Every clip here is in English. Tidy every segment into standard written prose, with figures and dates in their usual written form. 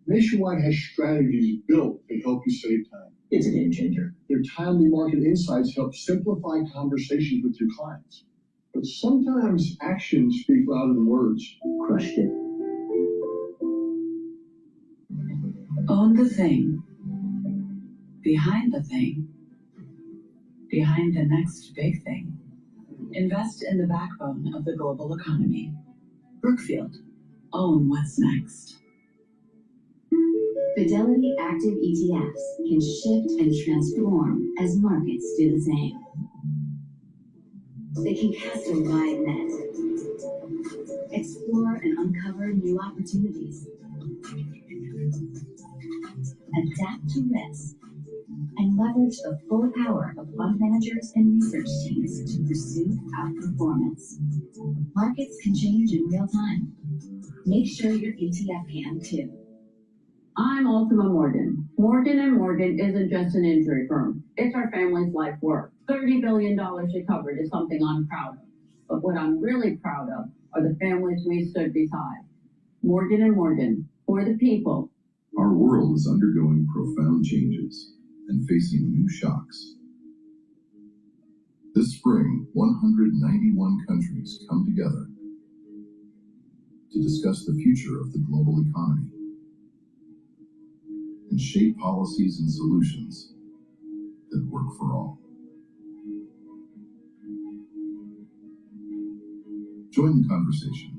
Nationwide has strategies built to help you save time. It's a game changer. Their timely market insights help simplify conversations with your clients. But sometimes actions speak louder than words. Crushed it. Own the thing. Behind the thing. Behind the next big thing. Invest in the backbone of the global economy. Brookfield. Own what's next. Fidelity active ETFs can shift and transform as markets do the same. They can cast a wide net, explore and uncover new opportunities, adapt to risk, and leverage the full power of fund managers and research teams to pursue outperformance. Markets can change in real time. Make sure your ETF can too. I'm Ultima Morgan. Morgan & Morgan isn't just an injury firm. It's our family's life work. $30 billion recovered is something I'm proud of. But what I'm really proud of are the families we stood beside. Morgan & Morgan, for the people. Our world is undergoing profound changes and facing new shocks. This spring, 191 countries come together to discuss the future of the global economy and shape policies and solutions that work for all. Join the conversation.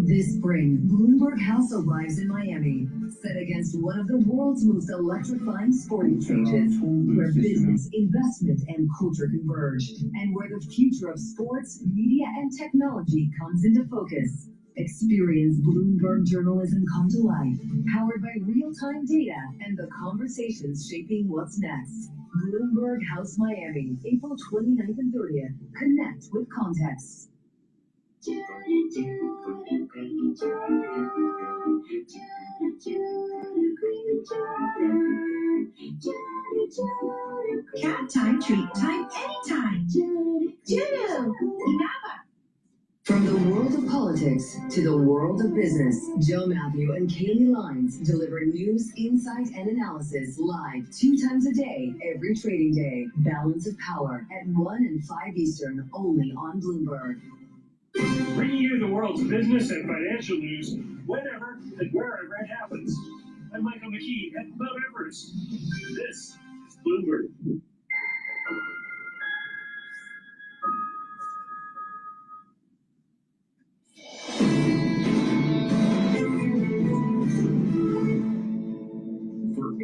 This spring, Bloomberg House arrives in Miami, set against one of the world's most electrifying sporting stages, where business, investment, and culture converge, and where the future of sports, media, and technology comes into focus. Experience Bloomberg journalism come to life, powered by real-time data and the conversations shaping what's next. Bloomberg House Miami, April 29th and 30th. Connect with context. Cat time, treat time, anytime. From the world of politics to the world of business, Joe Matthew and Kaylee Lines deliver news, insight, and analysis live 2 times a day, every trading day. Balance of Power at 1 and 5 Eastern, only on Bloomberg. Bringing you the world's business and financial news whenever and wherever it happens. I'm Michael McKee at Mount Everest. This is Bloomberg.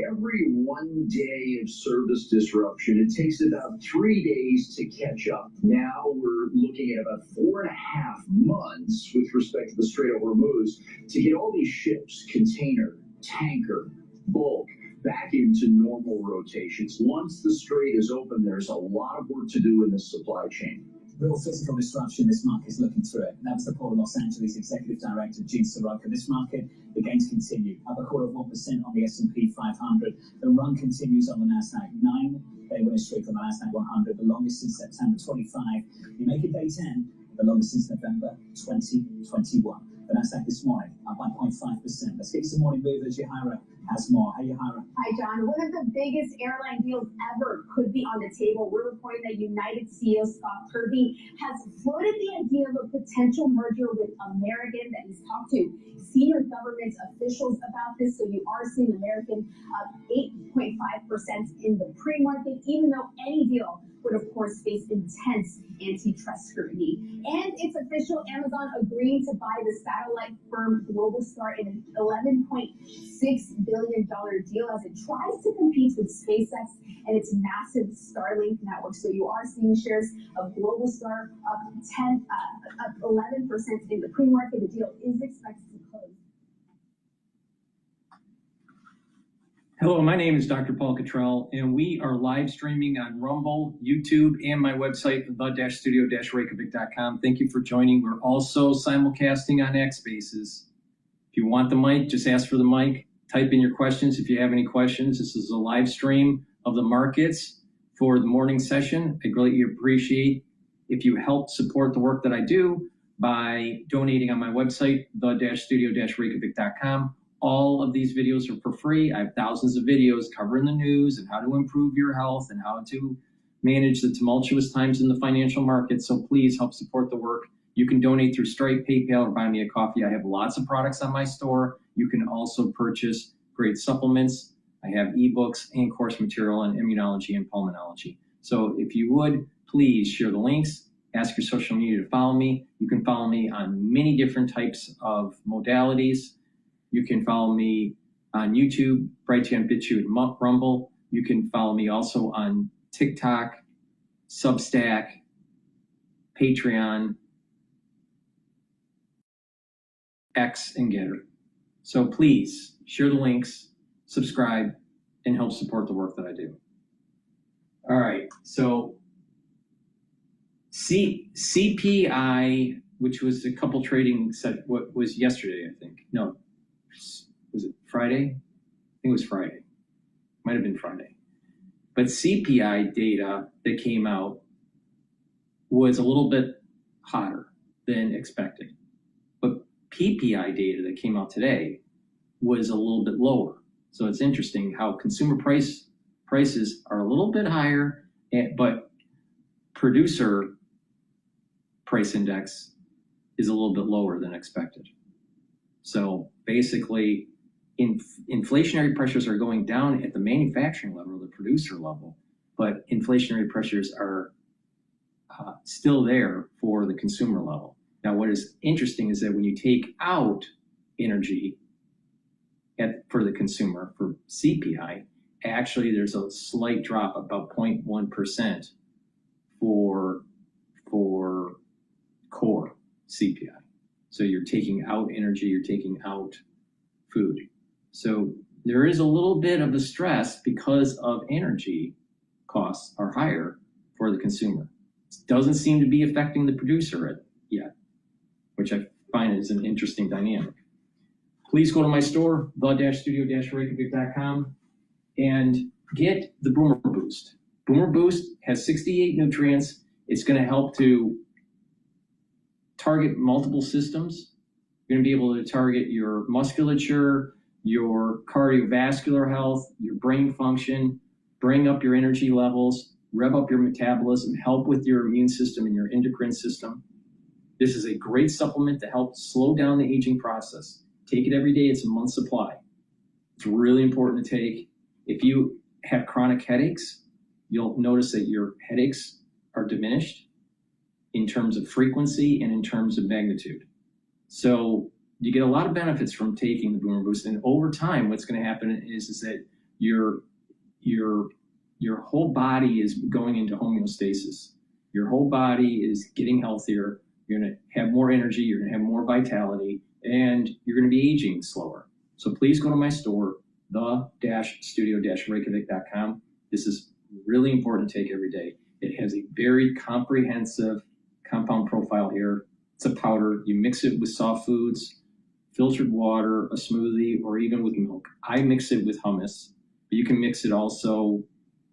Every 1 day of service disruption, it takes about 3 days to catch up. Now we're looking at about 4.5 months with respect to the Strait of Hormuz to get all these ships, container, tanker, bulk, back into normal rotations. Once the strait is open, there's a lot of work to do in this supply chain. Real physical disruption, this market's looking through it. That was the Port of Los Angeles Executive Director, Gene Soroka. This market, the gains continue. Up 0.25% on the S&P 500. The run continues on the NASDAQ. 9-day winning streak on the NASDAQ 100, the longest since September 25. You make it day 10, the longest since November 2021. The NASDAQ this morning, up by 0.5%. Let's get you some morning movers. Yahira has more. Hey, Yahira. Hi, John. One of the biggest airline deals ever could be on the table. We're reporting that United CEO Scott Kirby has floated the idea of a potential merger with American, that he's talked to senior government officials about this. So you are seeing American up 8.5% in the pre-market, even though any deal would, of course, face intense antitrust scrutiny. And it's official, Amazon agreeing to buy the satellite firm Globalstar in an $11.6 billion deal as it tries to compete with SpaceX and its massive Starlink network. So you are seeing shares of Globalstar up 11% in the pre-market. The deal is expected to close. Hello, my name is DrPaulCottrell, and we are live streaming on Rumble, YouTube, and my website, the-studio-reykjavik.com. Thank you for joining. We're also simulcasting on X Spaces. If you want the mic, just ask for the mic. type in your questions if you have any questions. This is a live stream of the markets for the morning session. I greatly appreciate if you help support the work that I do by donating on my website, the-studio-reykjavik.com. All of these videos are for free. I have thousands of videos covering the news and how to improve your health and how to manage the tumultuous times in the financial market. So please help support the work. You can donate through Stripe, PayPal, or buy me a coffee. I have lots of products on my store. You can also purchase great supplements. I have ebooks and course material on immunology and pulmonology. So if you would, please share the links. Ask your social media to follow me. You can follow me on many different types of modalities. You can follow me on YouTube, Brighteon, Bitchute, and Rumble. You can follow me also on TikTok, Substack, Patreon, X, and GETTR. So please share the links, subscribe, and help support the work that I do. All right, so CPI, which was a couple trading set, what was yesterday, I think. No, was it Friday? I think it was Friday. Might have been Friday. But CPI data that came out was a little bit hotter than expected. But PPI data that came out today was a little bit lower. So it's interesting how consumer prices are a little bit higher, but producer price index is a little bit lower than expected. So basically, inflationary pressures are going down at the manufacturing level, the producer level, but inflationary pressures are still there for the consumer level. Now, what is interesting is that when you take out energy for the consumer, for CPI, actually there's a slight drop, about 0.1% for core CPI. So you're taking out energy, you're taking out food. So there is a little bit of a stress because of energy costs are higher for the consumer. It doesn't seem to be affecting the producer yet, which I find is an interesting dynamic. Please go to my store, the-studio-reykjavik.com, and get the Boomer Boost. Boomer Boost has 68 nutrients. It's going to help to target multiple systems. You're going to be able to target your musculature, your cardiovascular health, your brain function, bring up your energy levels, rev up your metabolism, help with your immune system and your endocrine system. This is a great supplement to help slow down the aging process. Take it every day. It's a month's supply. It's really important to take. If you have chronic headaches, you'll notice that your headaches are diminished in terms of frequency and in terms of magnitude. So you get a lot of benefits from taking the Boomer Boost. And over time, what's going to happen is that your whole body is going into homeostasis. Your whole body is getting healthier. You're going to have more energy. You're going to have more vitality, and you're going to be aging slower. So please go to my store, the-studio-reykjavik.com. This is really important to take every day. It has a very comprehensive compound profile here. It's a powder. You mix it with soft foods, filtered water, a smoothie, or even with milk. I mix it with hummus, but you can mix it also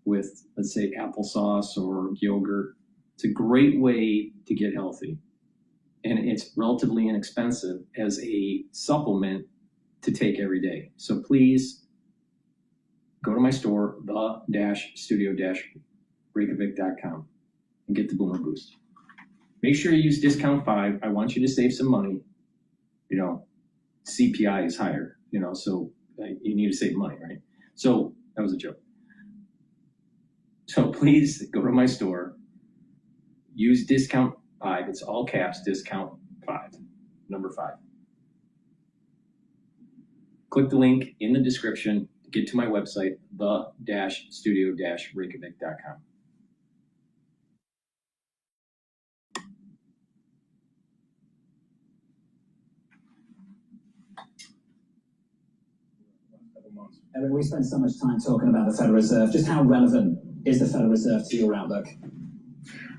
with, let's say, applesauce or yogurt. It's a great way to get healthy. And it's relatively inexpensive as a supplement to take every day. So please go to my store, the-studio-reykjavik.com, and get the Boomer Boost. Make sure you use discount 5. I want you to save some money. You know, CPI is higher, you know, so you need to save money, right? So that was a joke. So please go to my store, use discount 5. It's all caps, discount 5, number 5. Click the link in the description to get to my website, the-studio-reykjavik.com. Evan, we spent so much time talking about the Federal Reserve. Just how relevant is the Federal Reserve to your outlook?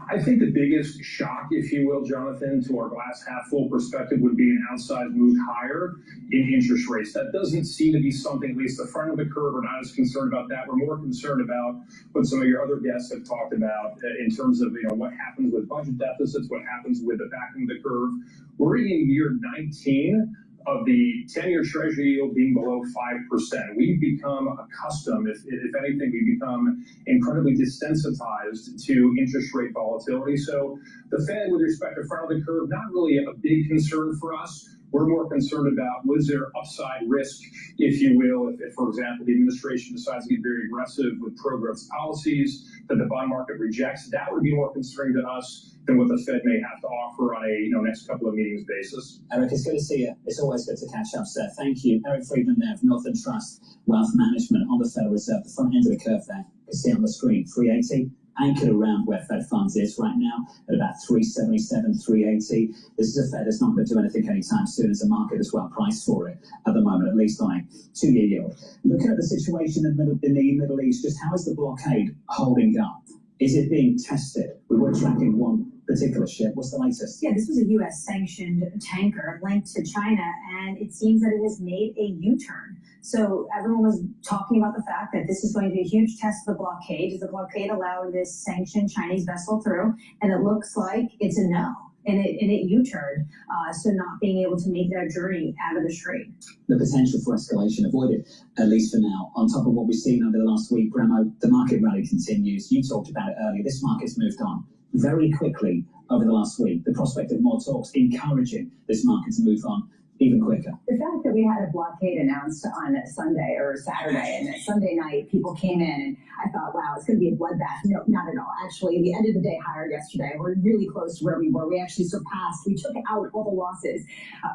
I think the biggest shock, if you will, Jonathan, to our glass half full perspective would be an outsized move higher in interest rates. That doesn't seem to be something, at least the front of the curve, we're not as concerned about that. We're more concerned about what some of your other guests have talked about in terms of what happens with budget deficits, what happens with the back of the curve. We're in year 19 of the 10-year Treasury yield being below 5%. We've become accustomed, if anything, we've become incredibly desensitized to interest rate volatility. So the Fed, with respect to front of the curve, not really a big concern for us. We're more concerned about was there upside risk, if you will, if for example, the administration decides to get very aggressive with pro-growth policies that the bond market rejects. That would be more concerning to us than what the Fed may have to offer on a next couple of meetings basis. Eric, it's good to see you. It's always good to catch up, sir. Thank you. Eric Friedman there of Northern Trust Wealth Management on the Federal Reserve, the front end of the curve there. You can see on the screen, 380. Anchored around where Fed funds is right now at about 377, 380. This is a Fed that's not going to do anything anytime soon. As a market as well priced for it at the moment, at least on a 2-year yield. Looking at the situation in the Middle East, just how is the blockade holding up? Is it being tested? We were tracking one particular ship. What's the latest? Yeah, this was a U.S. sanctioned tanker linked to China, and it seems that it has made a U-turn. So everyone was talking about the fact that this is going to be a huge test of the blockade. Does the blockade allow this sanctioned Chinese vessel through? And it looks like it's a no. And it U-turned, so not being able to make that journey out of the strait. The potential for escalation avoided, at least for now. On top of what we've seen over the last week, Bremo, the market rally continues. You talked about it earlier. This market's moved on very quickly over the last week. The prospect of more talks encouraging this market to move on even quicker. The fact that we had a blockade announced on Sunday or Saturday, and that Sunday night people came in, and I thought, wow, it's going to be a bloodbath. No, not at all. Actually, the end of the day higher yesterday. We're really close to where we were. We actually surpassed. We took out all the losses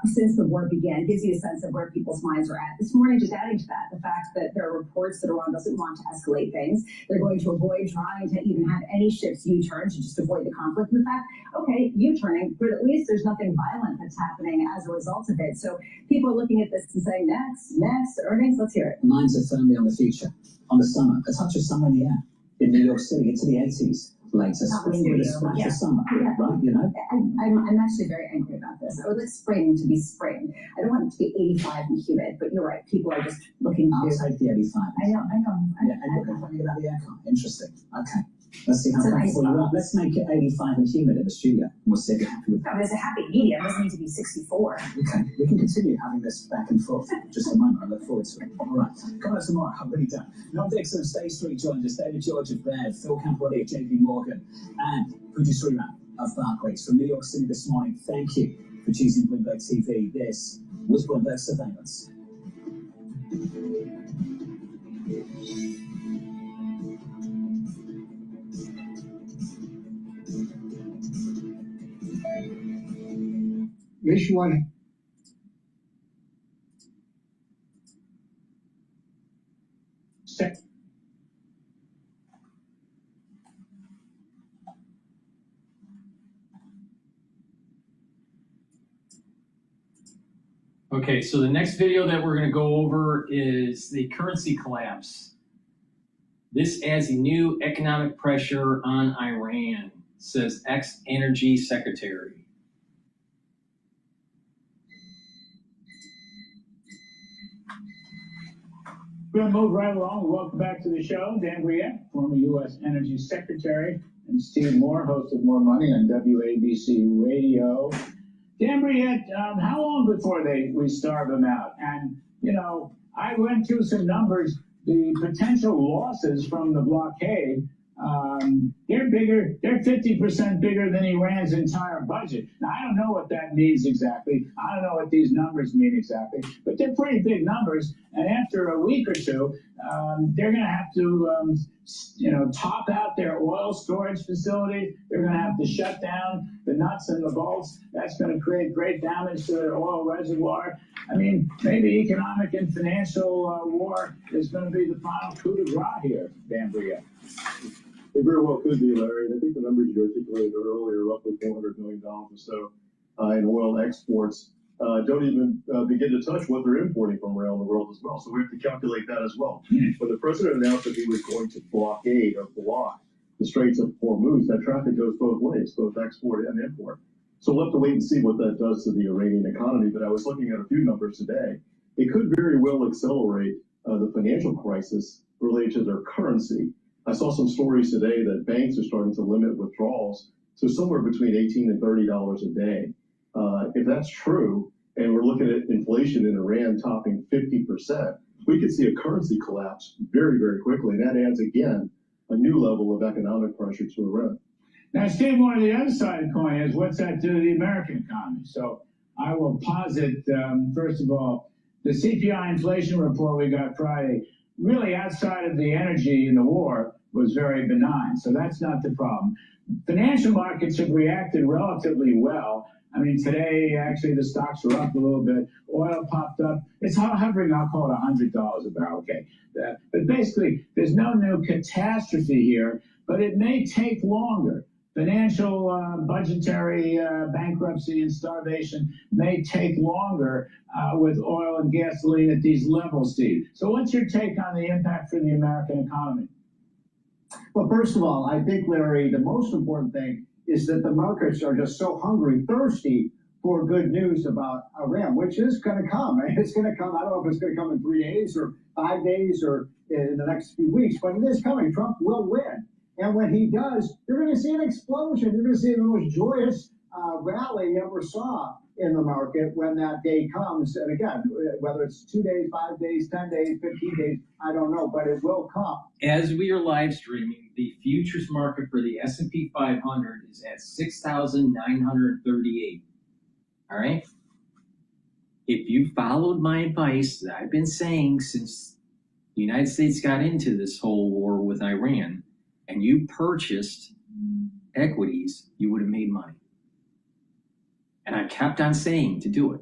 since the war began. It gives you a sense of where people's minds are at. This morning, just adding to that, the fact that there are reports that Iran doesn't want to escalate things. They're going to avoid trying to even have any ships U-turn to just avoid the conflict. And the fact, okay, U-turning, but at least there's nothing violent that's happening as a result of it. So people are looking at this and saying, next, earnings, let's hear it. Minds are firmly on the future, on the summer, a touch of summer in the air. In New York City, into the 80s later, with a splash of summer, right? I'm actually very angry about this. I would like spring to be spring. I don't want it to be 85 and humid, but you're right. People are just looking to I'll take the 85. I know. Yeah, and you're complaining about the aircon. Interesting. Okay. Let's see how comfortable you are. Let's make it 85 and humid in the studio. And we'll see if you're happy with that. There's a happy medium. It doesn't need to be 64. Okay. We can continue having this back and forth. Just a moment. I look forward to it. All right. Coming up tomorrow. I'm really done. Noam Dixon of State Street joined us. David George of Baird. Phil Camporelli of JP Morgan. And Fuji Sriram of Barclays from New York City this morning. Thank you for choosing Bloomberg TV. This was Bloomberg Surveillance. Nationwide. Okay, so the next video that we're going to go over is the currency collapse. This adds a new economic pressure on Iran, says ex-energy secretary. We're going to move right along. Welcome back to the show. Dan Brighteon, former U.S. Energy Secretary, and Steve Moore, host of More Money on WABC Radio. Dan Brighteon, how long before we starve them out? And, I went through some numbers. The potential losses from the blockade, they're bigger. They're 50% bigger than Iran's entire budget. Now, I don't know what that means exactly. I don't know what these numbers mean exactly, but they're pretty big numbers. And after a week or two, they're going to have to, top out their oil storage facility. They're going to have to shut down the nuts and the bolts. That's going to create great damage to their oil reservoir. I mean, maybe economic and financial war is going to be the final coup de grace here, Dan Brighteon. It very well could be, Larry. And I think the numbers you articulated earlier, roughly $400 million or so in oil exports, don't even begin to touch what they're importing from around the world as well. So we have to calculate that as well. When the president announced that he was going to blockade or block the Straits of Hormuz, that traffic goes both ways, both export and import. So we'll have to wait and see what that does to the Iranian economy. But I was looking at a few numbers today. It could very well accelerate the financial crisis related to their currency. I saw some stories today that banks are starting to limit withdrawals to somewhere between $18 and $30 a day. If that's true, and we're looking at inflation in Iran topping 50%, we could see a currency collapse very, very quickly. And that adds, again, a new level of economic pressure to Iran. Now, Steve, one of the other side of the coin is what's that do to the American economy? So I will posit, first of all, the CPI inflation report we got Friday, really outside of the energy in the war, was very benign. So that's not the problem. Financial markets have reacted relatively well. I mean, today, actually, the stocks are up a little bit. Oil popped up. It's hovering, I'll call it $100 a barrel, okay? But basically, there's no new catastrophe here, but it may take longer. Financial, budgetary bankruptcy and starvation may take longer with oil and gasoline at these levels, Steve. So what's your take on the impact for the American economy? Well, first of all, I think, Larry, the most important thing is that the markets are just so hungry, thirsty for good news about Iran, which is going to come. It's going to come. I don't know if it's going to come in 3 days or 5 days or in the next few weeks, but it is coming. Trump will win. And when he does, you're going to see an explosion. You're going to see the most joyous rally you ever saw in the market when that day comes. And again, whether it's 2 days, 5 days, 10 days, 15 days, I don't know, but it will come. As we are live streaming, the futures market for the S&P 500 is at 6,938. All right? If you followed my advice that I've been saying since the United States got into this whole war with Iran, and you purchased equities, you would have made money. And I kept on saying to do it.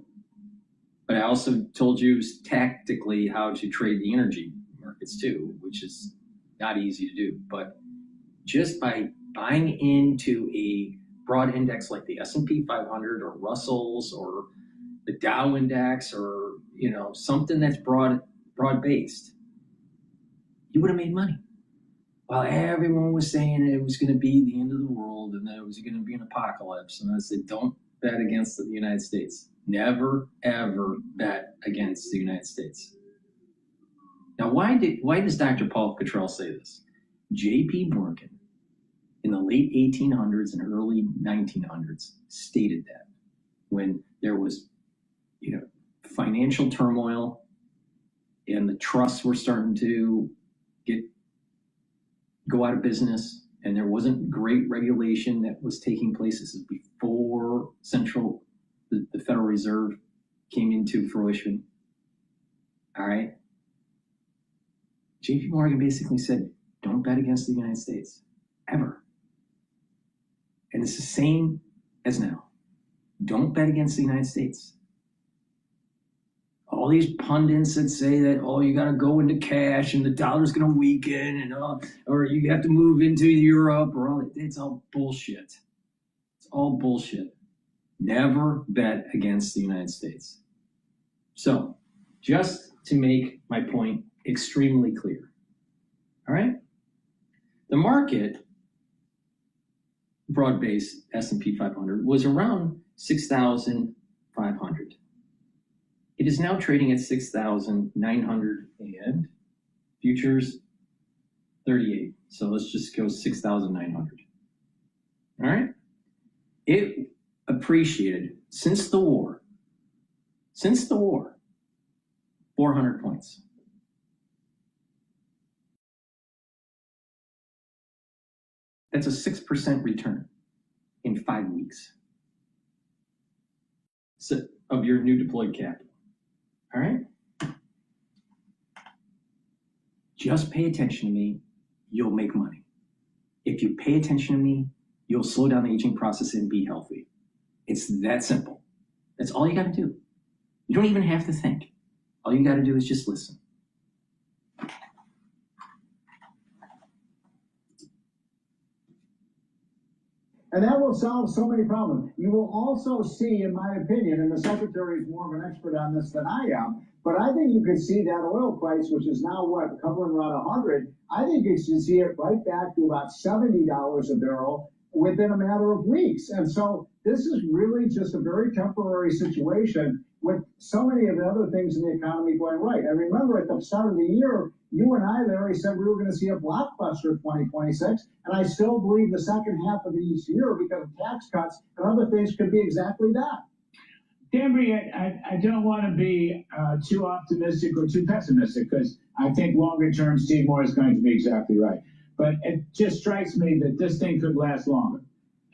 But I also told you tactically how to trade the energy markets too, which is not easy to do. But just by buying into a broad index like the S&P 500 or Russell's or the Dow index or, you know, something that's broad-based, you would have made money. While everyone was saying it was going to be the end of the world and that it was going to be an apocalypse. And I said, don't bet against the United States. Never, ever bet against the United States. Now, why does DrPaulCottrell say this? J.P. Morgan in the late 1800s and early 1900s stated that when there was, you know, financial turmoil and the trusts were starting to go out of business, and there wasn't great regulation that was taking place. This is before the Federal Reserve came into fruition. All right. JP Morgan basically said, don't bet against the United States, ever. And it's the same as now. Don't bet against the United States. All these pundits that say that, oh, you got to go into cash and the dollar's going to weaken and or you have to move into Europe or all that. It's all bullshit. It's all bullshit. Never bet against the United States. So, just to make my point extremely clear, all right? The market, broad-based S&P 500, was around 6,500. It is now trading at 6,900 and futures 38. So let's just go 6,900. All right? It appreciated since the war, 400 points. That's a 6% return in 5 weeks of your new deployed capital. All right? Just pay attention to me, you'll make money. If you pay attention to me, you'll slow down the aging process and be healthy. It's that simple. That's all you got to do. You don't even have to think. All you got to do is just listen. And that will solve so many problems. You will also see, in my opinion, and the Secretary is more of an expert on this than I am, But I think you could see that oil price, which is now hovering around 100. I think you should see it right back to about $70 a barrel within a matter of weeks. And so this is really just a very temporary situation with so many of the other things in the economy going right. And remember, at the start of the year, you and I, Larry, said we were going to see a blockbuster 2026, and I still believe the second half of this year, because of tax cuts and other things, could be exactly that. Dan Brighteon, I don't want to be too optimistic or too pessimistic, because I think longer term, Steve Moore is going to be exactly right. But it just strikes me that this thing could last longer.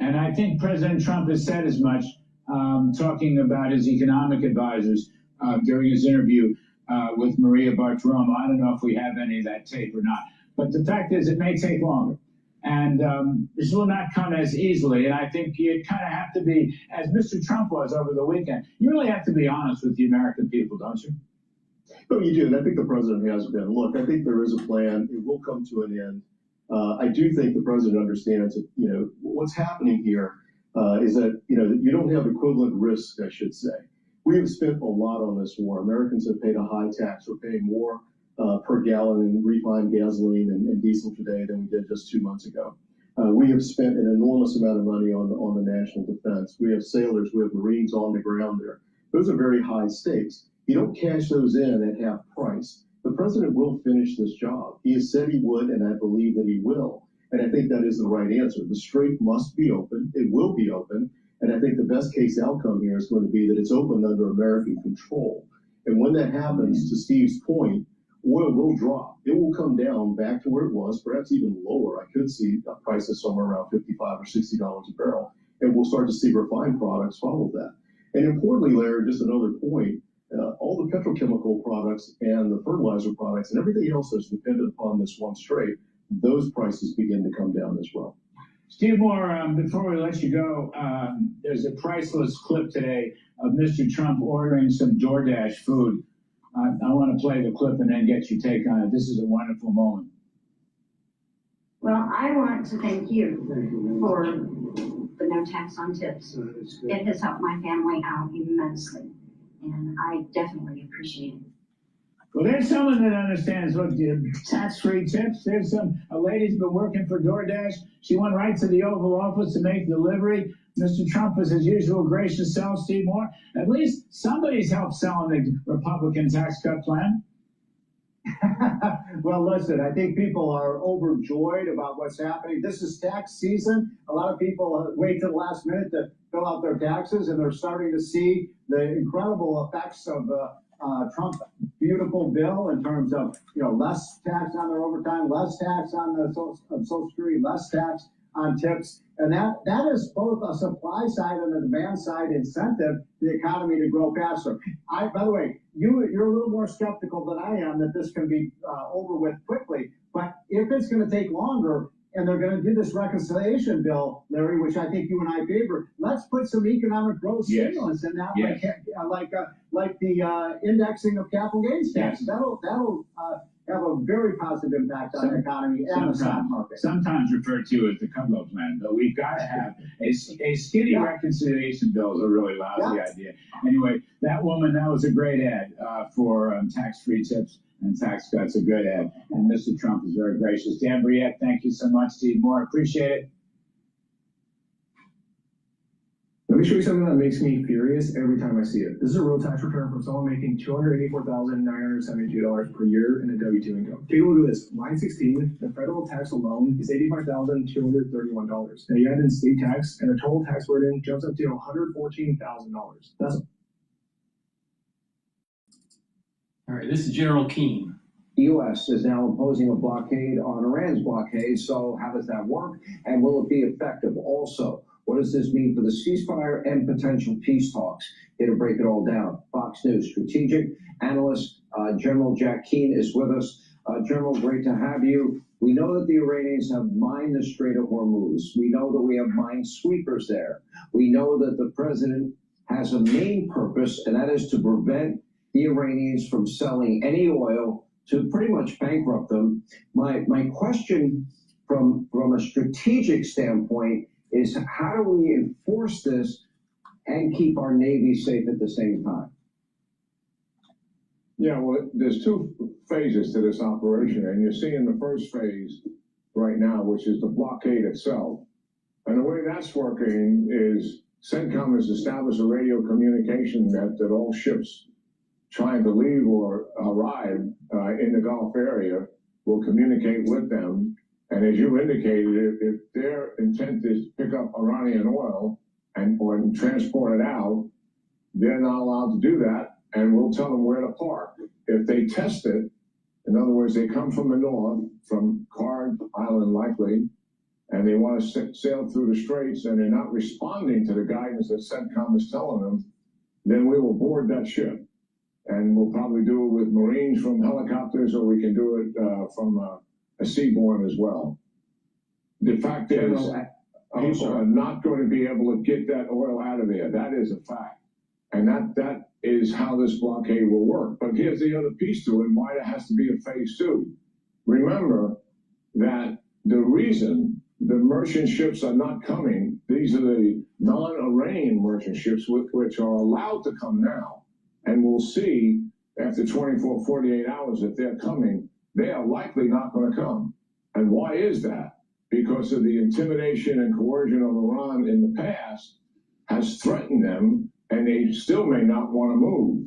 And I think President Trump has said as much, talking about his economic advisors during his interview with Maria Bartiromo. I don't know if we have any of that tape or not. But the fact is, it may take longer. And this will not come as easily. And I think you kind of have to be, as Mr. Trump was over the weekend, you really have to be honest with the American people, don't you? No, you do. And I think the president has been. Look, I think there is a plan. It will come to an end. I do think the president understands that, what's happening here is that, you don't have equivalent risk, I should say. We have spent a lot on this war. Americans have paid a high tax. We're paying more per gallon in refined gasoline and diesel today than we did just 2 months ago. We have spent an enormous amount of money on the national defense. We have sailors, we have Marines on the ground there. Those are very high stakes. You don't cash those in at half price. The president will finish this job. He has said he would, and I believe that he will. And I think that is the right answer. The strait must be open. It will be open. And I think the best case outcome here is going to be that it's open under American control. And when that happens, to Steve's point, oil will drop. It will come down back to where it was, perhaps even lower. I could see prices somewhere around $55 or $60 a barrel. And we'll start to see refined products follow that. And importantly, Larry, just another point, all the petrochemical products and the fertilizer products and everything else that's dependent upon this one strait, those prices begin to come down as well. Steve Moore, before we let you go, there's a priceless clip today of Mr. Trump ordering some DoorDash food. I want to play the clip and then get your take on it. This is a wonderful moment. Well, I want to thank you for the no tax on tips. It has helped my family out immensely, and I definitely appreciate it. Well, there's someone that understands what tax-free tips. There's a lady's been working for DoorDash. She went right to the Oval Office to make delivery. Mr. Trump is his usual gracious self, Steve Moore. At least somebody's helped selling the Republican tax cut plan. Well, listen, I think people are overjoyed about what's happening. This is tax season. A lot of people wait till the last minute to fill out their taxes, and they're starting to see the incredible effects of Trump's beautiful bill in terms of, less tax on their overtime, less tax on the Social Security, less tax on tips. And that is both a supply side and a demand side incentive for the economy to grow faster. By the way, you're a little more skeptical than I am that this can be over with quickly. But if it's going to take longer, and they're going to do this reconciliation bill, Larry, which I think you and I favor, let's put some economic growth stimulants in that, like the indexing of capital gains tax. Yes. That'll have a very positive impact on the economy and the stock market. Sometimes referred to as the Cutler plan, but we've got to have a skinny reconciliation bill is a really lousy idea. Anyway, that was a great ad for tax-free tips and tax cuts, a good ad. And Mr. Trump is very gracious. Dan Brighteon, thank you so much. Steve Moore, appreciate it. Let me show you something that makes me furious every time I see it. This is a real tax return from someone making $284,972 per year in a W-2 income. Take a look at this. Line 16, the federal tax alone is $85,231. Now you add in state tax, and the total tax burden jumps up to $114,000. That's All right, this is General Keane. The U.S. is now imposing a blockade on Iran's blockade, so how does that work? And will it be effective? Also, what does this mean for the ceasefire and potential peace talks? Here to break it all down, Fox News strategic analyst General Jack Keane is with us. General, great to have you. We know that the Iranians have mined the Strait of Hormuz. We know that we have minesweepers there. We know that the president has a main purpose, and that is to prevent the Iranians from selling any oil, to pretty much bankrupt them. My question from a strategic standpoint is, how do we enforce this and keep our Navy safe at the same time? Yeah, well, there's two phases to this operation, and you're seeing the first phase right now, which is the blockade itself. And the way that's working is CENTCOM has established a radio communication net that all ships trying to leave or arrive in the Gulf area will communicate with them. And as you indicated, if their intent is to pick up Iranian oil or transport it out, they're not allowed to do that, and we'll tell them where to park. If they test it, in other words, they come from the north, from Card Island likely, and they want to sail through the straits, and they're not responding to the guidance that CENTCOM is telling them, then we will board that ship. And we'll probably do it with Marines from helicopters, or we can do it from a seaborne as well. The fact is, people are not going to be able to get that oil out of there. That is a fact. And that is how this blockade will work. But here's the other piece to it, and why there has to be a phase two. Remember that the reason the merchant ships are not coming, these are the non-Iranian merchant ships, which are allowed to come now. And we'll see after 24, 48 hours that they're coming, they are likely not going to come. And why is that? Because of the intimidation and coercion of Iran in the past has threatened them, and they still may not want to move.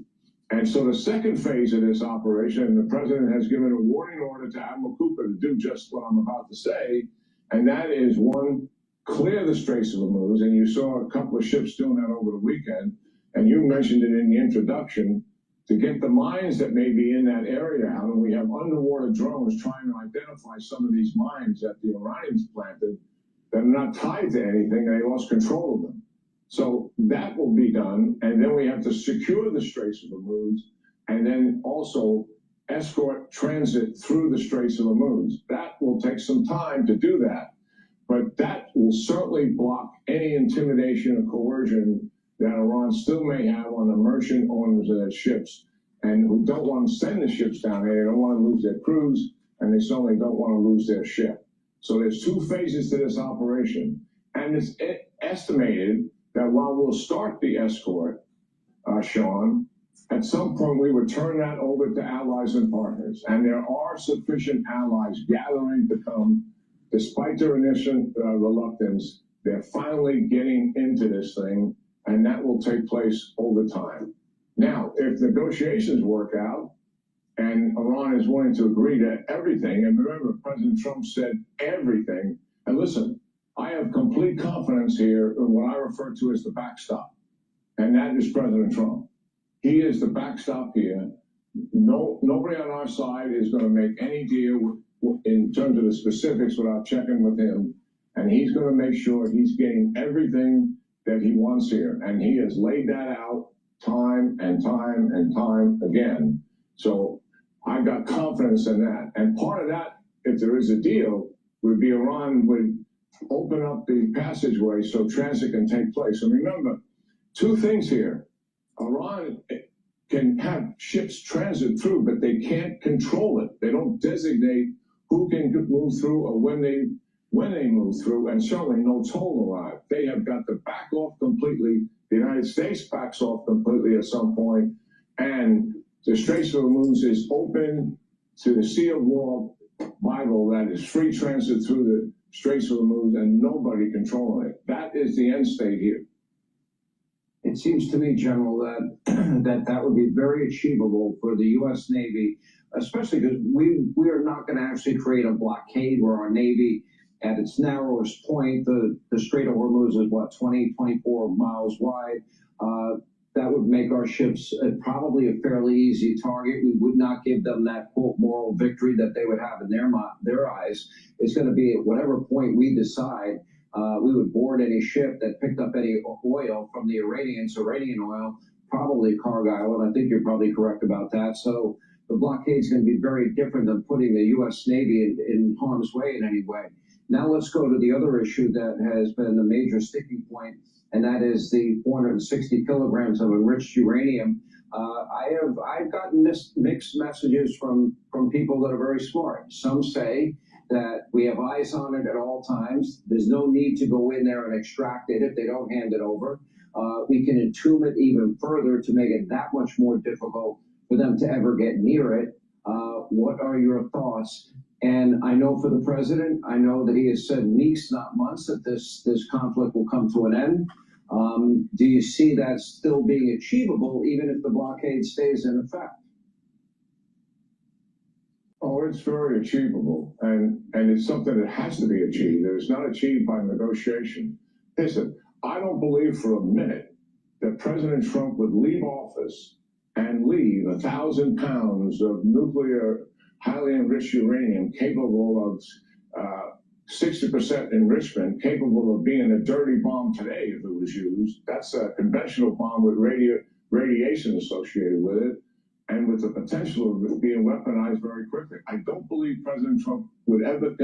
And so the second phase of this operation, the president has given a warning order to Admiral Cooper to do just what I'm about to say, and that is, one, clear the Straits of Hormuz, and you saw a couple of ships doing that over the weekend, and you mentioned it in the introduction, to get the mines that may be in that area out, and we have underwater drones trying to identify some of these mines that the Iranians planted that are not tied to anything, they lost control of them. So that will be done, and then we have to secure the Straits of Hormuz, and then also escort transit through the Straits of Hormuz. That will take some time to do that, but that will certainly block any intimidation or coercion that Iran still may have on the merchant owners of their ships, and who don't want to send the ships down there. They don't want to lose their crews, and they certainly don't want to lose their ship. So there's two phases to this operation, and it's estimated that while we'll start the escort, Sean, at some point we would turn that over to allies and partners. And there are sufficient allies gathering to come, despite their initial reluctance. They're finally getting into this thing, and that will take place over time. Now, if negotiations work out, and Iran is willing to agree to everything, and remember, President Trump said everything, and listen, I have complete confidence here in what I refer to as the backstop, and that is President Trump. He is the backstop here. Nobody on our side is going to make any deal in terms of the specifics without checking with him, and he's going to make sure he's getting everything that he wants here, and he has laid that out time and time and time again. So I've got confidence in that, and part of that, if there is a deal, would be Iran would open up the passageway so transit can take place. And remember, two things here. Iran can have ships transit through, but they can't control it. They don't designate who can move through or when they move through, and certainly no toll arrive. They have got to back off completely. The United States backs off completely at some point, and the Straits of Hormuz is open to the Sea of War Bible, that is free transit through the Straits of Hormuz and nobody controlling it. That is the end state here. It seems to me, General, that that would be very achievable for the U.S. Navy, especially because we are not going to actually create a blockade where our Navy, at its narrowest point, the Strait of Hormuz is, what, 20, 24 miles wide. That would make our ships probably a fairly easy target. We would not give them that, quote, moral victory that they would have in their eyes. It's going to be at whatever point we decide. We would board any ship that picked up any oil from the Iranian oil, probably Cargill, and I think you're probably correct about that. So the blockade is going to be very different than putting the U.S. Navy in harm's way in any way. Now let's go to the other issue that has been the major sticking point, and that is the 460 kilograms of enriched uranium. I've gotten mixed messages from people that are very smart. Some say that we have eyes on it at all times. There's no need to go in there and extract it if they don't hand it over. We can entomb it even further to make it that much more difficult for them to ever get near it. What are your thoughts? And I know for the president, I know that he has said weeks, not months, that this conflict will come to an end. Do you see that still being achievable, even if the blockade stays in effect? Oh, it's very achievable, and it's something that has to be achieved. It's not achieved by negotiation. Listen, I don't believe for a minute that President Trump would leave office and leave 1,000 pounds of nuclear, highly enriched uranium capable of 60% enrichment, capable of being a dirty bomb today if it was used. That's a conventional bomb with radiation associated with it, and with the potential of it being weaponized very quickly. I don't believe President Trump would ever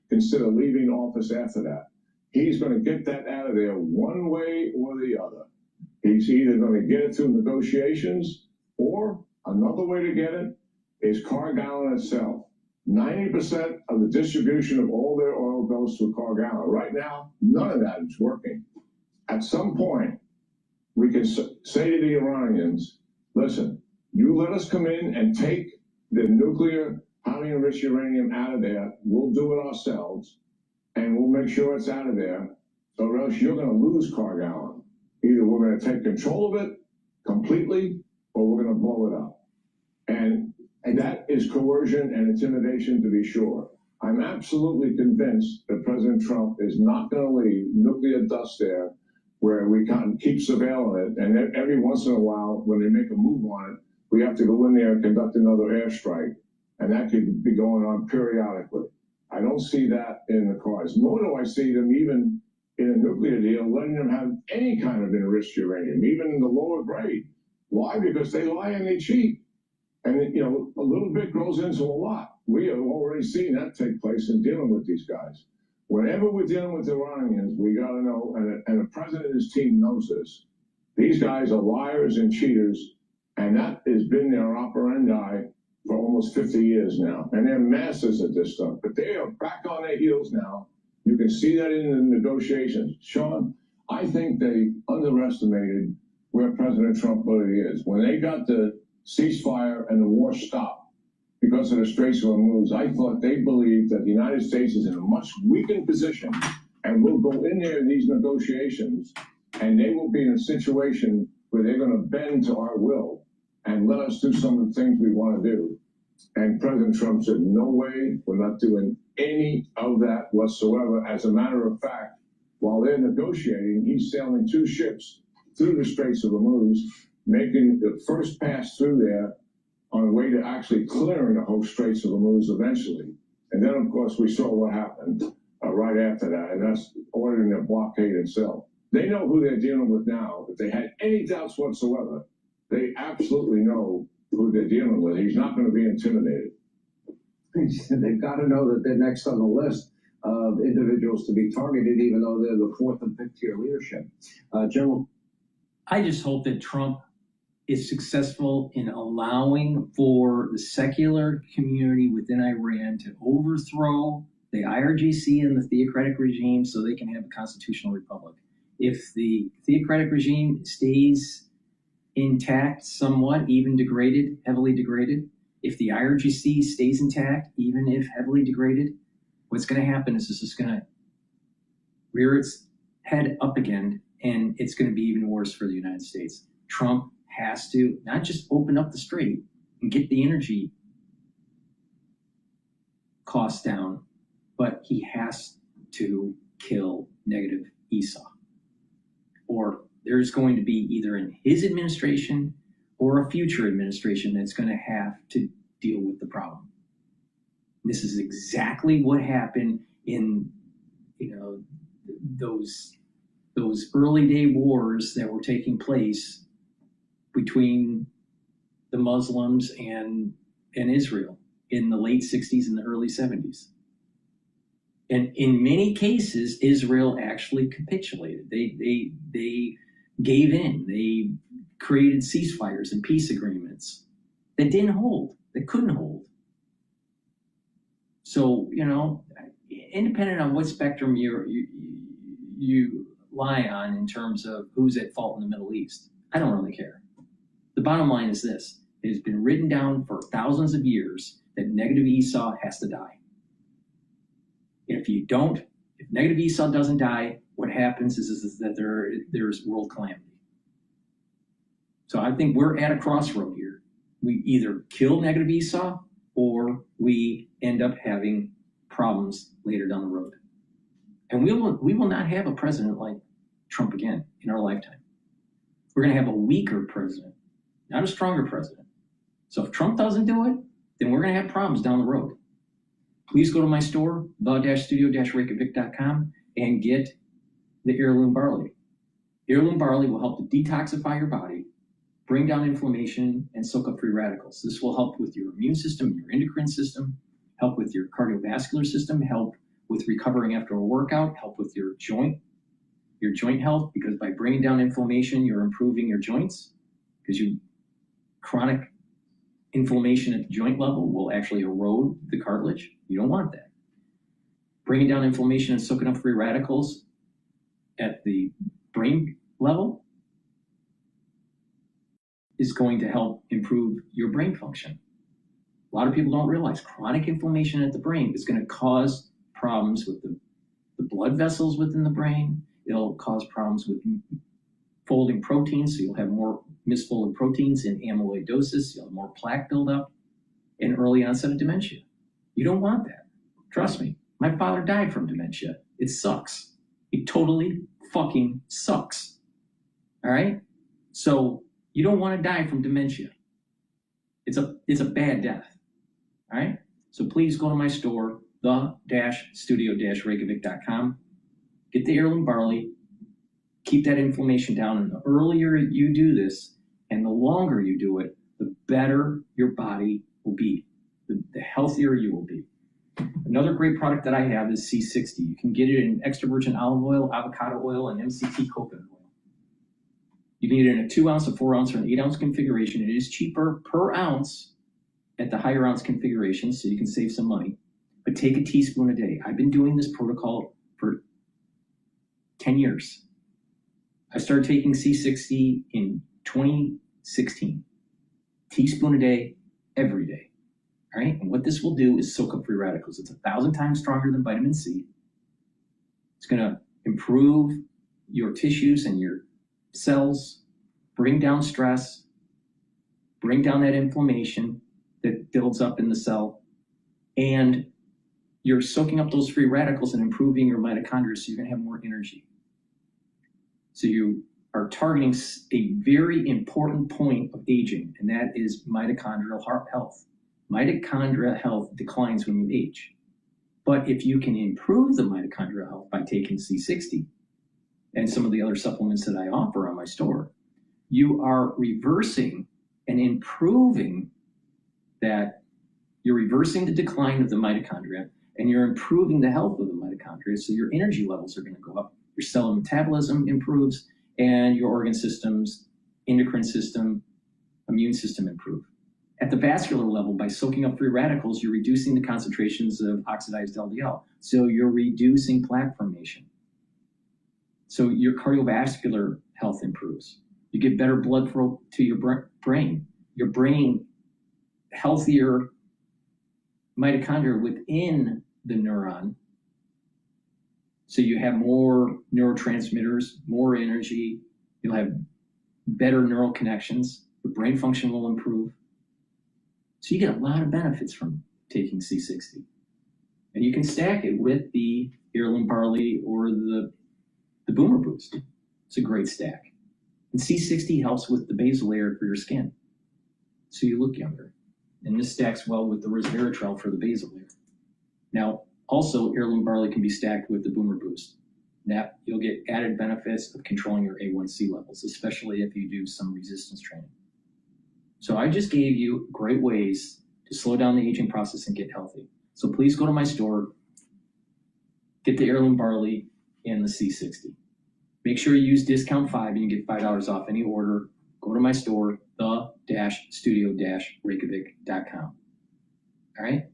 consider leaving office after that. He's going to get that out of there one way or the other. He's either going to get it through negotiations, or another way to get it is Cargallen itself. 90% of the distribution of all their oil goes through Cargallen. Right now, none of that is working. At some point, we can say to the Iranians, listen, you let us come in and take the nuclear, highly enriched uranium out of there. We'll do it ourselves, and we'll make sure it's out of there, or else you're going to lose Cargallen. Either we're going to take control of it completely, or we're going to blow it up. And that is coercion and intimidation, to be sure. I'm absolutely convinced that President Trump is not going to leave nuclear dust there where we can keep surveilling it. And every once in a while, when they make a move on it, we have to go in there and conduct another airstrike. And that could be going on periodically. I don't see that in the cards. Nor do I see them even in a nuclear deal letting them have any kind of enriched uranium, even in the lower grade. Why? Because they lie and they cheat. And, you know, a little bit grows into a lot. We have already seen that take place in dealing with these guys. Whenever we're dealing with the Iranians, we got to know, and the president and his team knows this, these guys are liars and cheaters, and that has been their operandi for almost 50 years now. And they're masters at this stuff. But they are back on their heels now. You can see that in the negotiations. Sean, I think they underestimated where President Trump really is. When they got the ceasefire and the war stopped because of the Straits of Hormuz, I thought they believed that the United States is in a much weakened position and will go in there in these negotiations, and they will be in a situation where they're going to bend to our will and let us do some of the things we want to do. And President Trump said, no way, we're not doing any of that whatsoever. As a matter of fact, while they're negotiating, he's sailing 2 ships through the Straits of Hormuz, making the first pass through there on the way to actually clearing the whole Straits of Hormuz eventually. And then, of course, we saw what happened right after that, and that's ordering the blockade itself. They know who they're dealing with now. If they had any doubts whatsoever, they absolutely know who they're dealing with. He's not going to be intimidated. They've got to know that they're next on the list of individuals to be targeted, even though they're the 4th and 5th tier leadership. General? I just hope that Trump is successful in allowing for the secular community within Iran to overthrow the IRGC and the theocratic regime so they can have a constitutional republic. If the theocratic regime stays intact, somewhat, even degraded, heavily degraded, if the IRGC stays intact, even if heavily degraded, what's going to happen is this is going to rear its head up again, and it's going to be even worse for the United States. Trump has to not just open up the strait and get the energy costs down, but he has to kill negative Esau. Or there's going to be either in his administration or a future administration that's going to have to deal with the problem. This is exactly what happened in, those early day wars that were taking place between the Muslims and Israel in the late 60s and the early 70s. And in many cases, Israel actually capitulated. They gave in. They created ceasefires and peace agreements that didn't hold, that couldn't hold. So, independent on what spectrum you lie on in terms of who's at fault in the Middle East, I don't really care. The bottom line is this: It has been written down for thousands of years that negative Esau has to die. If negative Esau doesn't die, what happens is that there's world calamity. So I think we're at a crossroad here. We either kill negative Esau or we end up having problems later down the road. And we will not have a president like Trump again in our lifetime. We're going to have a weaker president, not a stronger president. So if Trump doesn't do it, then we're going to have problems down the road. Please go to my store, the-studio-reykjavik.com, and get the heirloom barley. Heirloom barley will help to detoxify your body, bring down inflammation, and soak up free radicals. This will help with your immune system, your endocrine system, help with your cardiovascular system, help with recovering after a workout, help with your joint health, because by bringing down inflammation, you're improving your joints, because chronic inflammation at the joint level will actually erode the cartilage. You don't want that. Bringing down inflammation and soaking up free radicals at the brain level is going to help improve your brain function. A lot of people don't realize chronic inflammation at the brain is going to cause problems with the blood vessels within the brain. It'll cause problems with folding proteins, so you'll have more misfolded proteins in amyloidosis, you'll have more plaque buildup, and early onset of dementia. You don't want that. Trust me, my father died from dementia. It sucks. It totally fucking sucks. All right? So you don't want to die from dementia. It's a bad death. All right? So please go to my store, the-studio-reykjavik.com. Get the heirloom barley. Keep that inflammation down. And the earlier you do this and the longer you do it, the better your body will be, the healthier you will be. Another great product that I have is C60. You can get it in extra virgin olive oil, avocado oil, and MCT coconut oil. You can get it in a 2 ounce, a 4 ounce, or an 8 ounce configuration. It is cheaper per ounce at the higher ounce configuration, so you can save some money. But take a teaspoon a day. I've been doing this protocol for 10 years. I started taking C60 in 2016. Teaspoon a day, every day. All right? And what this will do is soak up free radicals. It's 1,000 times stronger than vitamin C. It's going to improve your tissues and your cells, bring down stress, bring down that inflammation that builds up in the cell, and you're soaking up those free radicals and improving your mitochondria, so you're going to have more energy. So you are targeting a very important point of aging, and that is mitochondrial health. Mitochondrial health declines when you age. But if you can improve the mitochondrial health by taking C60 and some of the other supplements that I offer on my store, you are reversing and improving that. You're reversing the decline of the mitochondria, and you're improving the health of the mitochondria, so your energy levels are going to go up. Your cell metabolism improves, and your organ systems, endocrine system, immune system improve. At the vascular level, by soaking up free radicals, you're reducing the concentrations of oxidized LDL. So you're reducing plaque formation. So your cardiovascular health improves. You get better blood flow to your brain. Your brain, healthier mitochondria within the neuron. So you have more neurotransmitters, more energy. You'll have better neural connections. Your brain function will improve. So you get a lot of benefits from taking C60. And you can stack it with the heirloom barley or the Boomer Boost. It's a great stack. And C60 helps with the basal layer for your skin, so you look younger. And this stacks well with the resveratrol for the basal layer. Now, also, heirloom barley can be stacked with the Boomer Boost. That you'll get added benefits of controlling your A1C levels, especially if you do some resistance training. So I just gave you great ways to slow down the aging process and get healthy. So please go to my store, get the heirloom barley and the C60. Make sure you use discount 5 and you get $5 off any order. Go to my store, the-studio-reykjavik.com. All right?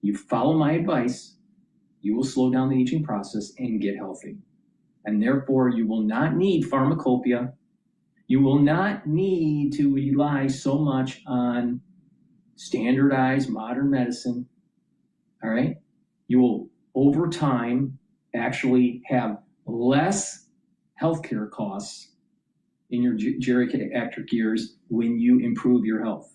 You follow my advice, you will slow down the aging process and get healthy. And therefore, you will not need pharmacopoeia. You will not need to rely so much on standardized modern medicine, all right? You will, over time, actually have less healthcare costs in your geriatric years when you improve your health.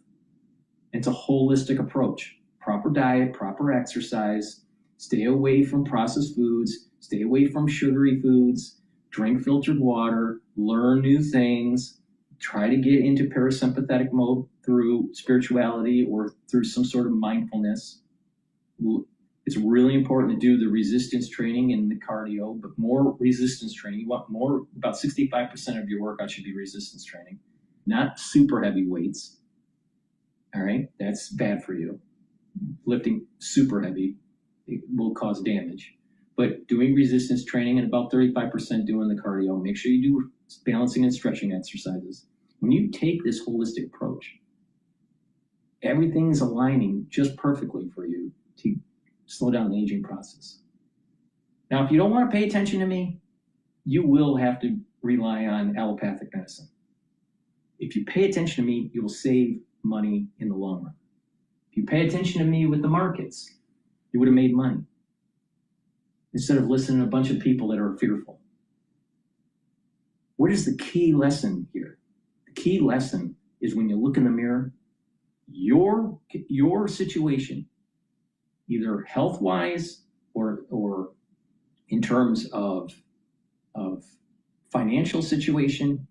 It's a holistic approach. Proper diet, proper exercise, stay away from processed foods, stay away from sugary foods, drink filtered water, learn new things, try to get into parasympathetic mode through spirituality or through some sort of mindfulness. It's really important to do the resistance training and the cardio, but more resistance training. You want more, about 65% of your workout should be resistance training, not super heavy weights. All right, that's bad for you. Lifting super heavy, it will cause damage. But doing resistance training and about 35% doing the cardio, make sure you do balancing and stretching exercises. When you take this holistic approach, everything is aligning just perfectly for you to slow down the aging process. Now, if you don't want to pay attention to me, you will have to rely on allopathic medicine. If you pay attention to me, you will save money in the long run. If you pay attention to me with the markets, you would have made money instead of listening to a bunch of people that are fearful. What is the key lesson here? The key lesson is when you look in the mirror, your situation, either health-wise or in terms of financial situation,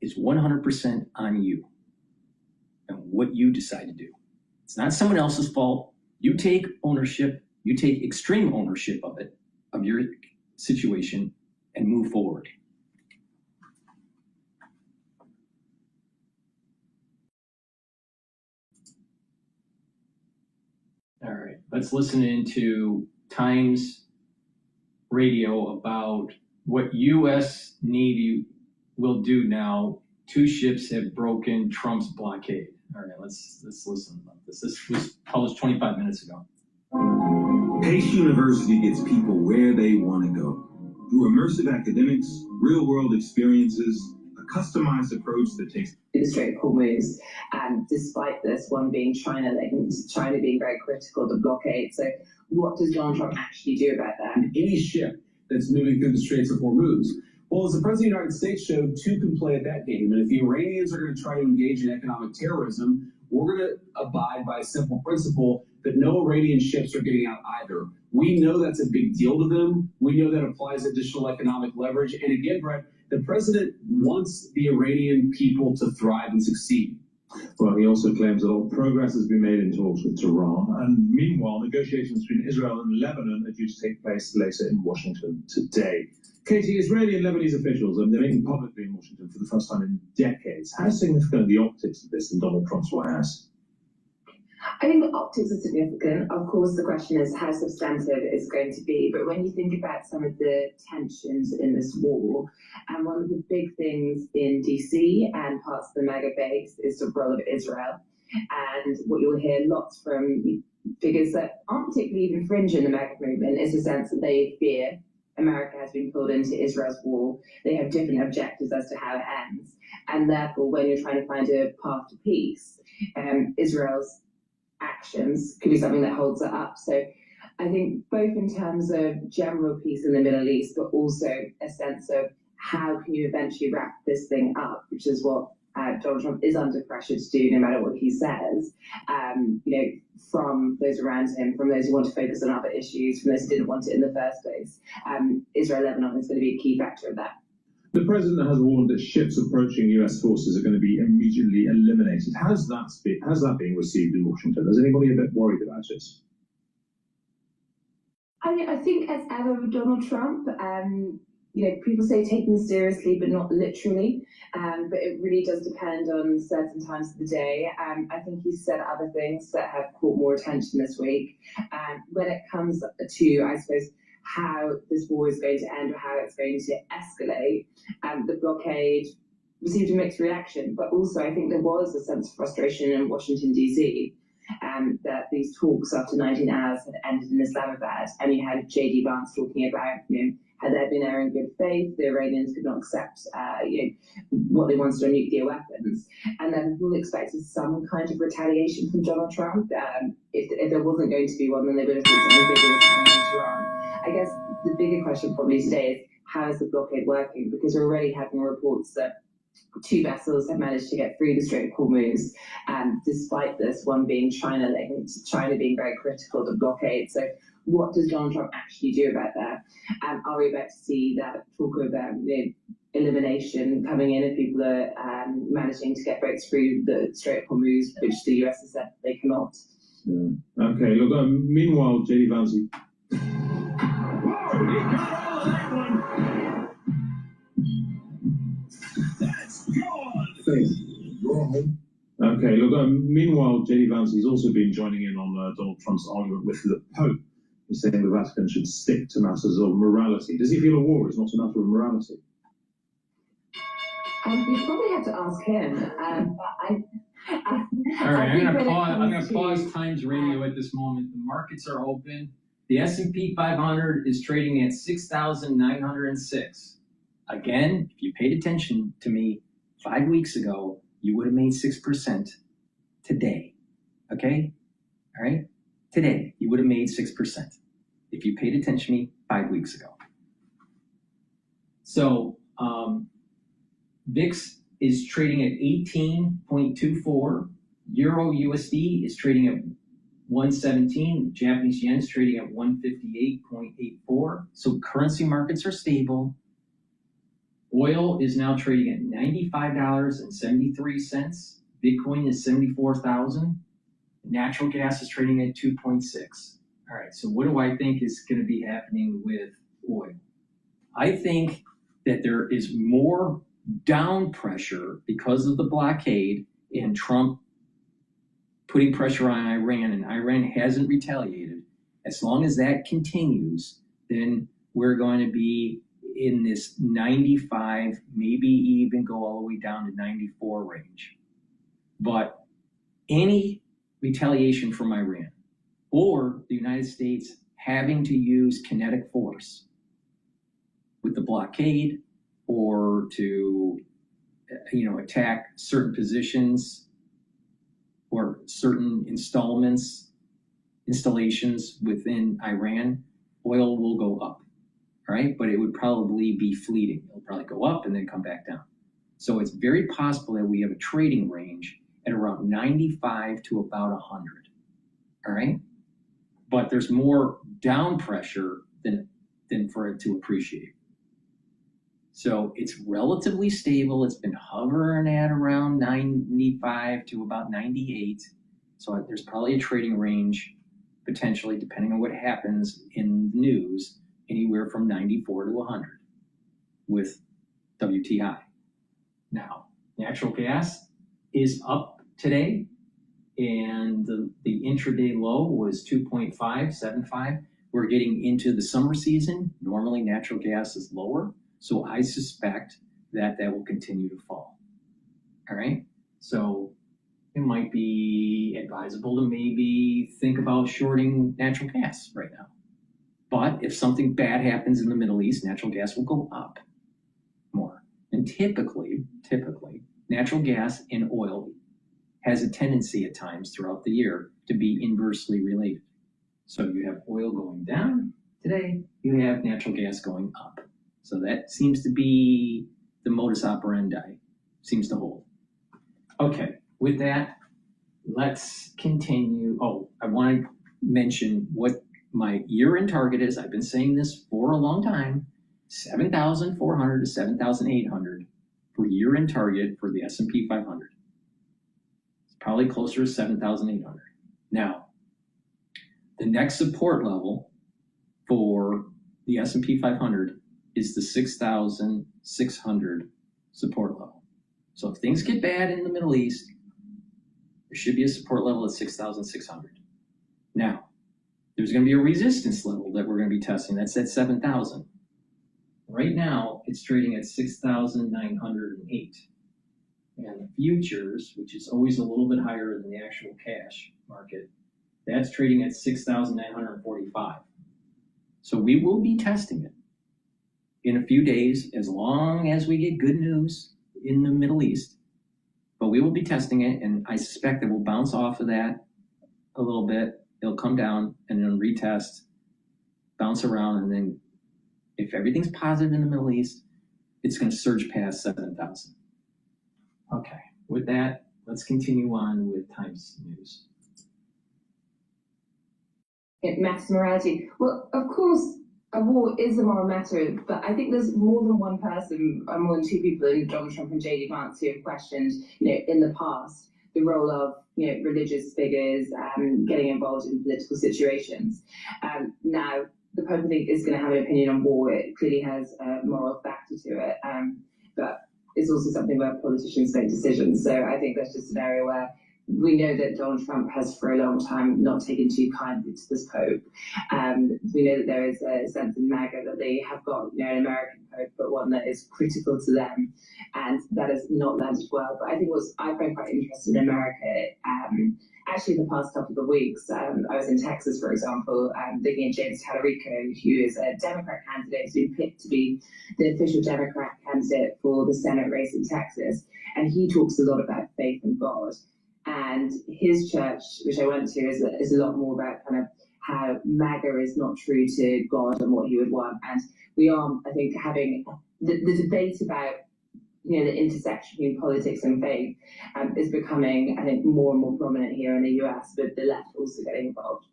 is 100% on you and what you decide to do. It's not someone else's fault. You take ownership, you take extreme ownership of it, of your situation, and move forward. All right, let's listen into Times Radio about what U.S. Navy will do now. 2 ships have broken Trump's blockade. All right, let's listen about this. This was published 25 minutes ago. Pace University gets people where they want to go. Through immersive academics, real-world experiences, a customized approach that takes the Strait of Hormuz, and despite this, one being China being very critical of the blockade. So what does Donald Trump actually do about that? Any ship that's moving through the Straits of Hormuz. Well, as the President of the United States showed, 2 can play at that game. And if the Iranians are going to try to engage in economic terrorism, we're going to abide by a simple principle that no Iranian ships are getting out either. We know that's a big deal to them. We know that applies additional economic leverage. And again, Brett, the president wants the Iranian people to thrive and succeed. Well, he also claims a lot of progress has been made in talks with Tehran, and meanwhile, negotiations between Israel and Lebanon are due to take place later in Washington today. Katie, Israeli and Lebanese officials are meeting publicly in Washington for the first time in decades. How significant are the optics of this in Donald Trump's White House? I think the optics are significant. Of course, the question is how substantive it's going to be. But when you think about some of the tensions in this war, and one of the big things in DC and parts of the mega base is the role of Israel. And what you'll hear lots from figures that aren't particularly even fringe in the mega movement is the sense that they fear America has been pulled into Israel's war. They have different objectives as to how it ends. And therefore, when you're trying to find a path to peace, Israel's actions could be something that holds it up. So I think both in terms of general peace in the Middle East, but also a sense of how can you eventually wrap this thing up, which is what Donald Trump is under pressure to do, no matter what he says, from those around him, from those who want to focus on other issues, from those who didn't want it in the first place. Israel-Lebanon is going to be a key factor of that. The president has warned that ships approaching U.S. forces are going to be immediately eliminated. How's that being received in Washington? Is anybody a bit worried about it? I think as ever with Donald Trump, people say take them seriously, but not literally. But it really does depend on certain times of the day. I think he's said other things that have caught more attention this week. When it comes to, I suppose, how this war is going to end or how it's going to escalate, the blockade received a mixed reaction. But also, I think there was a sense of frustration in Washington, D.C., that these talks after 19 hours had ended in Islamabad. And you had J.D. Vance talking about, Had there been error in good faith, the Iranians could not accept what they wanted on nuclear weapons. And then people expected some kind of retaliation from Donald Trump. If there wasn't going to be one, then they would have put something bigger coming into Iran. I guess the bigger question probably today is, how is the blockade working? Because we're already having reports that 2 vessels have managed to get through the Strait of Hormuz, and despite this, one being China linked, China being very critical of the blockade. So what does Donald Trump actually do about that? Are we about to see that talk of elimination coming in if people are managing to get boats through the Strait of Hormuz, which the US has said they cannot? Yeah. Okay, look, meanwhile, JD Vance. Okay, look, meanwhile, JD Vance has also been joining in on Donald Trump's argument with the Pope. He's saying the Vatican should stick to matters of morality. Does he feel a war is not a matter of morality? You probably have to ask him. All right, I'm going to pause Times Radio at this moment. The markets are open. The S&P 500 is trading at 6,906. Again, if you paid attention to me 5 weeks ago, you would have made 6% today. Okay? All right? Today, you would have made 6% if you paid attention to me 5 weeks ago. So, VIX is trading at 18.24. Euro USD is trading at 117. Japanese yen is trading at 158.84. So currency markets are stable. Oil is now trading at $95.73. Bitcoin is 74,000. Natural gas is trading at 2.6. All right, so what do I think is going to be happening with oil? I think that there is more down pressure because of the blockade and Trump putting pressure on Iran, and Iran hasn't retaliated. As long as that continues, then we're going to be in this 95, maybe even go all the way down to 94 range. But any retaliation from Iran or the United States having to use kinetic force with the blockade or to attack certain positions or certain installations within Iran, oil will go up, right? But it would probably be fleeting. It'll probably go up and then come back down. So it's very possible that we have a trading range at around 95 to about 100, all right? But there's more down pressure than for it to appreciate. So it's relatively stable. It's been hovering at around 95 to about 98. So there's probably a trading range, potentially, depending on what happens in the news, anywhere from 94 to 100 with WTI. Now, natural gas is up today, and the intraday low was 2.575. We're getting into the summer season. Normally, natural gas is lower. So I suspect that will continue to fall. All right. So it might be advisable to maybe think about shorting natural gas right now. But if something bad happens in the Middle East, natural gas will go up more. And typically, natural gas and oil has a tendency at times throughout the year to be inversely related. So you have oil going down today, you have natural gas going up. So that seems to be the modus operandi, seems to hold. Okay, with that, let's continue. Oh, I want to mention what my year-end target is. I've been saying this for a long time, 7,400 to 7,800 for year-end target for the S&P 500. It's probably closer to 7,800. Now, the next support level for the S&P 500 is the 6,600 support level. So if things get bad in the Middle East, there should be a support level at 6,600. Now, there's going to be a resistance level that we're going to be testing. That's at 7,000. Right now, it's trading at 6,908. And the futures, which is always a little bit higher than the actual cash market, that's trading at 6,945. So we will be testing it. in a few days, as long as we get good news in the Middle East. But we will be testing it, and I suspect it will bounce off of that a little bit. It'll come down and then retest, bounce around, and then if everything's positive in the Middle East, it's going to surge past 7,000. Okay, with that, let's continue on with Times News. Mass morality. Well, of course, a war is a moral matter, but I think there's more than one person, or more than two people in Donald Trump and J.D. Vance who have questioned, in the past, the role of, religious figures getting involved in political situations. Now, the Pope, I think, is going to have an opinion on war. It clearly has a moral factor to it, but it's also something where politicians make decisions. So I think that's just an area where we know that Donald Trump has for a long time not taken too kindly to this Pope. We know that there is a sense in MAGA that they have got an American Pope, but one that is critical to them, and that has not landed well. But I think what I find quite interesting in America, actually in the past couple of weeks, I was in Texas, for example, looking at James Tallarico, who is a Democrat candidate, who's been picked to be the official Democrat candidate for the Senate race in Texas, and he talks a lot about faith in God. And his church, which I went to, is a lot more about kind of how MAGA is not true to God and what he would want. And we are, I think, having the debate about, the intersection between politics and faith is becoming, I think, more and more prominent here in the US, with the left also getting involved.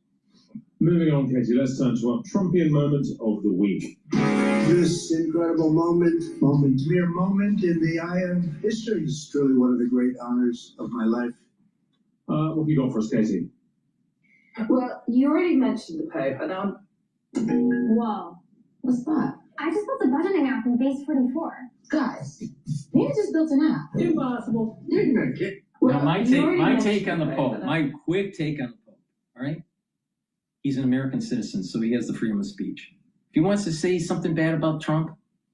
Moving on, Katie, let's turn to our Trumpian moment of the week. This incredible moment in the eye of history is truly one of the great honors of my life. What have you got for us, Katie? Well, you already mentioned the Pope, and Whoa. what's that? I just built a budgeting app in Base 44. Guys, maybe just built an app. Impossible. Now, my take on the Pope, my quick take on the Pope, all right? He's an American citizen, so he has the freedom of speech. If he wants to say something bad about Trump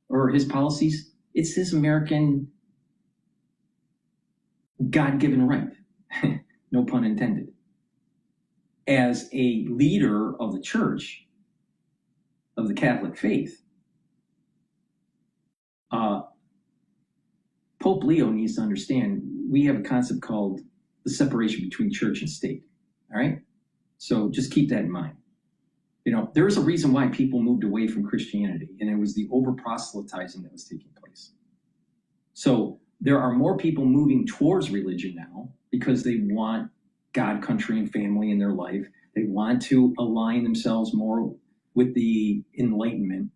or his policies, it's his American God-given right. No pun intended. As a leader of the church, of the Catholic faith, Pope Leo needs to understand we have a concept called the separation between church and state. All right? So just keep that in mind. There is a reason why people moved away from Christianity, and it was the over-proselytizing that was taking place. So there are more people moving towards religion now because they want God, country, and family in their life. They want to align themselves more with the Enlightenment,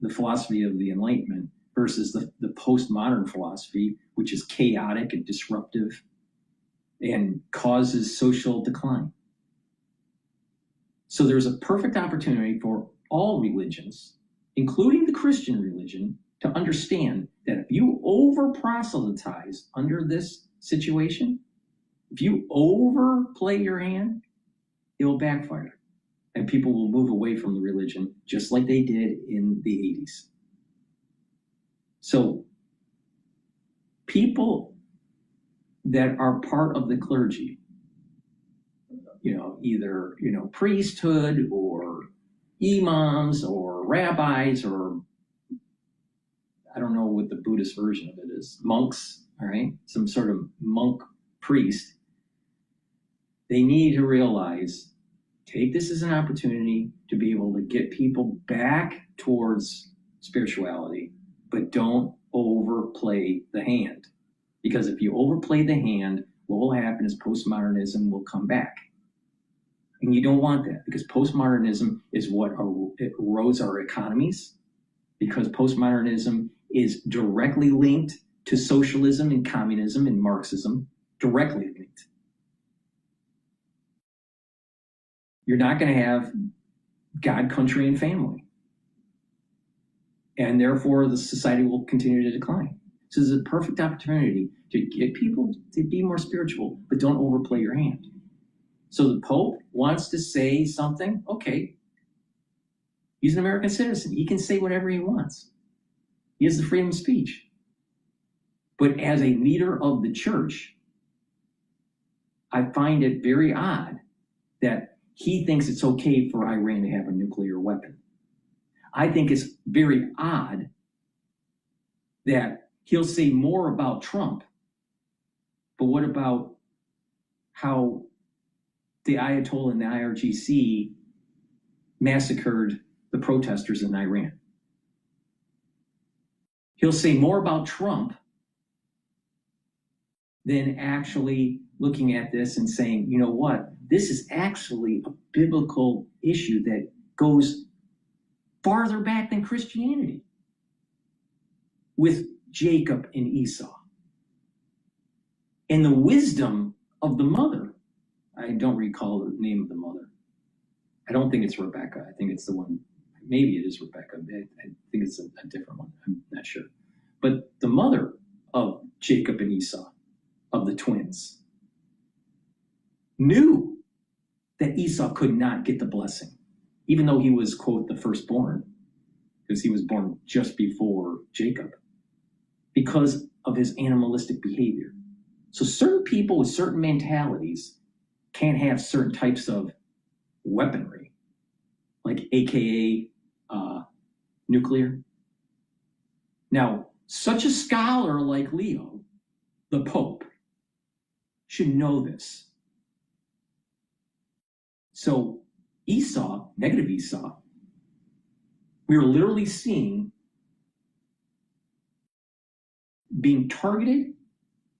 the philosophy of the Enlightenment, versus the postmodern philosophy, which is chaotic and disruptive and causes social decline. So there's a perfect opportunity for all religions, including the Christian religion, to understand that if you over-proselytize under this situation, if you overplay your hand, it'll backfire. And people will move away from the religion just like they did in the 80s. So people that are part of the clergy, either, priesthood or imams or rabbis, or I don't know what the Buddhist version of it is, monks, all right, some sort of monk priest, they need to realize, take this as an opportunity to be able to get people back towards spirituality, but don't overplay the hand. Because if you overplay the hand, what will happen is postmodernism will come back. And you don't want that, because postmodernism is what erodes our economies, because postmodernism is directly linked to socialism and communism and Marxism, directly linked. You're not going to have God, country, and family. And therefore, the society will continue to decline. So this is a perfect opportunity to get people to be more spiritual, but don't overplay your hand. So the Pope wants to say something, okay. He's an American citizen. He can say whatever he wants. He has the freedom of speech. But as a leader of the church, I find it very odd that he thinks it's okay for Iran to have a nuclear weapon. I think it's very odd that he'll say more about Trump, but what about how the Ayatollah and the IRGC massacred the protesters in Iran? He'll say more about Trump than actually looking at this and saying, you know what, this is actually a biblical issue that goes farther back than Christianity with Jacob and Esau. And the wisdom of the mother. I don't recall the name of the mother. I don't think it's Rebecca. I think it's the one, maybe it is Rebecca. I think it's a different one. I'm not sure. But the mother of Jacob and Esau, of the twins, knew that Esau could not get the blessing, even though he was, quote, the firstborn, because he was born just before Jacob, because of his animalistic behavior. So certain people with certain mentalities can't have certain types of weaponry, like AKA nuclear. Now, such a scholar like Leo, the Pope, should know this. So Esau, negative Esau, we're literally seeing being targeted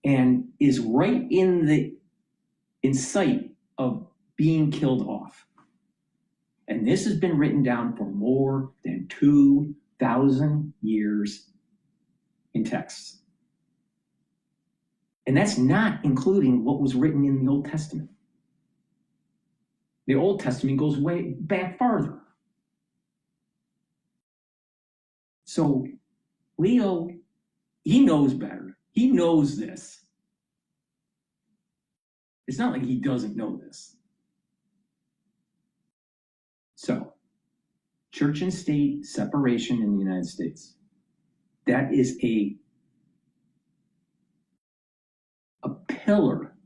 and is right in sight of being killed off. And this has been written down for more than 2,000 years in texts. And that's not including what was written in the Old Testament. The Old Testament goes way back farther. So Leo, he knows better. He knows this. It's not like he doesn't know this. So, church and state separation in the United States. That is a pillar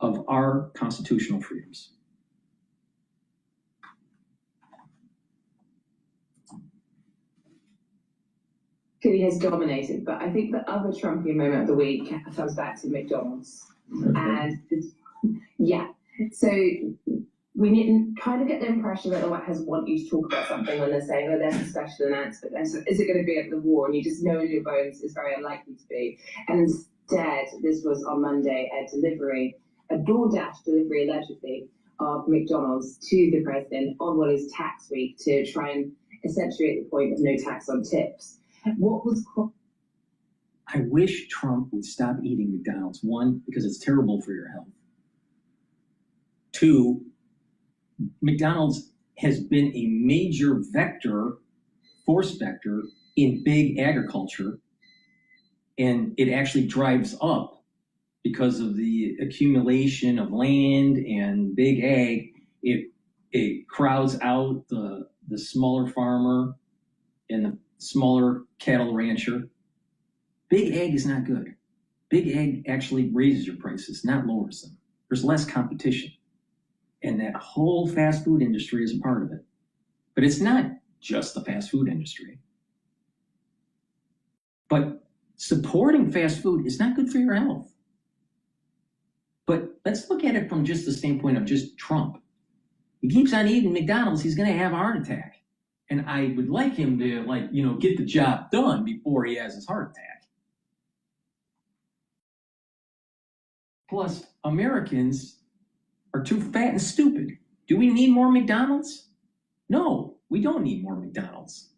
of our constitutional freedoms. Clearly has dominated, but I think the other Trumpian moment of the week comes back to McDonald's. And yeah, so we need to kind of get the impression that the White House want you to talk about something when they're saying, oh, there's a special announcement. And so is it going to be at the war? And you just know in your bones it's very unlikely to be. And instead, this was on Monday, a DoorDash delivery allegedly of McDonald's to the president on what is tax week to try and accentuate the point of no tax on tips. What was... I wish Trump would stop eating McDonald's. One, because it's terrible for your health. Two, McDonald's has been a major force vector in big agriculture, and it actually drives up because of the accumulation of land and big ag. It crowds out the smaller farmer and the smaller cattle rancher. Big ag is not good. Big ag actually raises your prices, not lowers them. There's less competition. And that whole fast food industry is a part of it. But it's not just the fast food industry. But supporting fast food is not good for your health. But let's look at it from just the standpoint of just Trump. He keeps on eating McDonald's, he's going to have a heart attack. And I would like him to, get the job done before he has his heart attack. Plus, Americans are too fat and stupid. Do we need more McDonald's? No, we don't need more McDonald's.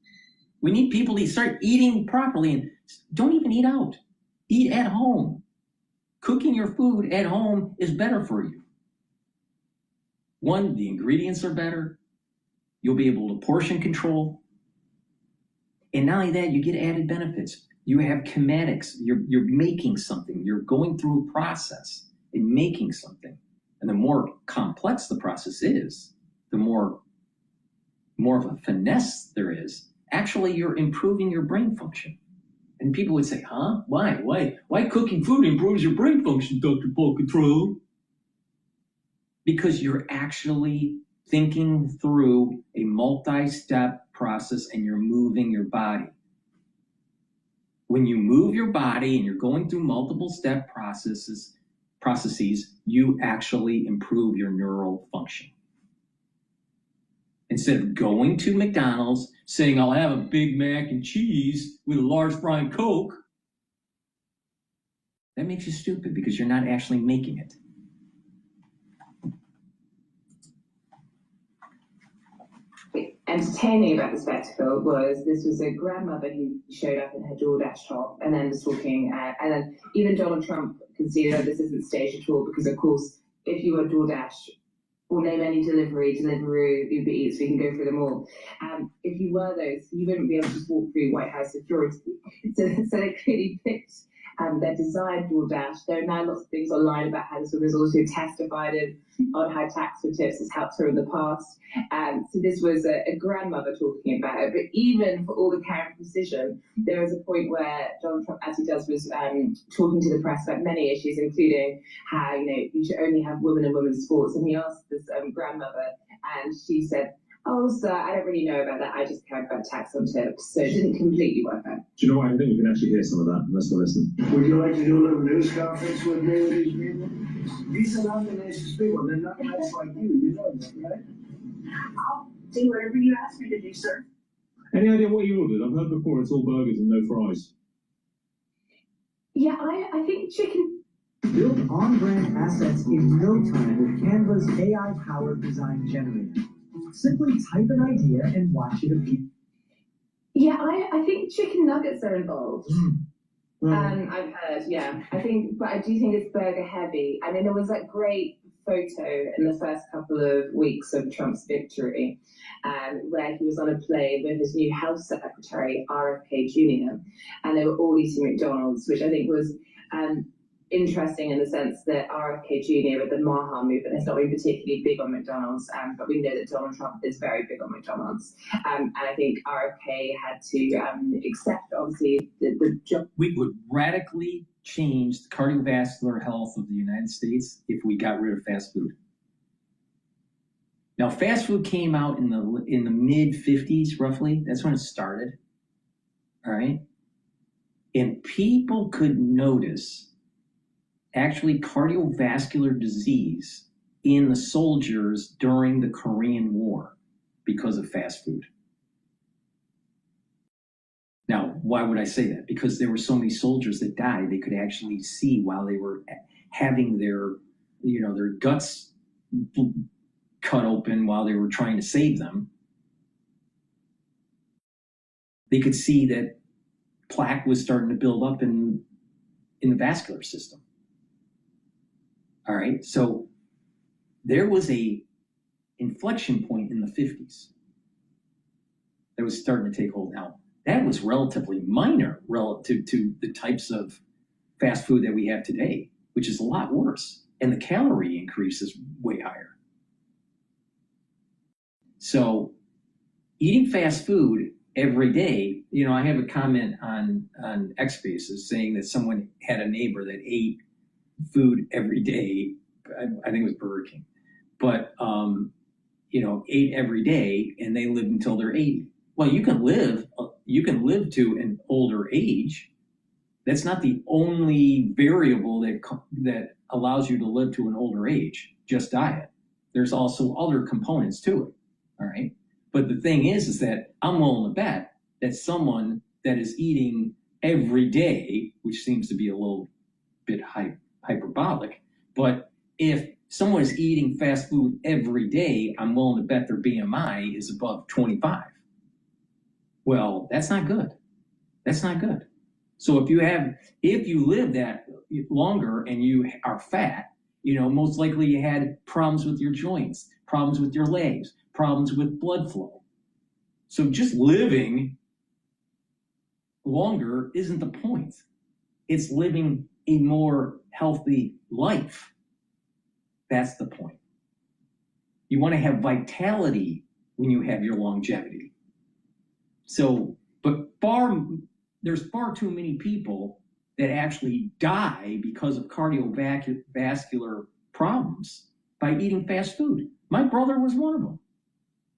We need people to start eating properly and don't even eat out. Eat at home. Cooking your food at home is better for you. One, the ingredients are better. You'll be able to portion control. And not only that, you get added benefits. You have kinematics. You're making something. You're going through a process and making something. And the more complex the process is, the more of a finesse there is. Actually, you're improving your brain function. And people would say, huh? Why cooking food improves your brain function, DrPaulCottrell? Because you're actually thinking through a multi-step process and you're moving your body. When you move your body and you're going through multiple step processes, you actually improve your neural function. Instead of going to McDonald's, saying, I'll have a Big Mac and cheese with a large fry and Coke, that makes you stupid because you're not actually making it. Entertaining about the spectacle was this was a grandmother who showed up in her DoorDash shop and then was talking, and then even Donald Trump could see that this isn't staged at all because, of course, if you were DoorDash or name any delivery, Deliveroo, Uber Eats, we can go through them all. If you were those, you wouldn't be able to just walk through White House security. So they clearly picked their desired DoorDash. There are now lots of things online about how this woman has also testified on how tax for tips has helped her in the past. So this was a grandmother talking about it. But even for all the care and precision, there was a point where Donald Trump, as he does, was talking to the press about many issues, including how you should only have women in women's sports. And he asked this grandmother, and she said, "Oh, sir, I don't really know about that. I just care about tax on tips." So it didn't completely work out. Do you know what? I think we can actually hear some of that. Let's listen. Would you like to do a little news conference with me with these people? These are not the nicest people. They're not nice like you. You know that, right? I'll do whatever you ask me to do, sir. Any idea what you ordered? I've heard before it's all burgers and no fries. Yeah, I think chicken. Build on-brand assets in no time with Canva's AI-powered design generator. Simply type an idea and watch it appear. Yeah, I think chicken nuggets are involved. I've heard, yeah. But I do think it's burger heavy. I mean, there was that great photo in the first couple of weeks of Trump's victory, where he was on a plane with his new health secretary, RFK Jr., and they were all eating McDonald's, which I think was interesting in the sense that RFK Jr. with the Maha movement has not been particularly big on McDonald's, but we know that Donald Trump is very big on McDonald's. And I think RFK had to accept, obviously, the job. We would radically change the cardiovascular health of the United States if we got rid of fast food. Now, fast food came out in the mid-50s, roughly. That's when it started, all right? And people could notice actually cardiovascular disease in the soldiers during the Korean War because of fast food. Now, why would I say that? Because there were so many soldiers that died, they could actually see while they were having their guts cut open while they were trying to save them. They could see that plaque was starting to build up in the vascular system. All right, so there was a inflection point in the 50s that was starting to take hold. Now, that was relatively minor relative to the types of fast food that we have today, which is a lot worse. And the calorie increase is way higher. So eating fast food every day, I have a comment on X Spaces saying that someone had a neighbor that ate food every day. I think it was Burger King, but ate every day, and they lived until they're 80. Well, you can live to an older age. That's not the only variable that allows you to live to an older age. Just diet. There's also other components to it. All right, but the thing is that I'm willing to bet that someone that is eating every day, which seems to be a little bit hyperbolic, but if someone is eating fast food every day, I'm willing to bet their BMI is above 25. Well, that's not good. That's not good. So if you live that longer and you are fat, most likely you had problems with your joints, problems with your legs, problems with blood flow. So just living longer isn't the point. It's living a more healthy life. That's the point. You want to have vitality when you have your longevity. So, but there's far too many people that actually die because of cardiovascular problems by eating fast food. My brother was one of them.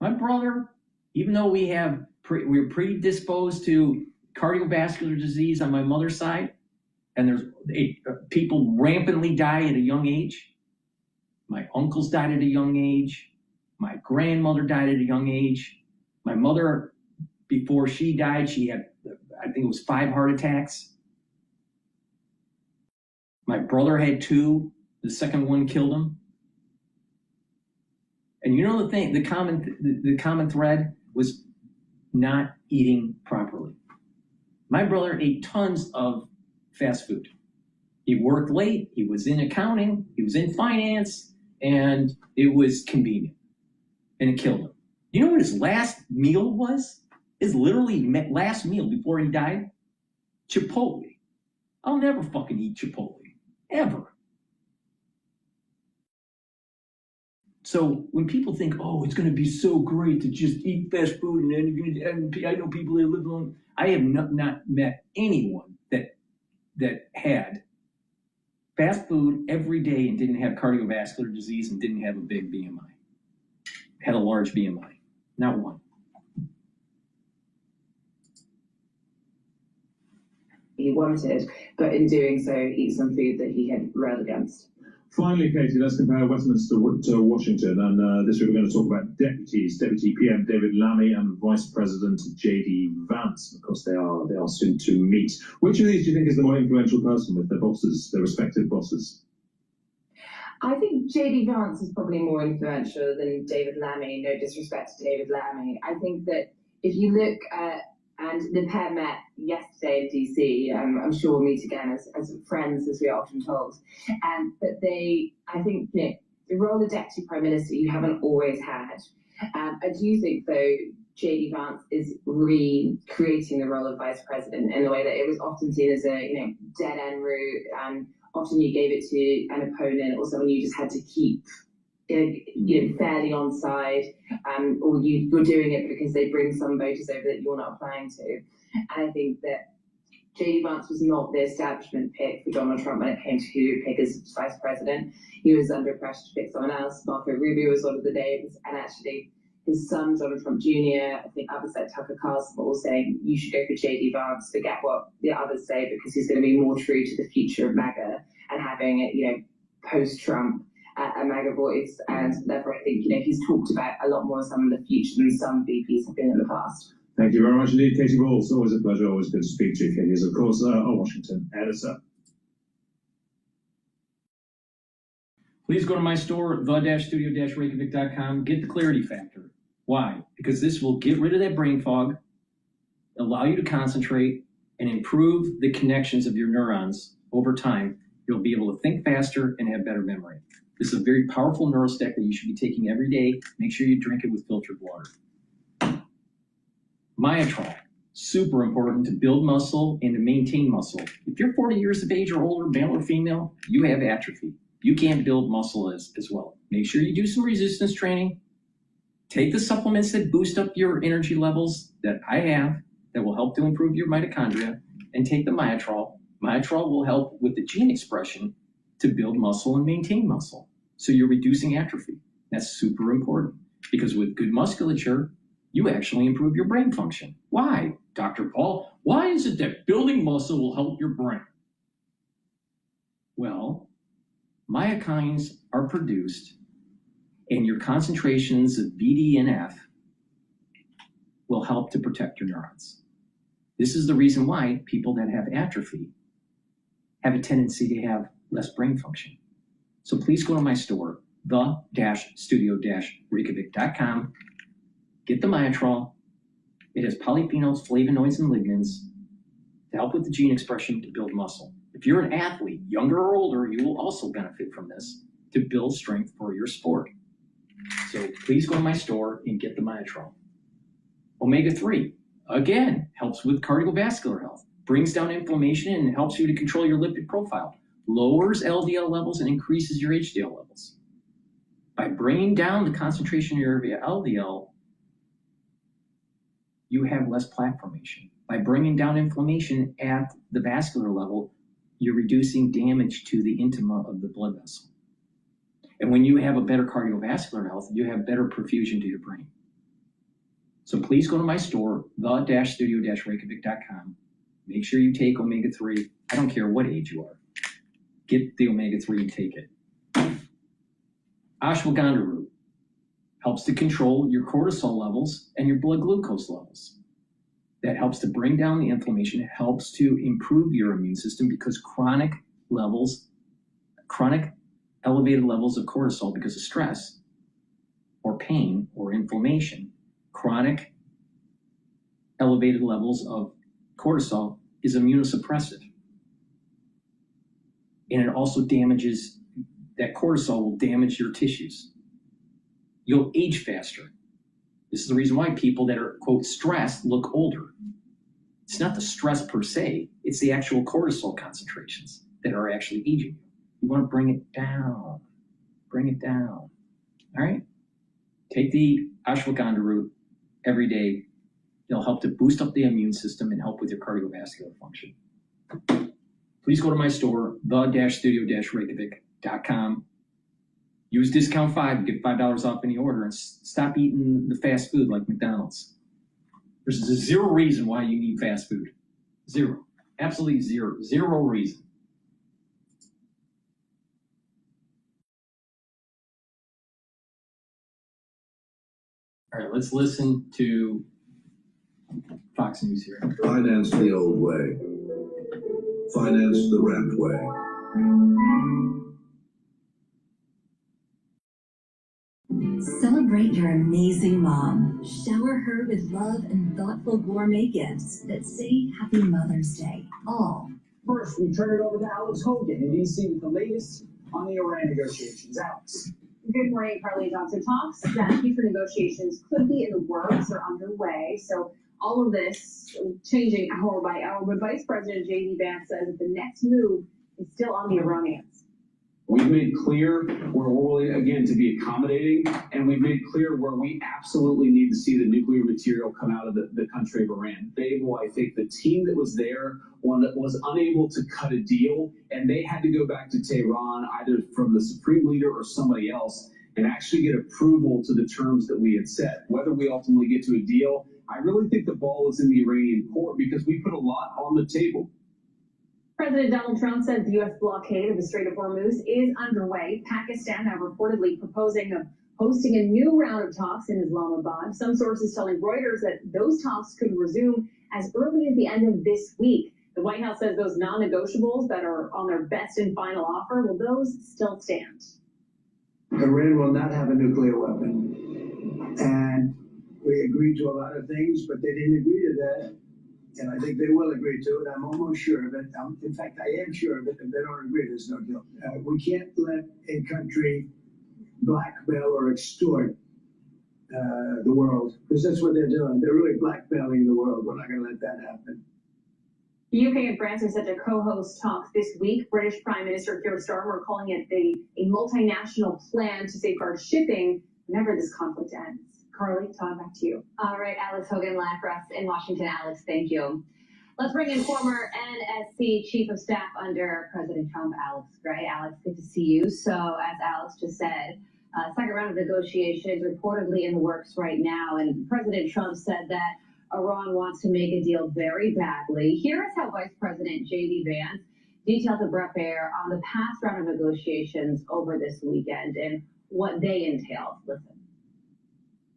My brother, even though we're predisposed to cardiovascular disease on my mother's side, and people rampantly die at a young age. My uncles died at a young age. My grandmother died at a young age. My mother, before she died, she had, I think it was 5 heart attacks. My brother had 2. The second one killed him. And you know the thing, the common thread was not eating properly. My brother ate tons of fast food. He worked late, he was in accounting, he was in finance, and it was convenient. And it killed him. You know what his last meal was? His literally last meal before he died? Chipotle. I'll never fucking eat Chipotle. Ever. So when people think, oh, it's going to be so great to just eat fast food, and then you're going to, I know people that live on, I have not met anyone that had fast food every day and didn't have cardiovascular disease and didn't have a big BMI, had a large BMI. Not one. He wanted, but in doing so, eat some food that he had railed against. Finally, Katie, let's compare Westminster to Washington. And this week we're going to talk about deputies, Deputy PM David Lammy and Vice President J.D. Vance. Of course, they are soon to meet. Which of these do you think is the more influential person with their bosses, their respective bosses? I think J.D. Vance is probably more influential than David Lammy. No disrespect to David Lammy. I think that if you look at, and the pair met yesterday in DC. I'm sure we'll meet again as friends, as we are often told. But I think, the role of Deputy Prime Minister you haven't always had. I do think, though, J.D. Vance is recreating the role of Vice President in the way that it was often seen as a dead-end route, and often you gave it to an opponent or someone you just had to keep fairly on side, or you're doing it because they bring some voters over that you're not applying to. And I think that J.D. Vance was not the establishment pick for Donald Trump when it came to who to pick as vice president. He was under pressure to pick someone else. Marco Rubio was one of the names, and actually his son, Donald Trump Jr., I think others like Tucker Carlson were all saying, you should go for J.D. Vance, forget what the others say, because he's going to be more true to the future of MAGA and having post-Trump a MAGA voice, and therefore I think he's talked about a lot more some of the future than some VPs have been in the past. Thank you very much indeed, Katie Ball. It's always a pleasure, always good to speak to you. Katie is, of course, our Washington editor. Please go to my store, the-studio-reykjavik.com. Get the clarity factor. Why? Because this will get rid of that brain fog, allow you to concentrate, and improve the connections of your neurons over time. You'll be able to think faster and have better memory. This is a very powerful neurostic that you should be taking every day. Make sure you drink it with filtered water. Myotrol, super important to build muscle and to maintain muscle. If you're 40 years of age or older, male or female, you have atrophy. You can't build muscle as well. Make sure you do some resistance training. Take the supplements that boost up your energy levels that I have that will help to improve your mitochondria, and take the Myotrol. Myotrol will help with the gene expression to build muscle and maintain muscle. So you're reducing atrophy. That's super important, because with good musculature, you actually improve your brain function. Why, Dr. Paul? Why is it that building muscle will help your brain? Well, myokines are produced, and your concentrations of BD and F will help to protect your neurons. This is the reason why people that have atrophy have a tendency to have less brain function. So please go to my store, the-studio-reykjavik.com. Get the Myotrol. It has polyphenols, flavonoids, and lignans to help with the gene expression to build muscle. If you're an athlete, younger or older, you will also benefit from this to build strength for your sport. So please go to my store and get the Myotrol. Omega-3, again, helps with cardiovascular health, brings down inflammation, and helps you to control your lipid profile, lowers LDL levels, and increases your HDL levels. By bringing down the concentration of your LDL, you have less plaque formation. By bringing down inflammation at the vascular level, you're reducing damage to the intima of the blood vessel. And when you have a better cardiovascular health, you have better perfusion to your brain. So please go to my store, the-studio-reykjavik.com. Make sure you take omega-3. I don't care what age you are. Get the omega-3 and take it. Ashwagandha root helps to control your cortisol levels and your blood glucose levels. That helps to bring down the inflammation. It helps to improve your immune system because chronic elevated levels of cortisol because of stress or pain or inflammation, chronic elevated levels of cortisol is immunosuppressive. And it also damages, that cortisol will damage your tissues. You'll age faster. This is the reason why people that are, quote, stressed look older. It's not the stress per se, it's the actual cortisol concentrations that are actually aging you. You want to bring it down. Bring it down. All right? Take the ashwagandha root every day. It'll help to boost up the immune system and help with your cardiovascular function. Please go to my store, the-studio-reykjavik.com. Use discount 5 to get $5 off any order and stop eating the fast food like McDonald's. There's zero reason why you need fast food. Zero. Absolutely zero. Zero reason. All right, let's listen to Fox News here. Finance the old way. Finance the rent way. Celebrate your amazing mom. Shower her with love and thoughtful gourmet gifts that say Happy Mother's Day. All. First, we turn it over to Alex Hogan in D.C. with the latest on the Iran negotiations. Alex. Good morning, Carly Johnson. Talks that future negotiations could be in the works or underway. So all of this changing hour by hour. But Vice President J.D. Vance says that the next move is still on the Iranians. We've made clear where we're willing, again, to be accommodating, and we've made clear where we absolutely need to see the nuclear material come out of the country of Iran. I think the team that was there, one that was unable to cut a deal, and they had to go back to Tehran, either from the supreme leader or somebody else, and actually get approval to the terms that we had set. Whether we ultimately get to a deal, I really think the ball is in the Iranian court because we put a lot on the table. President Donald Trump says the U.S. blockade of the Strait of Hormuz is underway. Pakistan now reportedly proposing of hosting a new round of talks in Islamabad. Some sources telling Reuters that those talks could resume as early as the end of this week. The White House says those non-negotiables that are on their best and final offer, will those still stand? Iran will not have a nuclear weapon. And we agreed to a lot of things, but they didn't agree to that. And I think they will agree to it. I'm almost sure of it. In fact, I am sure of it. If they don't agree, there's no deal. We can't let a country blackmail or extort the world, because that's what they're doing. They're really blackmailing the world. We're not going to let that happen. The UK and France are set to co-host talks this week. British Prime Minister Keir Starmer calling it a multinational plan to safeguard shipping whenever this conflict ends. Carly, Todd, back to you. All right, Alex Hogan, live for us in Washington. Alex, thank you. Let's bring in former NSC Chief of Staff under President Trump, Alex Gray. Alex, good to see you. So, as Alex just said, second round of negotiations reportedly in the works right now, and President Trump said that Iran wants to make a deal very badly. Here is how Vice President J.D. Vance detailed to Brett Baer on the past round of negotiations over this weekend and what they entailed. Listen.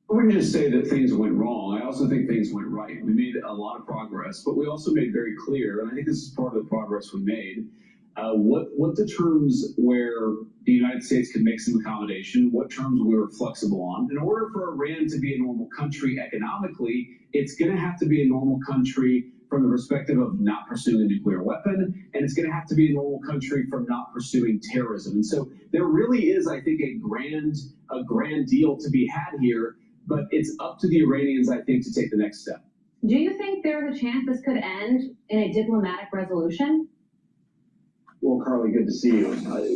I wouldn't just say that things went wrong. I also think things went right. We made a lot of progress, but we also made very clear, and I think this is part of the progress we made, what the terms where the United States could make some accommodation, what terms we were flexible on. In order for Iran to be a normal country economically, it's going to have to be a normal country from the perspective of not pursuing a nuclear weapon, and it's going to have to be a normal country from not pursuing terrorism. And so there really is, I think, a grand deal to be had here. But it's up to the Iranians, I think, to take the next step. Do you think there's a chance this could end in a diplomatic resolution? Well, Carly, good to see you.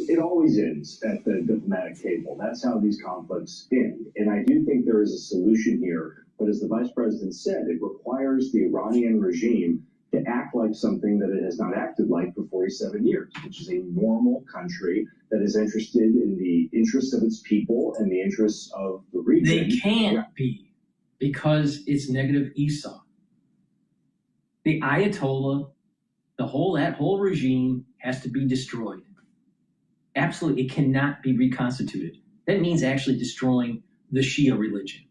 It always ends at the diplomatic table. That's how these conflicts end. And I do think there is a solution here. But as the vice president said, it requires the Iranian regime to act like something that it has not acted like for 47 years, which is a normal country that is interested in the interests of its people and the interests of the region. They can't be, because it's negative Esau. The Ayatollah, that whole regime has to be destroyed. Absolutely, it cannot be reconstituted. That means actually destroying the Shia religion.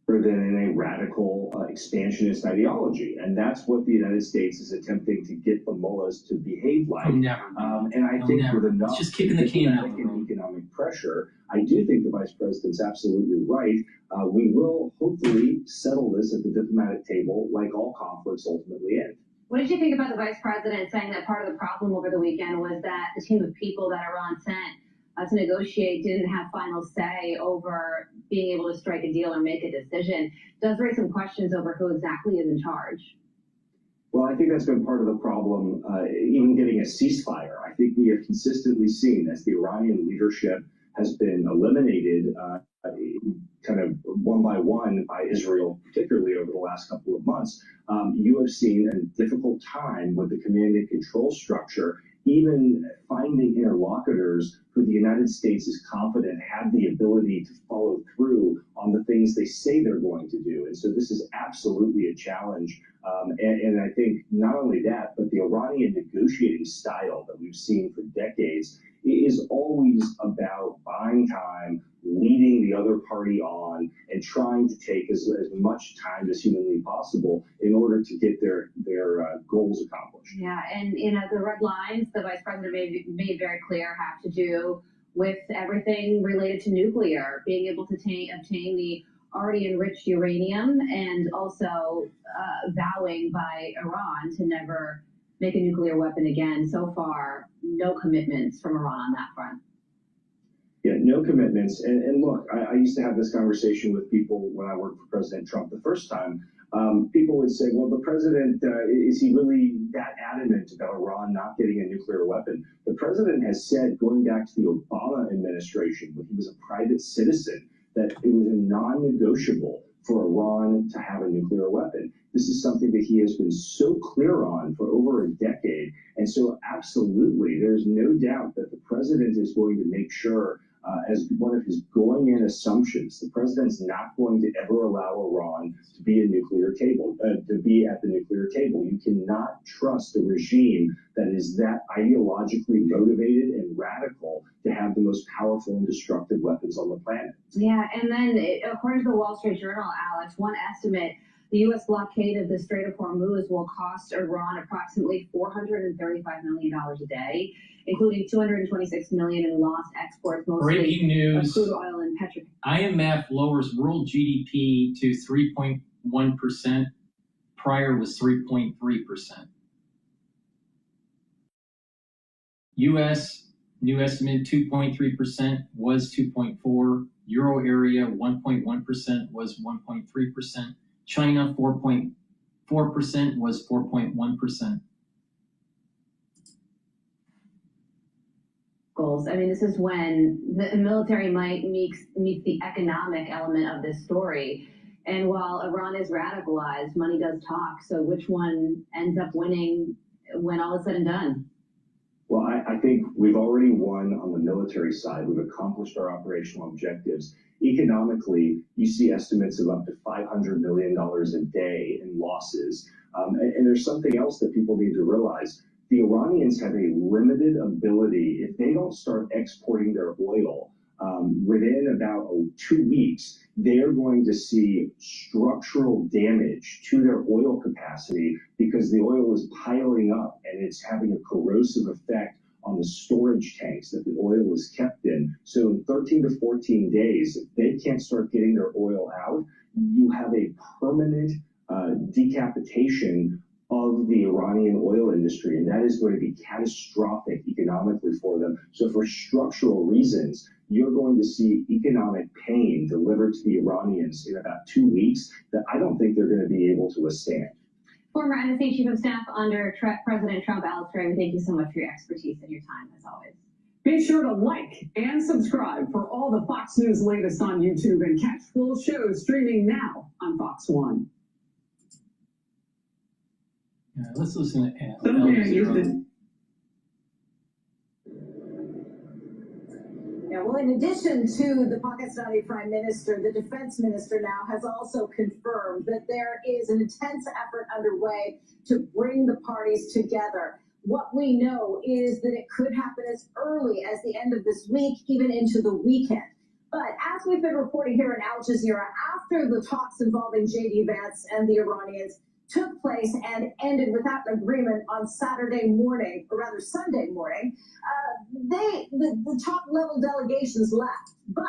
Rather than in a radical expansionist ideology. And that's what the United States is attempting to get the mullahs to behave like. And I think with enough just kicking the can out and economic pressure, I do think the Vice President's absolutely right. We will hopefully settle this at the diplomatic table, like all conflicts ultimately end. What did you think about the Vice President saying that part of the problem over the weekend was that the team of people that Iran sent to negotiate didn't have final say over being able to strike a deal or make a decision? Does raise some questions over who exactly is in charge. Well, I think that's been part of the problem, even getting a ceasefire. I think we have consistently seen as the Iranian leadership has been eliminated kind of one by one by Israel, particularly over the last couple of months. You have seen a difficult time with the command and control structure, even finding interlocutors who the United States is confident have the ability to follow through on the things they say they're going to do. And so this is absolutely a challenge. And I think not only that, but the Iranian negotiating style that we've seen for decades is always about buying time, leading the other party on, and trying to take as much time as humanly possible in order to get their goals accomplished. Yeah, and the red lines the Vice President made very clear have to do with everything related to nuclear, being able to obtain the already enriched uranium, and also vowing by Iran to never make a nuclear weapon again. So far, no commitments from Iran on that front. Yeah, no commitments. And look, I used to have this conversation with people when I worked for President Trump the first time. People would say, well, the president, is he really that adamant about Iran not getting a nuclear weapon? The president has said, going back to the Obama administration, when he was a private citizen, that it was a non-negotiable for Iran to have a nuclear weapon. This is something that he has been so clear on for over a decade. And so absolutely, there's no doubt that the president is going to make sure, as one of his going-in assumptions, the president's not going to ever allow Iran to be at the nuclear table. You cannot trust a regime that is that ideologically motivated and radical to have the most powerful and destructive weapons on the planet. Yeah, and then according to the Wall Street Journal, Alex, one estimate, the U.S. blockade of the Strait of Hormuz will cost Iran approximately $435 million a day, including $226 million in lost exports, mostly Breaking news. Crude oil and petrochemicals. IMF lowers world GDP to 3.1%. Prior was 3.3%. U.S. new estimate 2.3% was 2.4%. Euro area 1.1% was 1.3%. China 4.4% was 4.1%. Goals. I mean, this is when the military might meets the economic element of this story. And while Iran is radicalized, money does talk. So which one ends up winning when all is said and done? Well, I think we've already won on the military side. We've accomplished our operational objectives. Economically, you see estimates of up to $500 million a day in losses. And there's something else that people need to realize. The Iranians have a limited ability. If they don't start exporting their oil within about 2 weeks, they are going to see structural damage to their oil capacity because the oil is piling up and it's having a corrosive effect on the storage tanks that the oil is kept in. So in 13 to 14 days, if they can't start getting their oil out, you have a permanent decapitation of the Iranian oil industry, and that is going to be catastrophic economically for them. So for structural reasons, you're going to see economic pain delivered to the Iranians in about 2 weeks that I don't think they're going to be able to withstand. Former NSA Chief of Staff under President Trump, Alex Ray, thank you so much for your expertise and your time, as always. Be sure to like and subscribe for all the Fox News latest on YouTube and catch full shows streaming now on Fox One. Yeah, let's listen to Something I used to. Yeah, well, in addition to the Pakistani Prime Minister, the Defense Minister now has also confirmed that there is an intense effort underway to bring the parties together. What we know is that it could happen as early as the end of this week, even into the weekend. But as we've been reporting here in Al Jazeera, after the talks involving J.D. Vance and the Iranians took place and ended without an agreement on Saturday morning, or rather Sunday morning, the top-level delegations left. But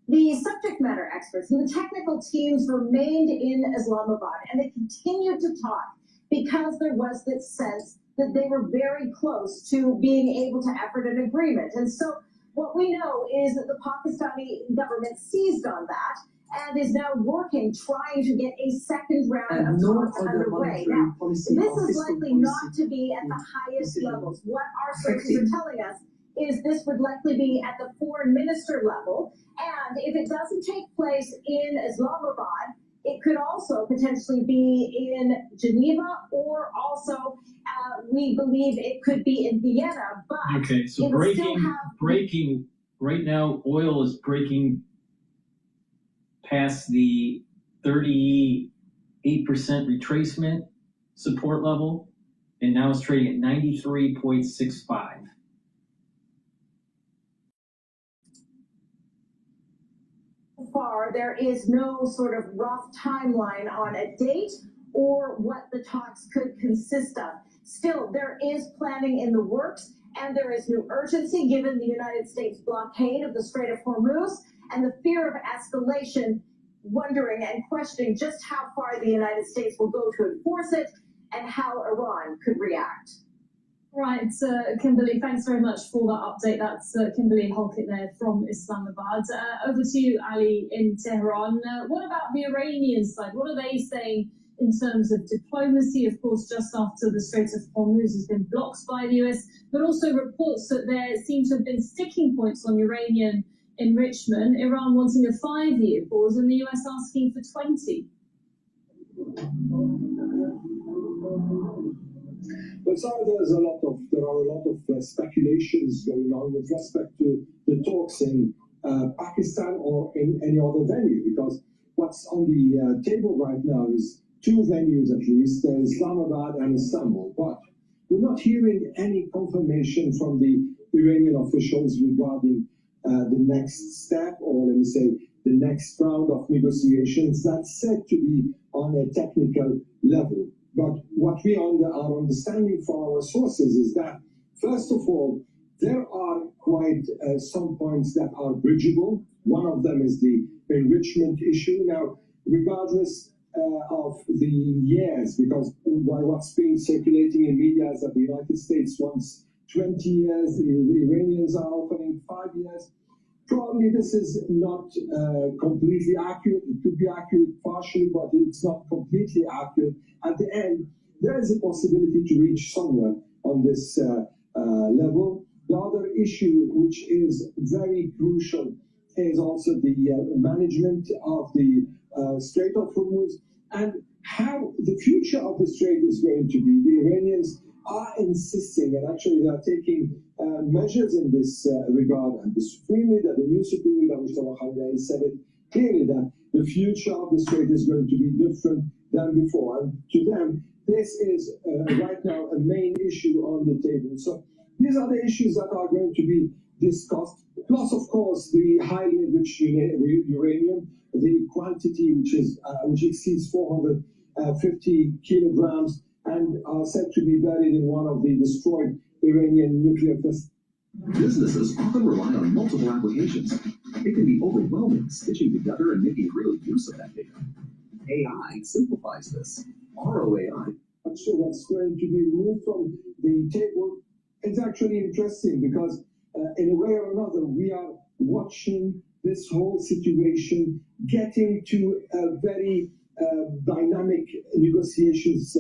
the subject matter experts and the technical teams remained in Islamabad, and they continued to talk because there was this sense that they were very close to being able to effort an agreement. And so what we know is that the Pakistani government seized on that and is now working, trying to get a second round of talks underway. Now, this is likely not to be at the highest levels. What our sources are telling us is this would likely be at the foreign minister level, and if it doesn't take place in Islamabad, it could also potentially be in Geneva, or also we believe it could be in Vienna. But okay, so breaking right now, oil is breaking past the 38% retracement support level, and now it's trading at 93.65. Far, there is no sort of rough timeline on a date or what the talks could consist of. Still, there is planning in the works, and there is new urgency given the United States blockade of the Strait of Hormuz and the fear of escalation, wondering and questioning just how far the United States will go to enforce it and how Iran could react. Right, Kimberly, thanks very much for that update. That's Kimberly Halkett there from Islamabad. Over to you, Ali, in Tehran. What about the Iranian side? What are they saying in terms of diplomacy? Of course, just after the Strait of Hormuz has been blocked by the US, but also reports that there seem to have been sticking points on uranium enrichment, Iran wanting a 5-year pause and the US asking for 20. But so there are a lot of speculations going on with respect to the talks in Pakistan or in any other venue, because what's on the table right now is two venues at least, Islamabad and Istanbul. But we're not hearing any confirmation from the Iranian officials regarding the next step, or let me say, the next round of negotiations that's said to be on a technical level. But what we are understanding from our sources is that, first of all, there are quite some points that are bridgeable. One of them is the enrichment issue. Now, regardless of the years, because what's being circulating in media is that the United States wants 20 years, the Iranians are offering 5 years. Probably this is not completely accurate. It could be accurate partially, but it's not completely accurate. At the end, there is a possibility to reach somewhere on this level. The other issue, which is very crucial, is also the management of the Strait of Hormuz and how the future of the strait is going to be. The Iranians are insisting, and actually they are taking measures in this regard, and the Supreme Leader, the new Supreme Leader, Mustafa Harangue, said it clearly that the future of the strait is going to be different than before. And to them, this is right now a main issue on the table. So these are the issues that are going to be discussed. Plus, of course, the highly enriched uranium, the quantity which exceeds 450 kilograms, and are said to be buried in one of the destroyed Iranian nuclear facilities. Businesses often rely on multiple applications. It can be overwhelming stitching together and making real use of that data. AI simplifies this. ROAI. So what's going to be removed from the table is actually interesting, because in a way or another, we are watching this whole situation getting to a very dynamic negotiations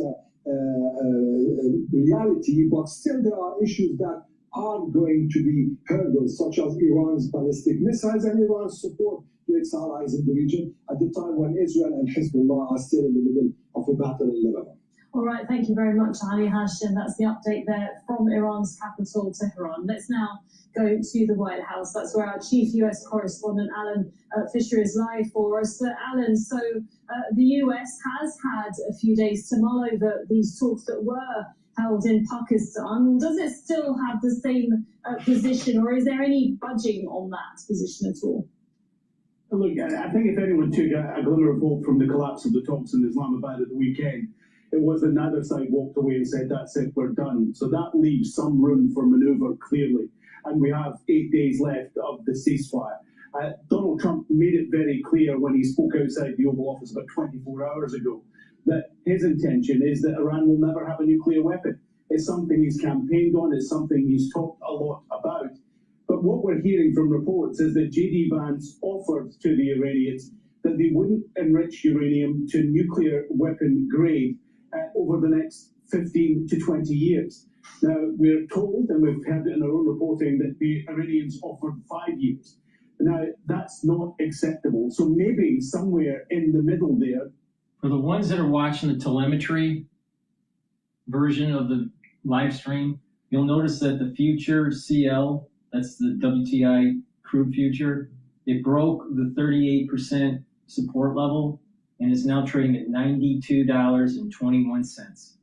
reality, but still there are issues that are going to be hurdles, such as Iran's ballistic missiles and Iran's support to its allies in the region at the time when Israel and Hezbollah are still in the middle of a battle in Lebanon. All right, thank you very much, Ali Hashim. That's the update there from Iran's capital, Tehran. Let's now go to the White House. That's where our chief U.S. correspondent, Alan Fisher, is live for us. Alan, so the U.S. has had a few days to mull over these talks that were held in Pakistan. Does it still have the same position, or is there any budging on that position at all? Look, I think if anyone took a glimmer of hope from the collapse of the talks in Islamabad at the weekend, it was that neither side walked away and said, that's it, we're done. So that leaves some room for manoeuvre, clearly. And we have 8 days left of the ceasefire. Donald Trump made it very clear when he spoke outside the Oval Office about 24 hours ago that his intention is that Iran will never have a nuclear weapon. It's something he's campaigned on, it's something he's talked a lot about. But what we're hearing from reports is that J.D. Vance offered to the Iranians that they wouldn't enrich uranium to nuclear weapon grade over the next 15 to 20 years. Now, we're told, and we've heard it in our own reporting, that the Iranians offered 5 years. Now, that's not acceptable. So maybe somewhere in the middle there. For the ones that are watching the telemetry version of the live stream, you'll notice that the future CL, that's the WTI crude future, it broke the 38% support level and is now trading at $92.21.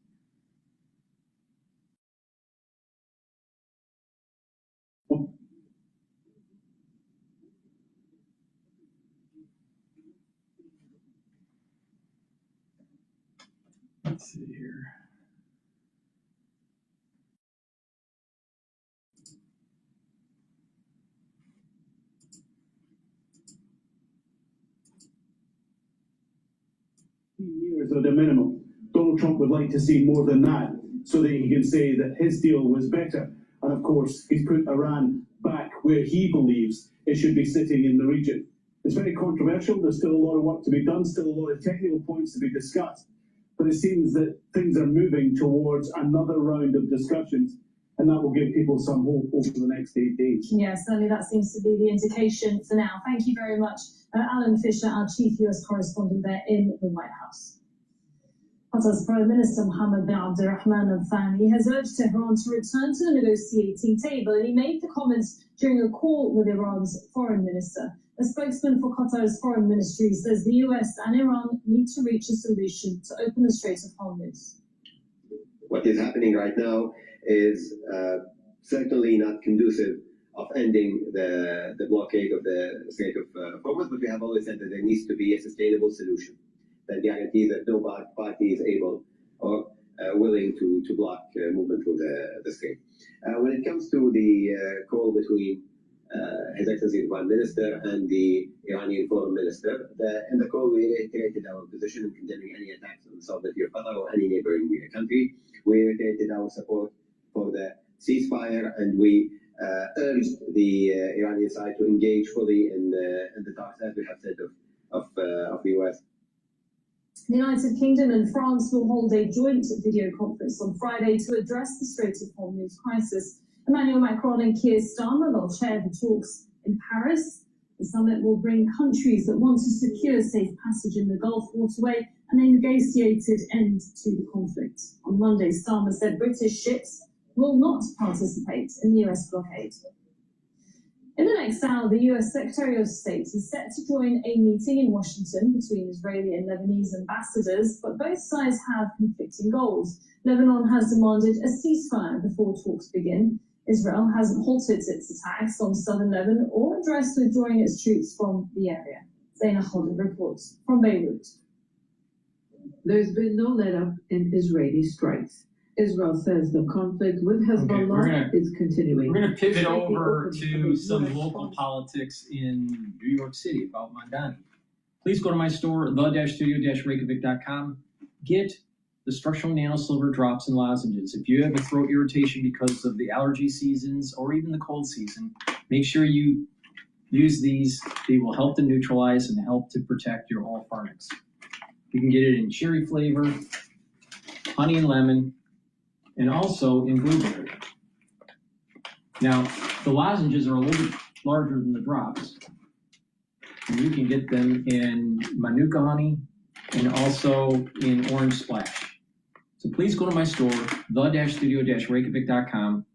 Let's see here. Years are the minimum. Donald Trump would like to see more than that so that he can say that his deal was better. And of course, he's put Iran back where he believes it should be sitting in the region. It's very controversial. There's still a lot of work to be done, still a lot of technical points to be discussed. But it seems that things are moving towards another round of discussions, and that will give people some hope over the next 8 days. Yeah, certainly that seems to be the indication for now. Thank you very much, Alan Fisher, our chief US correspondent there in the White House. Qatar's Prime Minister Mohammed bin Abdulrahman Al Thani has urged Tehran to return to the negotiating table, and he made the comments during a call with Iran's foreign minister. A spokesman for Qatar's foreign ministry says the US and Iran need to reach a solution to open the Strait of Hormuz. What is happening right now is certainly not conducive of ending the blockade of the Strait of Hormuz, but we have always said that there needs to be a sustainable solution that guarantees that no party is able or willing to block movement through the strait. When it comes to the call between His Excellency the Prime Minister and the Iranian Foreign Minister, in the call we reiterated our position in condemning any attacks on the sovereignty of Qatar or any neighboring country. We reiterated our support for the ceasefire, and we urged the Iranian side to engage fully in the talks, as we have said of the US. The United Kingdom and France will hold a joint video conference on Friday to address the Strait of Hormuz crisis. Emmanuel Macron and Keir Starmer will chair the talks in Paris. The summit will bring countries that want to secure safe passage in the Gulf waterway and a negotiated end to the conflict. On Monday, Starmer said British ships will not participate in the US blockade. In the next hour, the US Secretary of State is set to join a meeting in Washington between Israeli and Lebanese ambassadors, but both sides have conflicting goals. Lebanon has demanded a ceasefire before talks begin. Israel hasn't halted its attacks on southern Lebanon or addressed withdrawing its troops from the area. Zaina Khalid reports from Beirut. There's been no let-up in Israeli strikes. Israel says the conflict with Hezbollah is continuing. We're going to pivot over to some local politics in New York City about Mandani. Please go to my store, the-studio-reykjavik.com. Get the structural nanosilver drops and lozenges. If you have a throat irritation because of the allergy seasons or even the cold season, make sure you use these. They will help to neutralize and help to protect your oral pharynx. You can get it in cherry flavor, honey and lemon, and also in blueberry. Now, the lozenges are a little bit larger than the drops. And you can get them in Manuka honey and also in orange splash. So please go to my store, the-studio-reykjavik.com.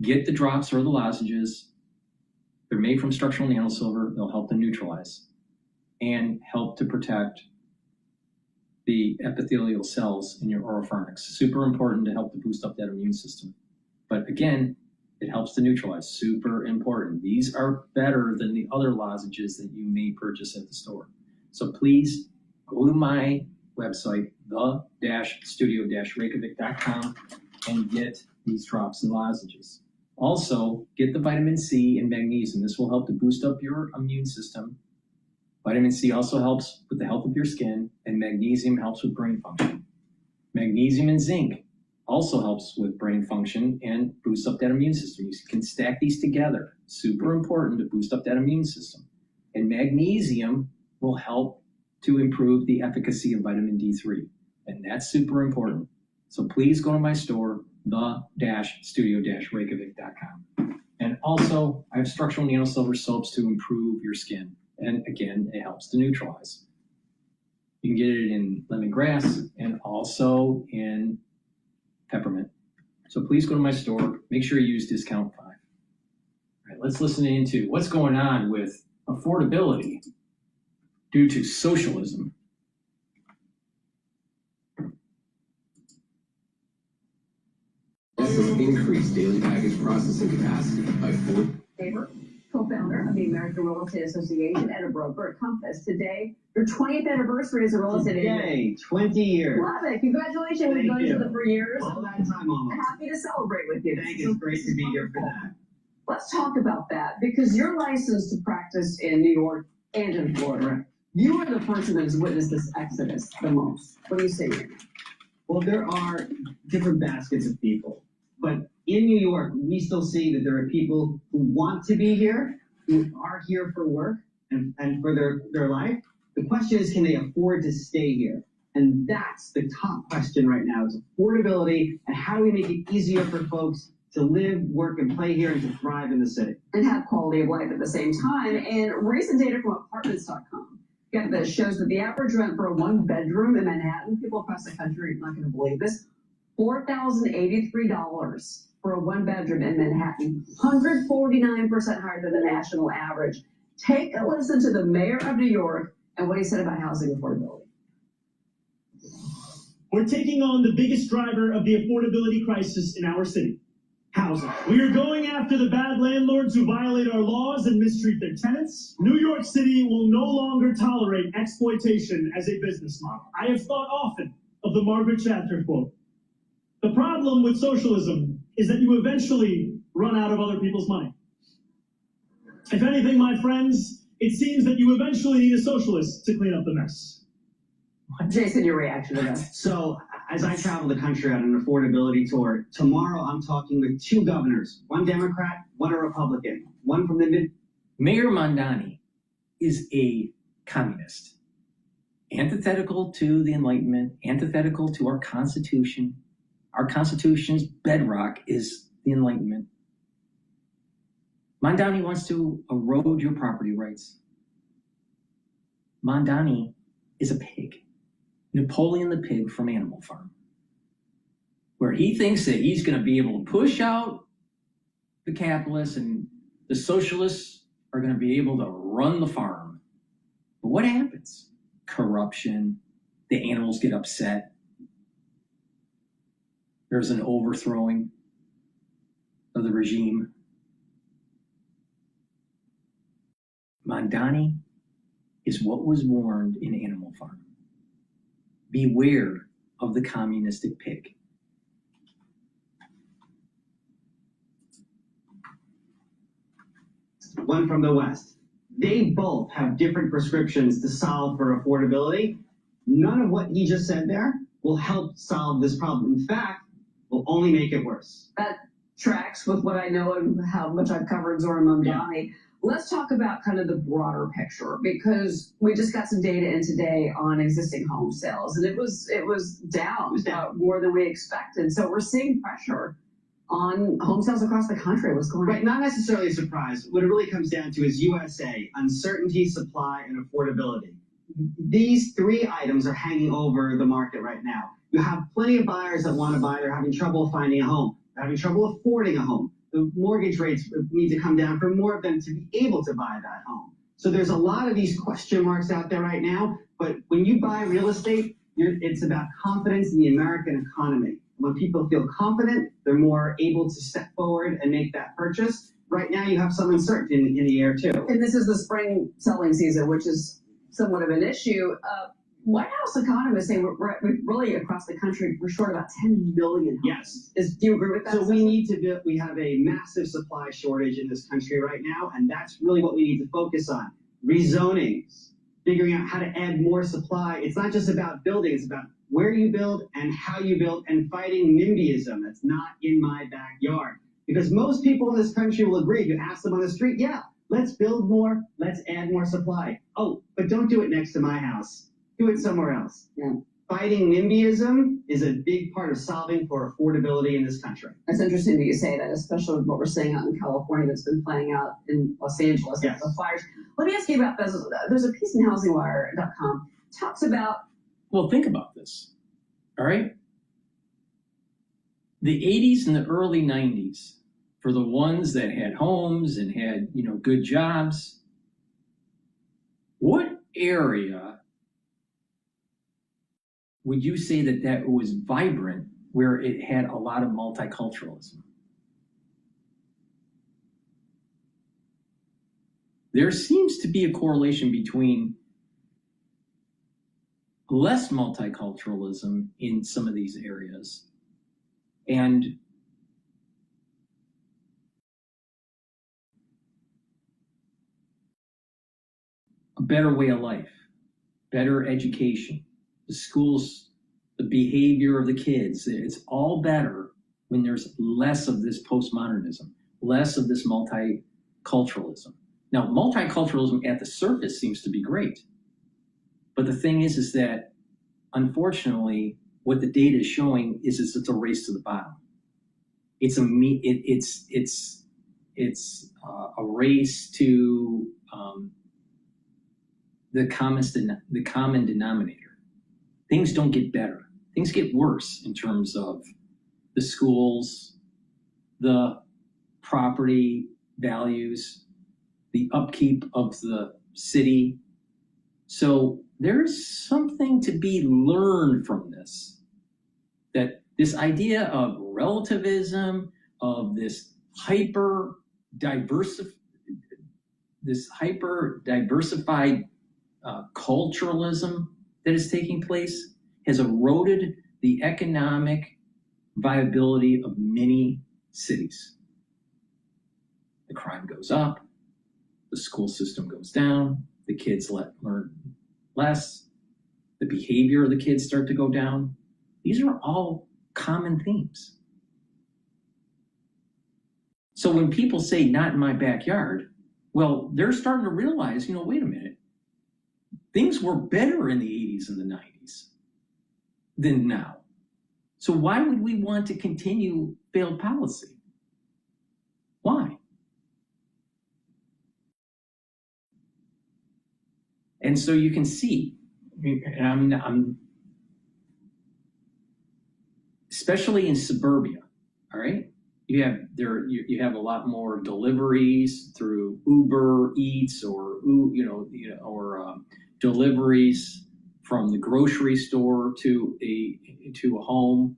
Get the drops or the lozenges. They're made from structural nanosilver. They'll help to neutralize and help to protect the epithelial cells in your oropharynx. Super important to help to boost up that immune system. But again, it helps to neutralize. Super important. These are better than the other lozenges that you may purchase at the store. So please go to my website, the-studio-reykjavik.com, and get these drops and lozenges. Also, get the vitamin C and magnesium. This will help to boost up your immune system. Vitamin C also helps with the health of your skin, and magnesium helps with brain function. Magnesium and zinc also helps with brain function and boosts up that immune system. You can stack these together. Super important to boost up that immune system. And magnesium will help to improve the efficacy of vitamin D3. And that's super important. So please go to my store, the-studio-reykjavik.com. And also, I have structural nanosilver soaps to improve your skin. And again, it helps to neutralize. You can get it in lemongrass and also in peppermint. So please go to my store. Make sure you use discount 5. All right, let's listen into what's going on with affordability due to socialism. This has increased daily package processing capacity by 4. Tabor, co-founder of the American Real Estate Association and a broker at Compass. Today, your 20th anniversary as a real estate agent. Yay, 20 years. Love it. Congratulations. We've been together for years. All that time almost. Happy to celebrate with you. Thank you. It's great to be here for that. Let's talk about that because you're licensed to practice in New York and in Florida. Right. You are the person that has witnessed this exodus the most. What do you say? Well, there are different baskets of people. But in New York, we still see that there are people who want to be here, who are here for work and for their life. The question is, can they afford to stay here? And that's the top question right now is affordability and how do we make it easier for folks to live, work, and play here and to thrive in the city. And have quality of life at the same time. And recent data from apartments.com that shows that the average rent for a one-bedroom in Manhattan, people across the country are not going to believe this, $4,083 for a one-bedroom in Manhattan, 149% higher than the national average. Take a listen to the mayor of New York and what he said about housing affordability. We're taking on the biggest driver of the affordability crisis in our city, housing. We are going after the bad landlords who violate our laws and mistreat their tenants. New York City will no longer tolerate exploitation as a business model. I have thought often of the Margaret Thatcher quote. The problem with socialism is that you eventually run out of other people's money. If anything, my friends, it seems that you eventually need a socialist to clean up the mess. Jason, your reaction to that? So as I travel the country on an affordability tour, tomorrow I'm talking with 2 governors, one Democrat, one a Republican, one from the mid. Mayor Mondani is a communist, antithetical to the Enlightenment, antithetical to our Constitution. Our Constitution's bedrock is the Enlightenment. Mondani wants to erode your property rights. Mondani is a pig. Napoleon the pig from Animal Farm, where he thinks that he's going to be able to push out the capitalists and the socialists are going to be able to run the farm. But what happens? Corruption, the animals get upset, there's an overthrowing of the regime. Mondani is what was warned in Animal Farm. Beware of the communistic pig. One from the West. They both have different prescriptions to solve for affordability. None of what he just said there will help solve this problem. In fact, will only make it worse. That tracks with what I know and how much I've covered Zora Mondani. Yeah. Let's talk about kind of the broader picture because we just got some data in today on existing home sales and it was down more than we expected. So we're seeing pressure on home sales across the country. What's going on? Right, not necessarily a surprise. What it really comes down to is USA, uncertainty, supply, and affordability. These three items are hanging over the market right now. You have plenty of buyers that want to buy. They're having trouble finding a home. They're having trouble affording a home. The mortgage rates need to come down for more of them to be able to buy that home. So there's a lot of these question marks out there right now. But when you buy real estate, it's about confidence in the American economy. When people feel confident, they're more able to step forward and make that purchase. Right now, you have some uncertainty in the air, too. And this is the spring selling season, which is somewhat of an issue. White House economists say we're really across the country, we're short about 10 million homes. Yes. Do you agree with that? So we have a massive supply shortage in this country right now, and that's really what we need to focus on. Rezoning, figuring out how to add more supply. It's not just about building, it's about where you build and how you build, and fighting NIMBYism. That's not in my backyard. Because most people in this country will agree. You ask them on the street, yeah, let's build more, let's add more supply. Oh, but don't do it next to my house. Do it somewhere else. Yeah. Fighting NIMBYism is a big part of solving for affordability in this country. It's interesting that you say that, especially with what we're seeing out in California that's been playing out in Los Angeles. Yes. The fires. Let me ask you about this. There's a piece in HousingWire.com talks about. Well, think about this. All right. The 80s and the early 90s, for the ones that had homes and had, good jobs, what area would you say that was vibrant where it had a lot of multiculturalism? There seems to be a correlation between less multiculturalism in some of these areas and a better way of life, better education, the schools, the behavior of the kids. It's all better when there's less of this postmodernism, less of this multiculturalism. Now, multiculturalism at the surface seems to be great. But the thing is that, unfortunately, what the data is showing is it's a race to the bottom. It's a race to the common denominator. Things don't get better. Things get worse in terms of the schools, the property values, the upkeep of the city. So there's something to be learned from this, that this idea of relativism, of this hyper diversified culturalism that is taking place has eroded the economic viability of many cities. The crime goes up, the school system goes down, the kids learn less, the behavior of the kids start to go down. These are all common themes. So when people say not in my backyard, well, they're starting to realize, wait a minute, things were better in the 80s and the 90s than now. So why would we want to continue failed policy? Why? And so you can see, and I'm especially in suburbia, all right? You have a lot more deliveries through Uber Eats or deliveries from the grocery store to a home.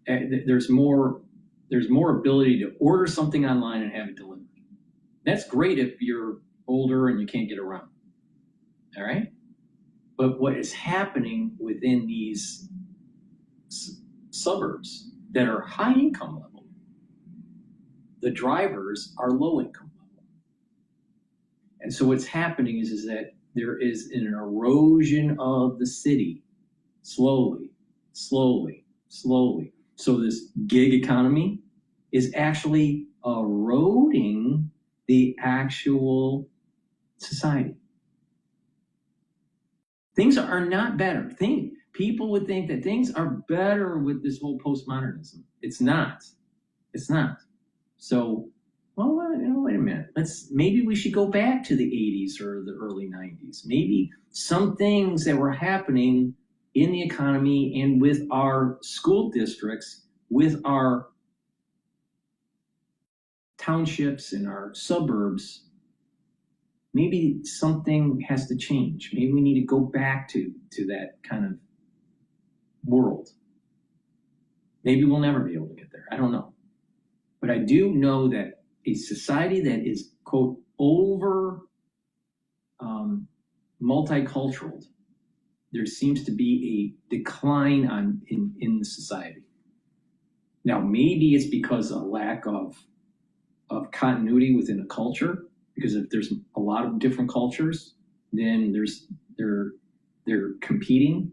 There's more ability to order something online and have it delivered. That's great if you're older and you can't get around. All right? But what is happening within these suburbs that are high income level, the drivers are low income level. And so what's happening is that there is an erosion of the city, slowly. So this gig economy is actually eroding the actual society. Things are not better. People would think that things are better with this whole postmodernism. It's not. It's not. So, well, wait a minute. Maybe we should go back to the 80s or the early 90s. Maybe some things that were happening in the economy and with our school districts, with our townships and our suburbs, maybe something has to change. Maybe we need to go back to that kind of world. Maybe we'll never be able to get there. I don't know. But I do know that a society that is, quote, over multicultural, there seems to be a decline in the society. Now, maybe it's because of a lack of continuity within a culture, because if there's a lot of different cultures, then they're competing,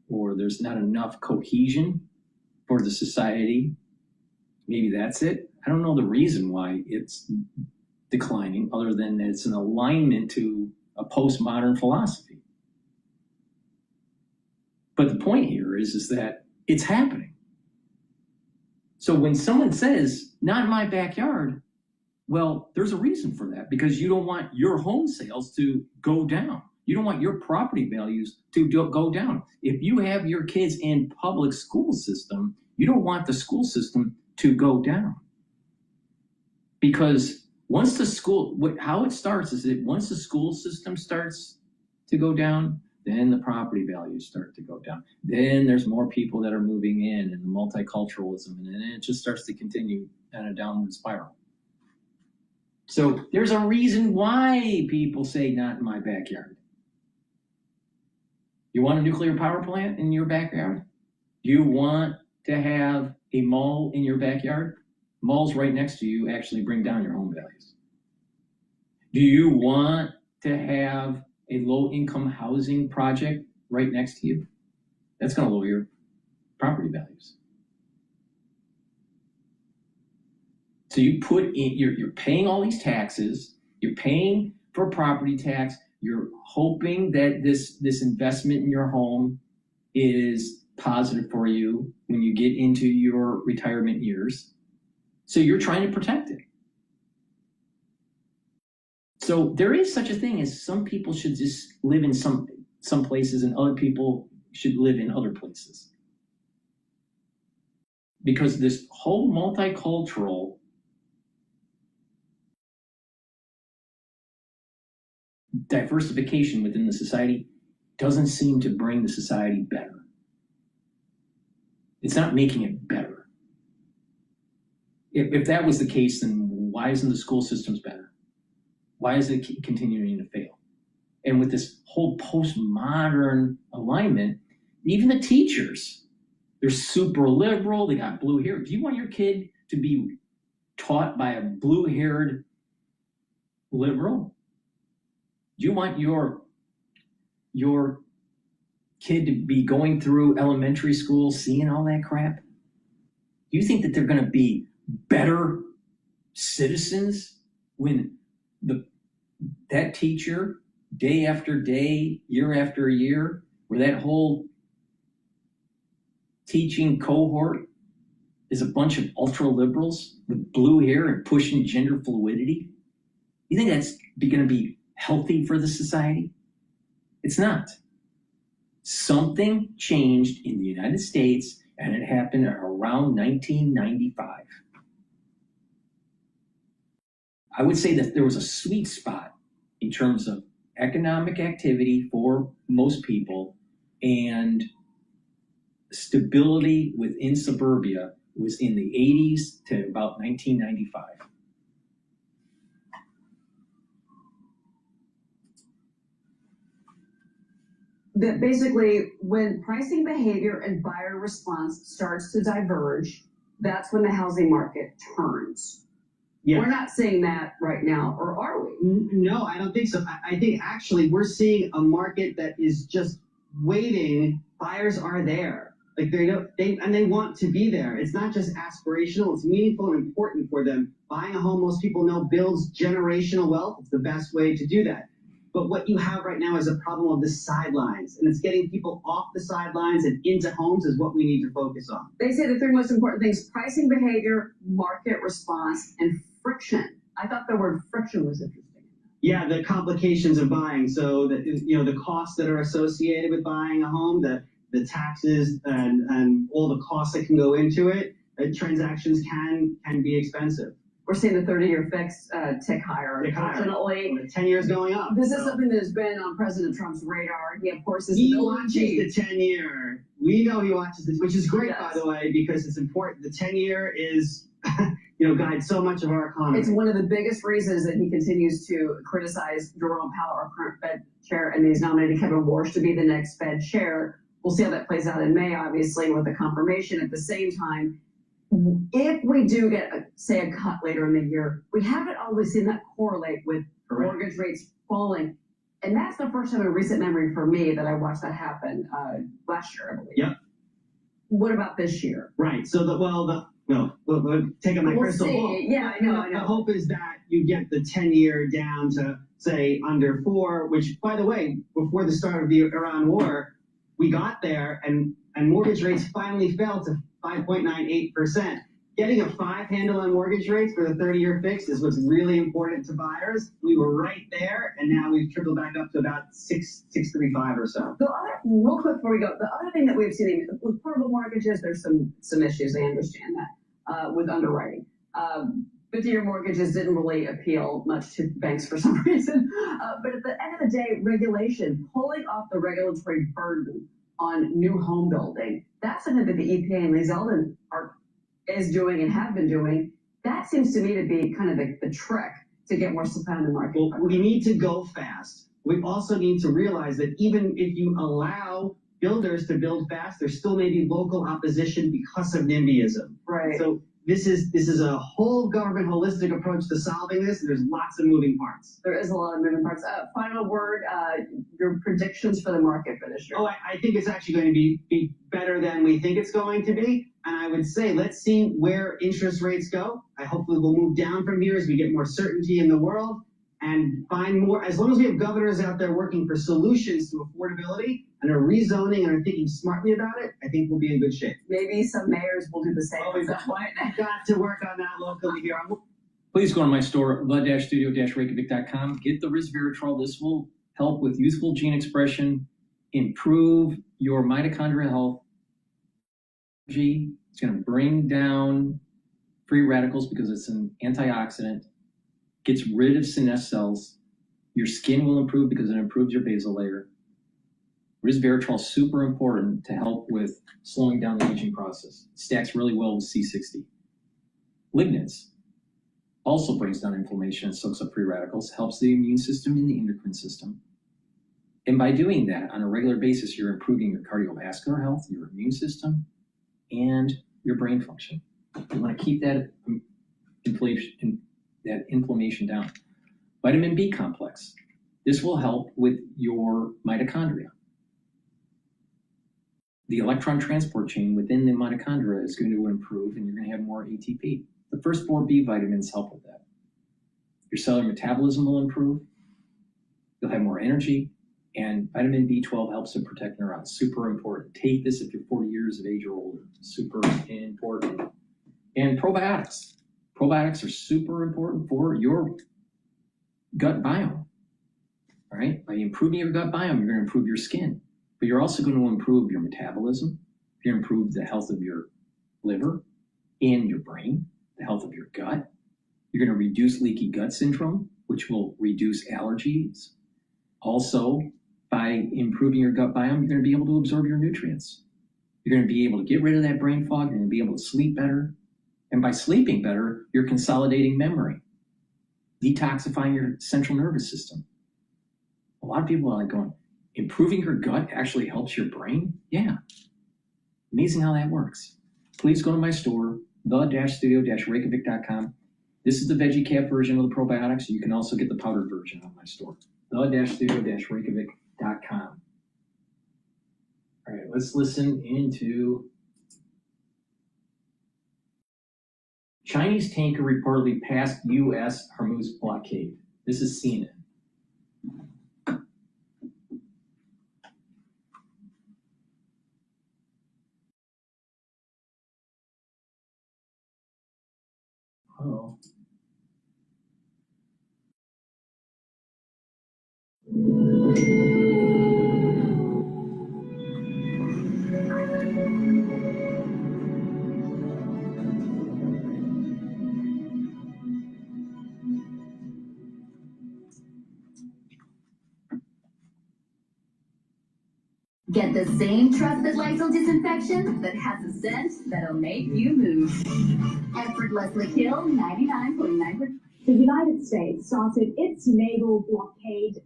or there's not enough cohesion for the society. Maybe that's it. I don't know the reason why it's declining, other than it's an alignment to a postmodern philosophy. But the point here is that it's happening. So when someone says, not in my backyard, well, there's a reason for that, because you don't want your home sales to go down. You don't want your property values to go down. If you have your kids in public school system, you don't want the school system to go down. Because once the school, how it starts is that once the school system starts to go down, then the property values start to go down. Then there's more people that are moving in, and the multiculturalism, and then it just starts to continue on a downward spiral. So there's a reason why people say not in my backyard. You want a nuclear power plant in your backyard? Do you want to have a mall in your backyard? Malls right next to you actually bring down your home values. Do you want to have a low-income housing project right next to you? That's going to lower your property values. So you put in, you're paying all these taxes, you're paying for property tax, you're hoping that this investment in your home is positive for you when you get into your retirement years. So you're trying to protect it. So there is such a thing as some people should just live in some places and other people should live in other places. Because this whole multicultural diversification within the society doesn't seem to bring the society better. It's not making it better. If that was the case, then why isn't the school systems better? Why is it continuing to fail? And with this whole postmodern alignment, even the teachers, they're super liberal, they got blue hair. Do you want your kid to be taught by a blue-haired liberal? Do you want your kid to be going through elementary school seeing all that crap? Do you think that they're going to be better citizens when that teacher, day after day, year after year, where that whole teaching cohort is a bunch of ultra liberals with blue hair and pushing gender fluidity? You think that's going to be healthy for the society? It's not. Something changed in the United States, and it happened around 1995. I would say that there was a sweet spot in terms of economic activity for most people, and stability within suburbia was in the 80s to about 1995. That basically, when pricing behavior and buyer response starts to diverge, that's when the housing market turns. Yeah. We're not seeing that right now, or are we? No, I don't think so. I think actually we're seeing a market that is just waiting. Buyers are there. Like they want to be there. It's not just aspirational, it's meaningful and important for them. Buying a home, most people know, builds generational wealth. It's the best way to do that. But what you have right now is a problem of the sidelines, and it's getting people off the sidelines and into homes is what we need to focus on. They say the three most important things: pricing behavior, market response, and friction. I thought the word friction was interesting. Yeah, the complications of buying. So that, you know, the costs that are associated with buying a home, the taxes and all the costs that can go into it. Transactions can be expensive. We're seeing the 30-year fix tick higher. Unfortunately, 10 years going up. This is something that has been on President Trump's radar. He, of course, is he watches the 10-year. We know he watches it, which is great, by the way, because it's important. The 10-year is, guides so much of our economy. It's one of the biggest reasons that he continues to criticize Jerome Powell, our current Fed chair, and he's nominated Kevin Warsh to be the next Fed chair. We'll see how that plays out in May, obviously, with the confirmation. At the same time, if we do get, say, a cut later in the year, we haven't always seen that correlate with mortgage rates falling. And that's the first time in recent memory for me that I watched that happen last year, I believe. Yep. What about this year? Right. So, we'll take on my crystal ball. Yeah, I know. The hope is that you get the 10-year down to, say, under 4, which, by the way, before the start of the Iran war, we got there and mortgage rates finally fell to 5.98%. Getting a 5 handle on mortgage rates for the 30-year fix is what's really important to buyers. We were right there, and now we've trickled back up to about 6.35 or so. The other, real quick before we go, the other thing that we've seen with portable mortgages, there's some issues. I understand that with underwriting. 50-year mortgages didn't really appeal much to banks for some reason. But at the end of the day, regulation, pulling off the regulatory burden on new home building, that's something that the EPA and Lee Zeldin is doing and have been doing. That seems to me to be kind of the trick to get more supply on the market. Well, we need to go fast. We also need to realize that even if you allow builders to build fast, there still may be local opposition because of NIMBYism. Right. So this is a whole government holistic approach to solving this, and there's lots of moving parts. There is a lot of moving parts. Final word, your predictions for the market for this year. Oh, I think it's actually going to be better than we think it's going to be. And I would say, let's see where interest rates go. Hopefully we'll move down from here as we get more certainty in the world and find more. As long as we have governors out there working for solutions to affordability and are rezoning and are thinking smartly about it, I think we'll be in good shape. Maybe some mayors will do the same. Oh, we've got to work on that locally here. Please go to my store, the-studio-reykjavik.com. Get the resveratrol. This will help with youthful gene expression, improve your mitochondrial health. It's going to bring down free radicals because it's an antioxidant, gets rid of senescent cells. Your skin will improve because it improves your basal layer. Resveratrol is super important to help with slowing down the aging process. It stacks really well with C60. Lignans also brings down inflammation and soaks up free radicals, helps the immune system and the endocrine system. And by doing that on a regular basis, you're improving your cardiovascular health, your immune system, and your brain function. You want to keep that inflammation down. Vitamin B complex. This will help with your mitochondria. The electron transport chain within the mitochondria is going to improve, and you're going to have more ATP. The first 4 B vitamins help with that. Your cellular metabolism will improve. You'll have more energy. And vitamin B12 helps to protect neurons. Super important. Take this if you're 40 years of age or older. Super important. And probiotics. Probiotics are super important for your gut biome. All right? By improving your gut biome, you're going to improve your skin. But you're also going to improve your metabolism. You're going to improve the health of your liver and your brain, the health of your gut. You're going to reduce leaky gut syndrome, which will reduce allergies. Also, by improving your gut biome, you're going to be able to absorb your nutrients. You're going to be able to get rid of that brain fog. You're going to be able to sleep better. And by sleeping better, you're consolidating memory, detoxifying your central nervous system. A lot of people are like going, improving your gut actually helps your brain? Yeah. Amazing how that works. Please go to my store, the-studio-reykjavik.com. This is the veggie cap version of the probiotics. You can also get the powdered version on my store, the-studio-reykjavik.com. All right, let's listen into Chinese tanker reportedly passed U.S. Hormuz blockade. This is CNN. Get the same trusted Lysol disinfection that has a scent that'll make you move. Effortlessly kill 99.9%. The United States started its naval blockade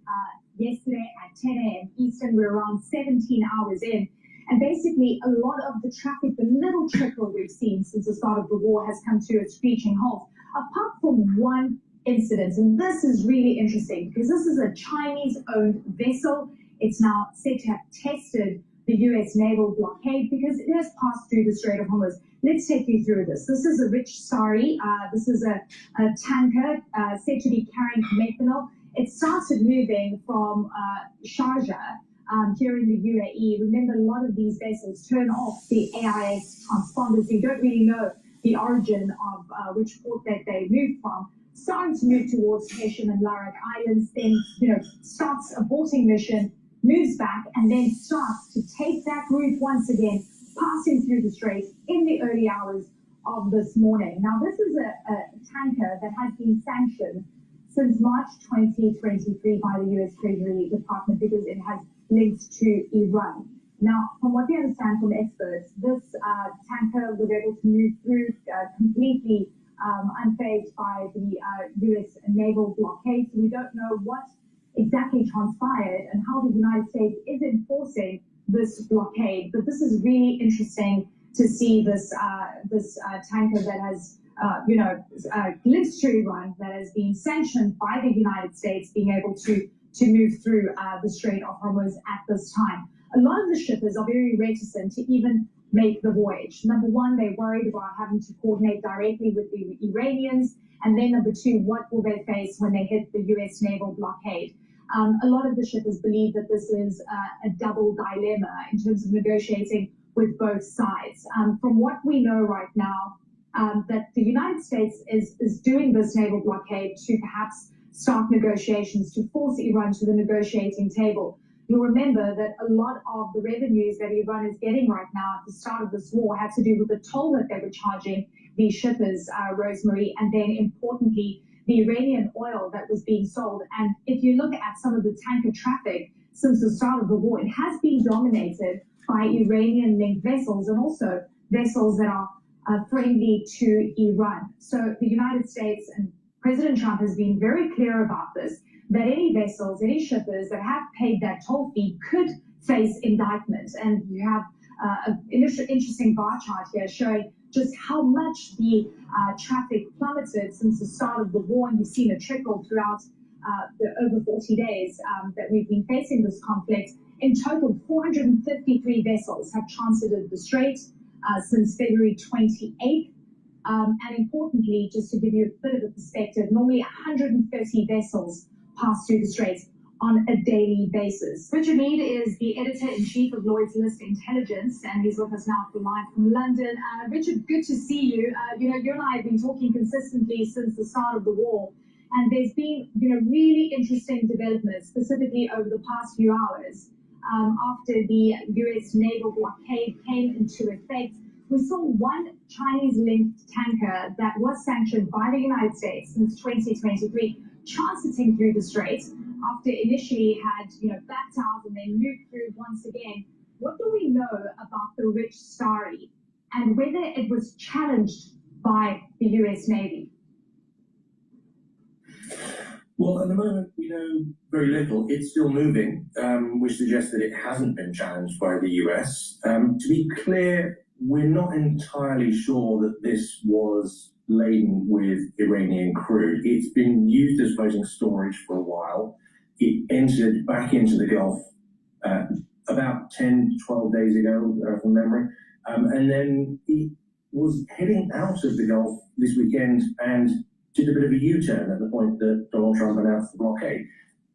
yesterday at 10 a.m. Eastern. We're around 17 hours in. And basically, a lot of the traffic, the little trickle we've seen since the start of the war, has come to a screeching halt, apart from one incident. And this is really interesting because this is a Chinese-owned vessel. It's now said to have tested the U.S. naval blockade because it has passed through the Strait of Hormuz. Let's take you through this. This is a rich sari. This is a tanker said to be carrying methanol. It started moving from Sharjah here in the UAE. Remember, a lot of these vessels turn off the AIS transponders. You don't really know the origin of which port that they moved from. Starting to move towards Hesham and Larak Islands, then starts aborting mission, moves back, and then starts to take that route once again, passing through the strait in the early hours of this morning. Now, this is a tanker that has been sanctioned since March 2023 by the U.S. Treasury Department because it has links to Iran. Now, from what we understand from experts, this tanker was able to move through completely unfazed by the U.S. naval blockade. So we don't know what exactly transpired and how the United States is enforcing this blockade. But this is really interesting to see this tanker that has links to Iran, that has been sanctioned by the United States, being able to move through the Strait of Hormuz at this time. A lot of the shippers are very reticent to even make the voyage. Number one, they're worried about having to coordinate directly with the Iranians. And then number two, what will they face when they hit the U.S. naval blockade? A lot of the shippers believe that this is a double dilemma in terms of negotiating with both sides. From what we know right now, that the United States is doing this naval blockade to perhaps start negotiations to force Iran to the negotiating table. You'll remember that a lot of the revenues that Iran is getting right now at the start of this war had to do with the toll that they were charging these shippers, Rosemary, and then importantly, the Iranian oil that was being sold. And if you look at some of the tanker traffic since the start of the war, it has been dominated by Iranian-linked vessels and also vessels that are friendly to Iran. So the United States and President Trump has been very clear about this, that any vessels, any shippers that have paid that toll fee could face indictment. And you have an interesting bar chart here showing just how much the traffic plummeted since the start of the war. And you've seen a trickle throughout the over 40 days that we've been facing this conflict. In total, 453 vessels have transited the strait since February 28th. And importantly, just to give you a bit of a perspective, normally 130 vessels pass through the straits on a daily basis. Richard Mead is the editor-in-chief of Lloyd's List Intelligence, and he's with us now live from London. Richard, good to see you. You and I have been talking consistently since the start of the war, and there's been really interesting developments, specifically over the past few hours. After the U.S. naval blockade came into effect, we saw one Chinese-linked tanker that was sanctioned by the United States since 2023 transiting through the strait after initially had backed out and then moved through once again. What do we know about the rich sari and whether it was challenged by the U.S. Navy? Well, at the moment, we know very little. It's still moving, which suggests that it hasn't been challenged by the US. To be clear, we're not entirely sure that this was laden with Iranian crude. It's been used as floating storage for a while. It entered back into the Gulf about 10 to 12 days ago, from memory. And then it was heading out of the Gulf this weekend and did a bit of a U-turn at the point that Donald Trump announced the blockade.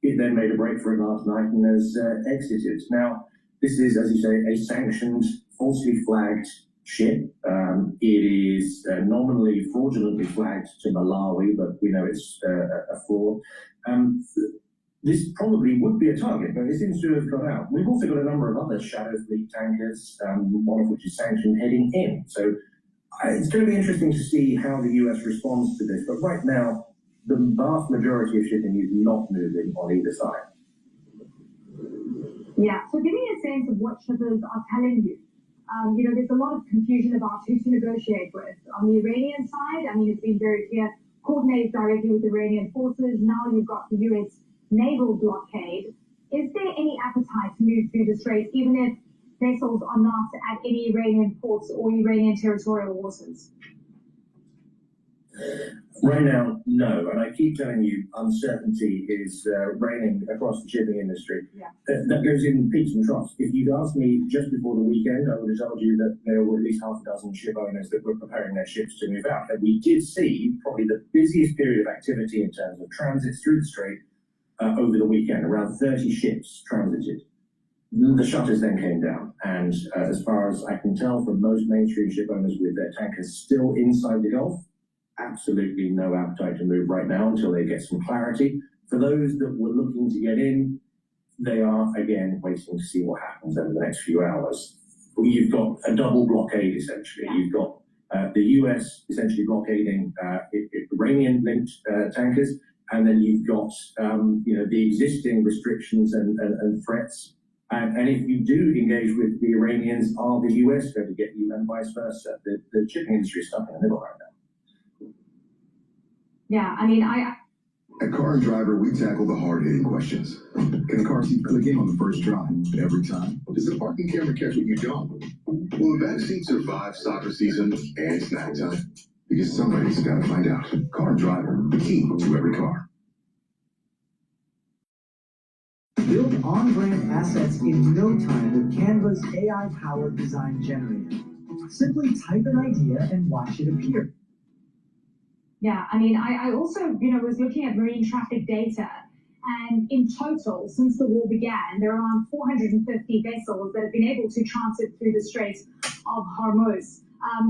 It then made a break for it last night and has exited. Now, this is, as you say, a sanctioned, falsely flagged ship. It is nominally fraudulently flagged to Malawi, but we know it's a fraud. this probably would be a target, but it seems to have got out. We've also got a number of other shadow fleet tankers, one of which is sanctioned, heading in. So it's going to be interesting to see how the US responds to this. But right now, the vast majority of shipping is not moving on either side. Yeah, so give me a sense of what shippers are telling you. There's a lot of confusion about who to negotiate with. On the Iranian side, it's been very clear, coordinate directly with Iranian forces. Now you've got the US naval blockade. Is there any appetite to move through the Straits, even if vessels are not at any Iranian ports or Iranian territorial waters? Right now, no. And I keep telling you, uncertainty is reigning across the shipping industry. Yeah. That goes in peaks and troughs. If you'd asked me just before the weekend, I would have told you that there were at least half a dozen ship owners that were preparing their ships to move out. And we did see probably the busiest period of activity in terms of transits through the Strait over the weekend. Around 30 ships transited. The shutters then came down. And as far as I can tell from most mainstream ship owners with their tankers still inside the Gulf, absolutely no appetite to move right now until they get some clarity. For those that were looking to get in, they are again waiting to see what happens over the next few hours. You've got a double blockade essentially. You've got the US essentially blockading Iranian-linked tankers, and then you've got the existing restrictions and threats. And if you do engage with the Iranians, are the US going to get you, and vice versa? The shipping industry is stuck in the middle right now. Yeah, At Car and Driver, we tackle the hard-hitting questions. Can a car keep clicking on the first try every time? Does the parking camera catch what you don't? Will the back seat survive soccer season and snack time? Because somebody's got to find out. Car and Driver, the key to every car. Build on-brand assets in no time with Canva's AI-powered design generator. Simply type an idea and watch it appear. Yeah, I also, was looking at marine traffic data, and in total, since the war began, there are around 450 vessels that have been able to transit through the Strait of Hormuz,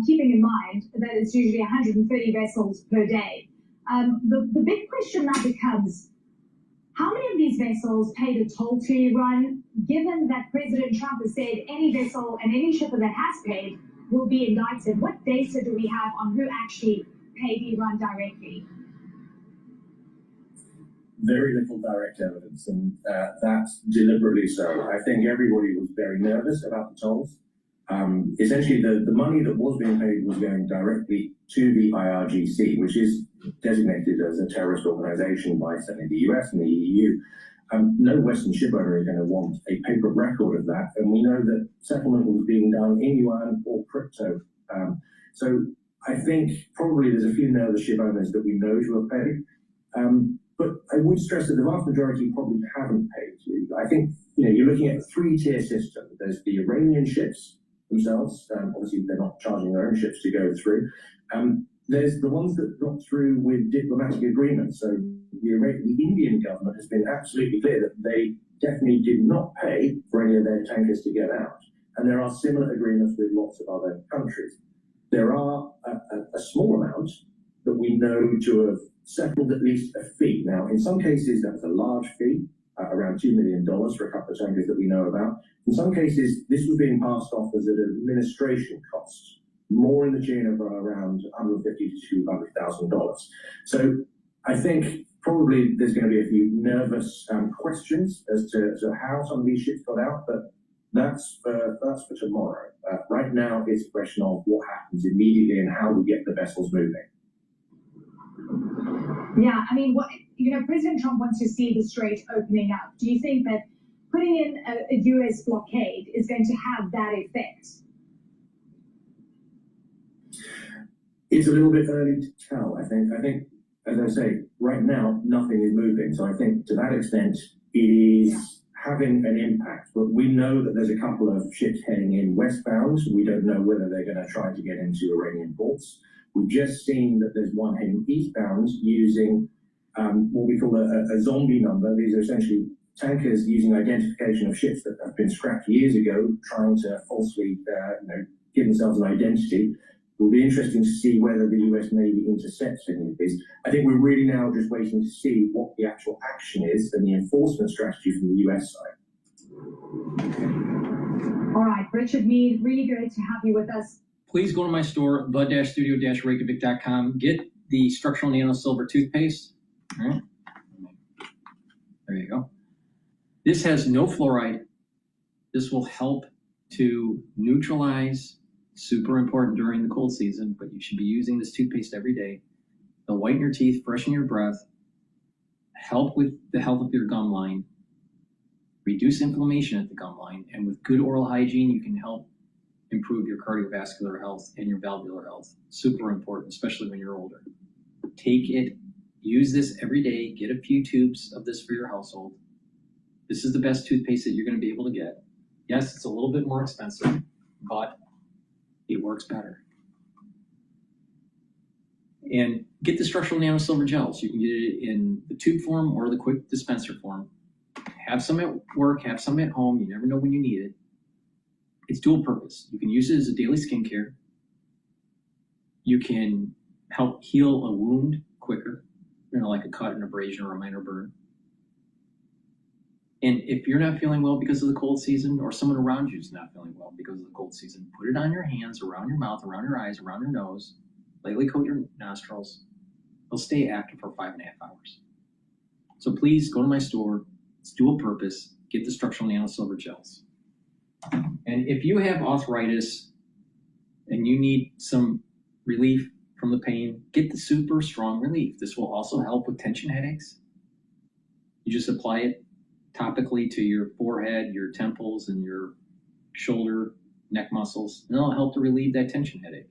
keeping in mind that it's usually 130 vessels per day. The big question now becomes, how many of these vessels paid a toll to Iran, given that President Trump has said any vessel and any shipper that has paid will be indicted? What data do we have on who actually paid Iran directly? Very little direct evidence, and that's deliberately so. I think everybody was very nervous about the tolls. Essentially, the money that was being paid was going directly to the IRGC, which is designated as a terrorist organization by certainly the US and the EU. No Western shipowner is going to want a paper record of that, and we know that settlement was being done in yuan or crypto. So I think probably there's a few nervous ship owners that we know to have paid. But I would stress that the vast majority probably haven't paid. I think you're looking at a three-tier system. There's the Iranian ships themselves. Obviously, they're not charging their own ships to go through. There's the ones that got through with diplomatic agreements. So the Indian government has been absolutely clear that they definitely did not pay for any of their tankers to get out. And there are similar agreements with lots of other countries. There are a small amount that we know to have settled at least a fee. Now, in some cases, that's a large fee, around $2 million for a couple of tankers that we know about. In some cases, this was being passed off as an administration cost, more in the tune of around $150,000 to $200,000. So I think probably there's going to be a few nervous questions as to how some of these ships got out, but that's for tomorrow. Right now, it's a question of what happens immediately and how we get the vessels moving. Yeah, President Trump wants to see the Strait opening up. Do you think that putting in a US blockade is going to have that effect? It's a little bit early to tell, I think, as I say, right now, nothing is moving. So I think to that extent, it is having an impact. But we know that there's a couple of ships heading in westbound. We don't know whether they're going to try to get into Iranian ports. We've just seen that there's one heading eastbound using what we call a zombie number. These are essentially tankers using identification of ships that have been scrapped years ago, trying to falsely give themselves an identity. Will be interesting to see whether the US Navy intercepts any of this. I think we're really now just waiting to see what the actual action is and the enforcement strategy from the US side. All right, Richard Mead, really great to have you with us. Please go to my store, the-studio-reykjavik.com. Get the structural nano silver toothpaste. All right. There you go. This has no fluoride. This will help to neutralize, super important during the cold season, but you should be using this toothpaste every day. It'll whiten your teeth, freshen your breath, help with the health of your gum line, reduce inflammation at the gum line, and with good oral hygiene, you can help improve your cardiovascular health and your valvular health. Super important, especially when you're older. Take it, use this every day, get a few tubes of this for your household. This is the best toothpaste that you're going to be able to get. Yes, it's a little bit more expensive, but it works better. And get the structural nano silver gels. You can get it in the tube form or the quick dispenser form. Have some at work, have some at home. You never know when you need it. It's dual purpose. You can use it as a daily skincare. You can help heal a wound quicker, like a cut, an abrasion, or a minor burn. And if you're not feeling well because of the cold season, or someone around you is not feeling well because of the cold season, put it on your hands, around your mouth, around your eyes, around your nose, lightly coat your nostrils. They'll stay active for 5.5 hours. So please go to my store. It's dual purpose. Get the structural nano silver gels. And if you have arthritis and you need some relief from the pain, get the super strong relief. This will also help with tension headaches. You just apply it topically to your forehead, your temples, and your shoulder, neck muscles, and it'll help to relieve that tension headache.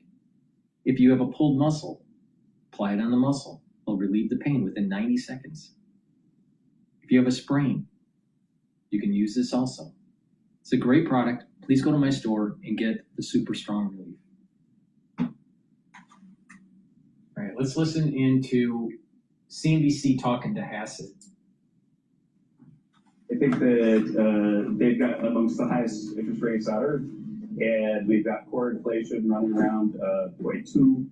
If you have a pulled muscle, apply it on the muscle. It'll relieve the pain within 90 seconds. If you have a sprain, you can use this also. It's a great product. Please go to my store and get the super strong relief. All right, let's listen into CNBC talking to Hassett. I think that they've got amongst the highest interest rates on earth, and we've got core inflation running around 0.2.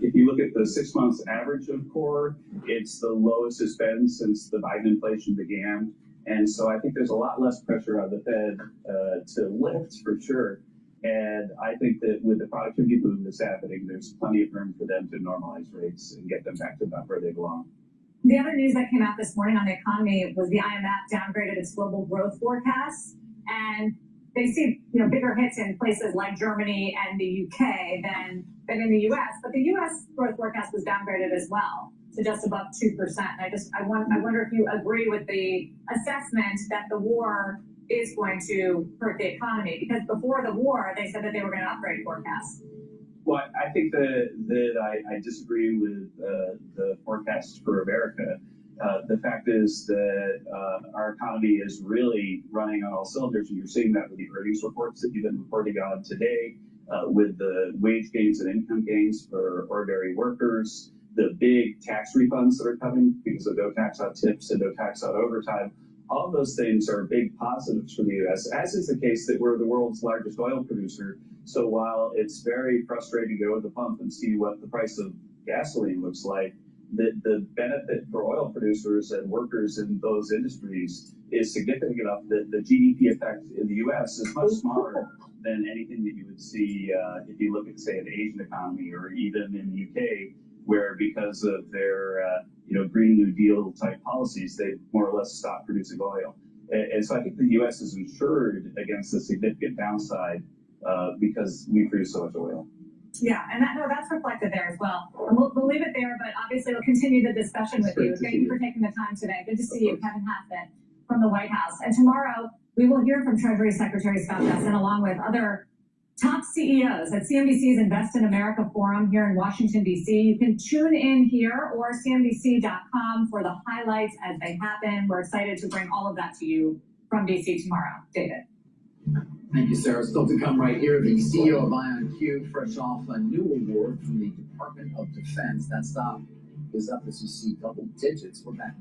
If you look at the 6 months average of core, it's the lowest it's been since the Biden inflation began. And so I think there's a lot less pressure on the Fed to lift for sure. And I think that with the productivity boom that's happening, there's plenty of room for them to normalize rates and get them back to about where they belong. The other news that came out this morning on the economy was the IMF downgraded its global growth forecasts, and they see bigger hits in places like Germany and the UK than in the US. But the US growth forecast was downgraded as well to just above 2%. I wonder if you agree with the assessment that the war is going to hurt the economy, because before the war they said that they were going to upgrade forecasts. Well, I think that I disagree with the forecast for America. The fact is that our economy is really running on all cylinders, and you're seeing that with the earnings reports that you've been reporting on today, with the wage gains and income gains for ordinary workers, the big tax refunds that are coming because of no tax on tips and no tax on overtime. All of those things are big positives for the U.S., as is the case that we're the world's largest oil producer. So while it's very frustrating to go to the pump and see what the price of gasoline looks like, the benefit for oil producers and workers in those industries is significant enough that the GDP effect in the U.S. is much smaller than anything that you would see if you look at, say, an Asian economy or even in the U.K., where because of their Green New Deal type policies, they more or less stopped producing oil. And so I think the U.S. is insured against the significant downside because we produce so much oil. Yeah, and that's reflected there as well. And we'll leave it there, but obviously we'll continue the discussion with you. Thank you for taking the time today. Good to see you, Kevin Hassett from the White House. And tomorrow we will hear from Treasury Secretary Scott Bessent along with other top CEOs at CNBC's Invest in America Forum here in Washington, D.C. You can tune in here or CNBC.com for the highlights as they happen. We're excited to bring all of that to you from D.C. tomorrow. David. Thank you, Sarah. Still to come right here, the CEO of IonQ, fresh off a new award from the Department of Defense. That stock is up as you see double digits. We're back.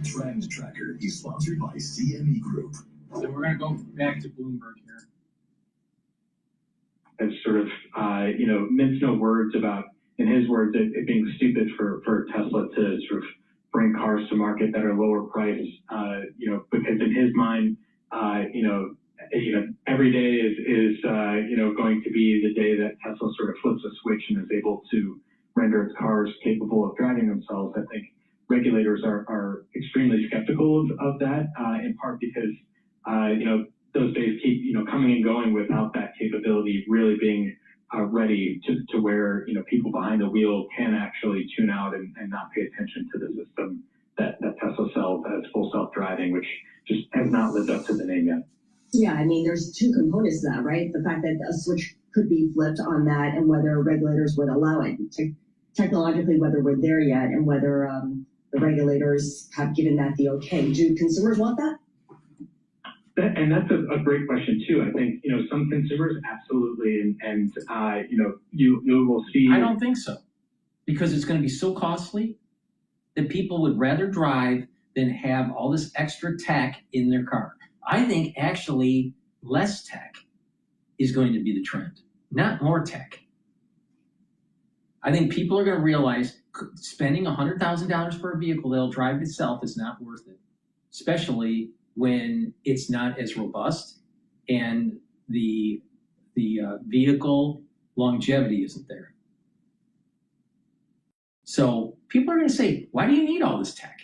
Trend Tracker is sponsored by CME Group. So we're going to go back to Bloomberg here. sort of, mince no words about, in his words, it being stupid for Tesla to sort of bring cars to market that are lower priced, because in his mind, every day is going to be the day that Tesla sort of flips a switch and is able to render its cars capable of driving themselves. I think regulators are extremely skeptical of that, in part because, those days keep, coming and going without that capability really being ready to where, people behind the wheel can actually tune out and not pay attention to the system that Tesla sells as full self-driving, which just has not lived up to the name yet. Yeah, I mean, there's two components to that, right? The fact that a switch could be flipped on that and whether regulators would allow it. Technologically, whether we're there yet and whether the regulators have given that the okay. Do consumers want that? And that's a great question too. I think, some consumers absolutely, and you will see. I don't think so, because it's going to be so costly that people would rather drive than have all this extra tech in their car. I think actually less tech is going to be the trend, not more tech. I think people are going to realize spending $100,000 for a vehicle that'll drive itself is not worth it, especially when it's not as robust and the vehicle longevity isn't there. So people are going to say, why do you need all this tech?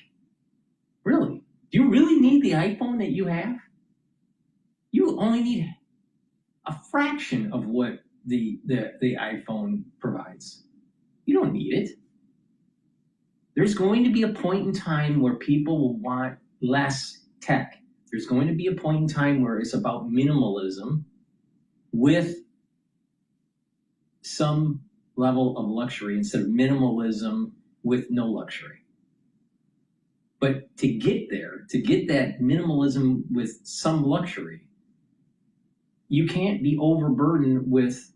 Really? Do you really need the iPhone that you have? You only need a fraction of what the iPhone provides. You don't need it. There's going to be a point in time where people will want less tech. There's going to be a point in time where it's about minimalism with some level of luxury instead of minimalism with no luxury. But to get there, to get that minimalism with some luxury, you can't be overburdened with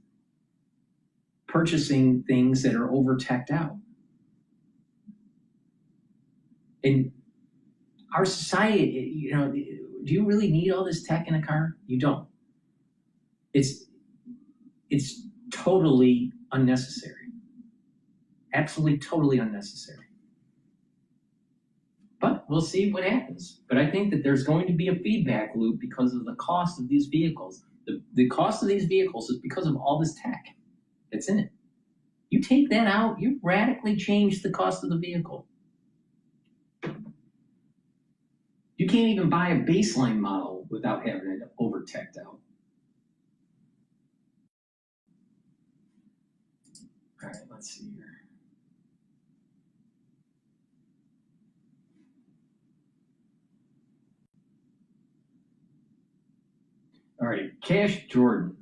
purchasing things that are over-teched out. And our society, do you really need all this tech in a car? You don't. It's totally unnecessary. Absolutely, totally unnecessary. But we'll see what happens. But I think that there's going to be a feedback loop because of the cost of these vehicles. The cost of these vehicles is because of all this tech that's in it. You take that out, you radically change the cost of the vehicle. You can't even buy a baseline model without having it over-teched out. All right, let's see here. All right, Cash Jordan.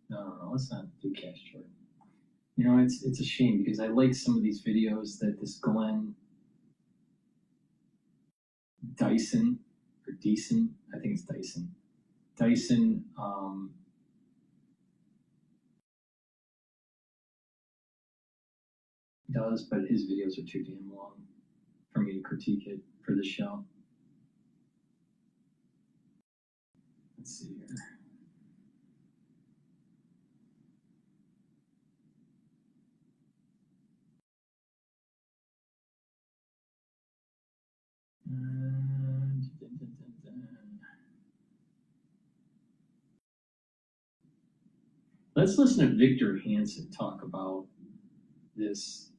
No, let's not do Cash Jordan. It's a shame because I like some of these videos that this Glenn Dyson, or Dyson, I think it's Dyson. Dyson, does, but his videos are too damn long for me to critique it for the show. Let's see here. Let's listen to Victor Hansen talk about this,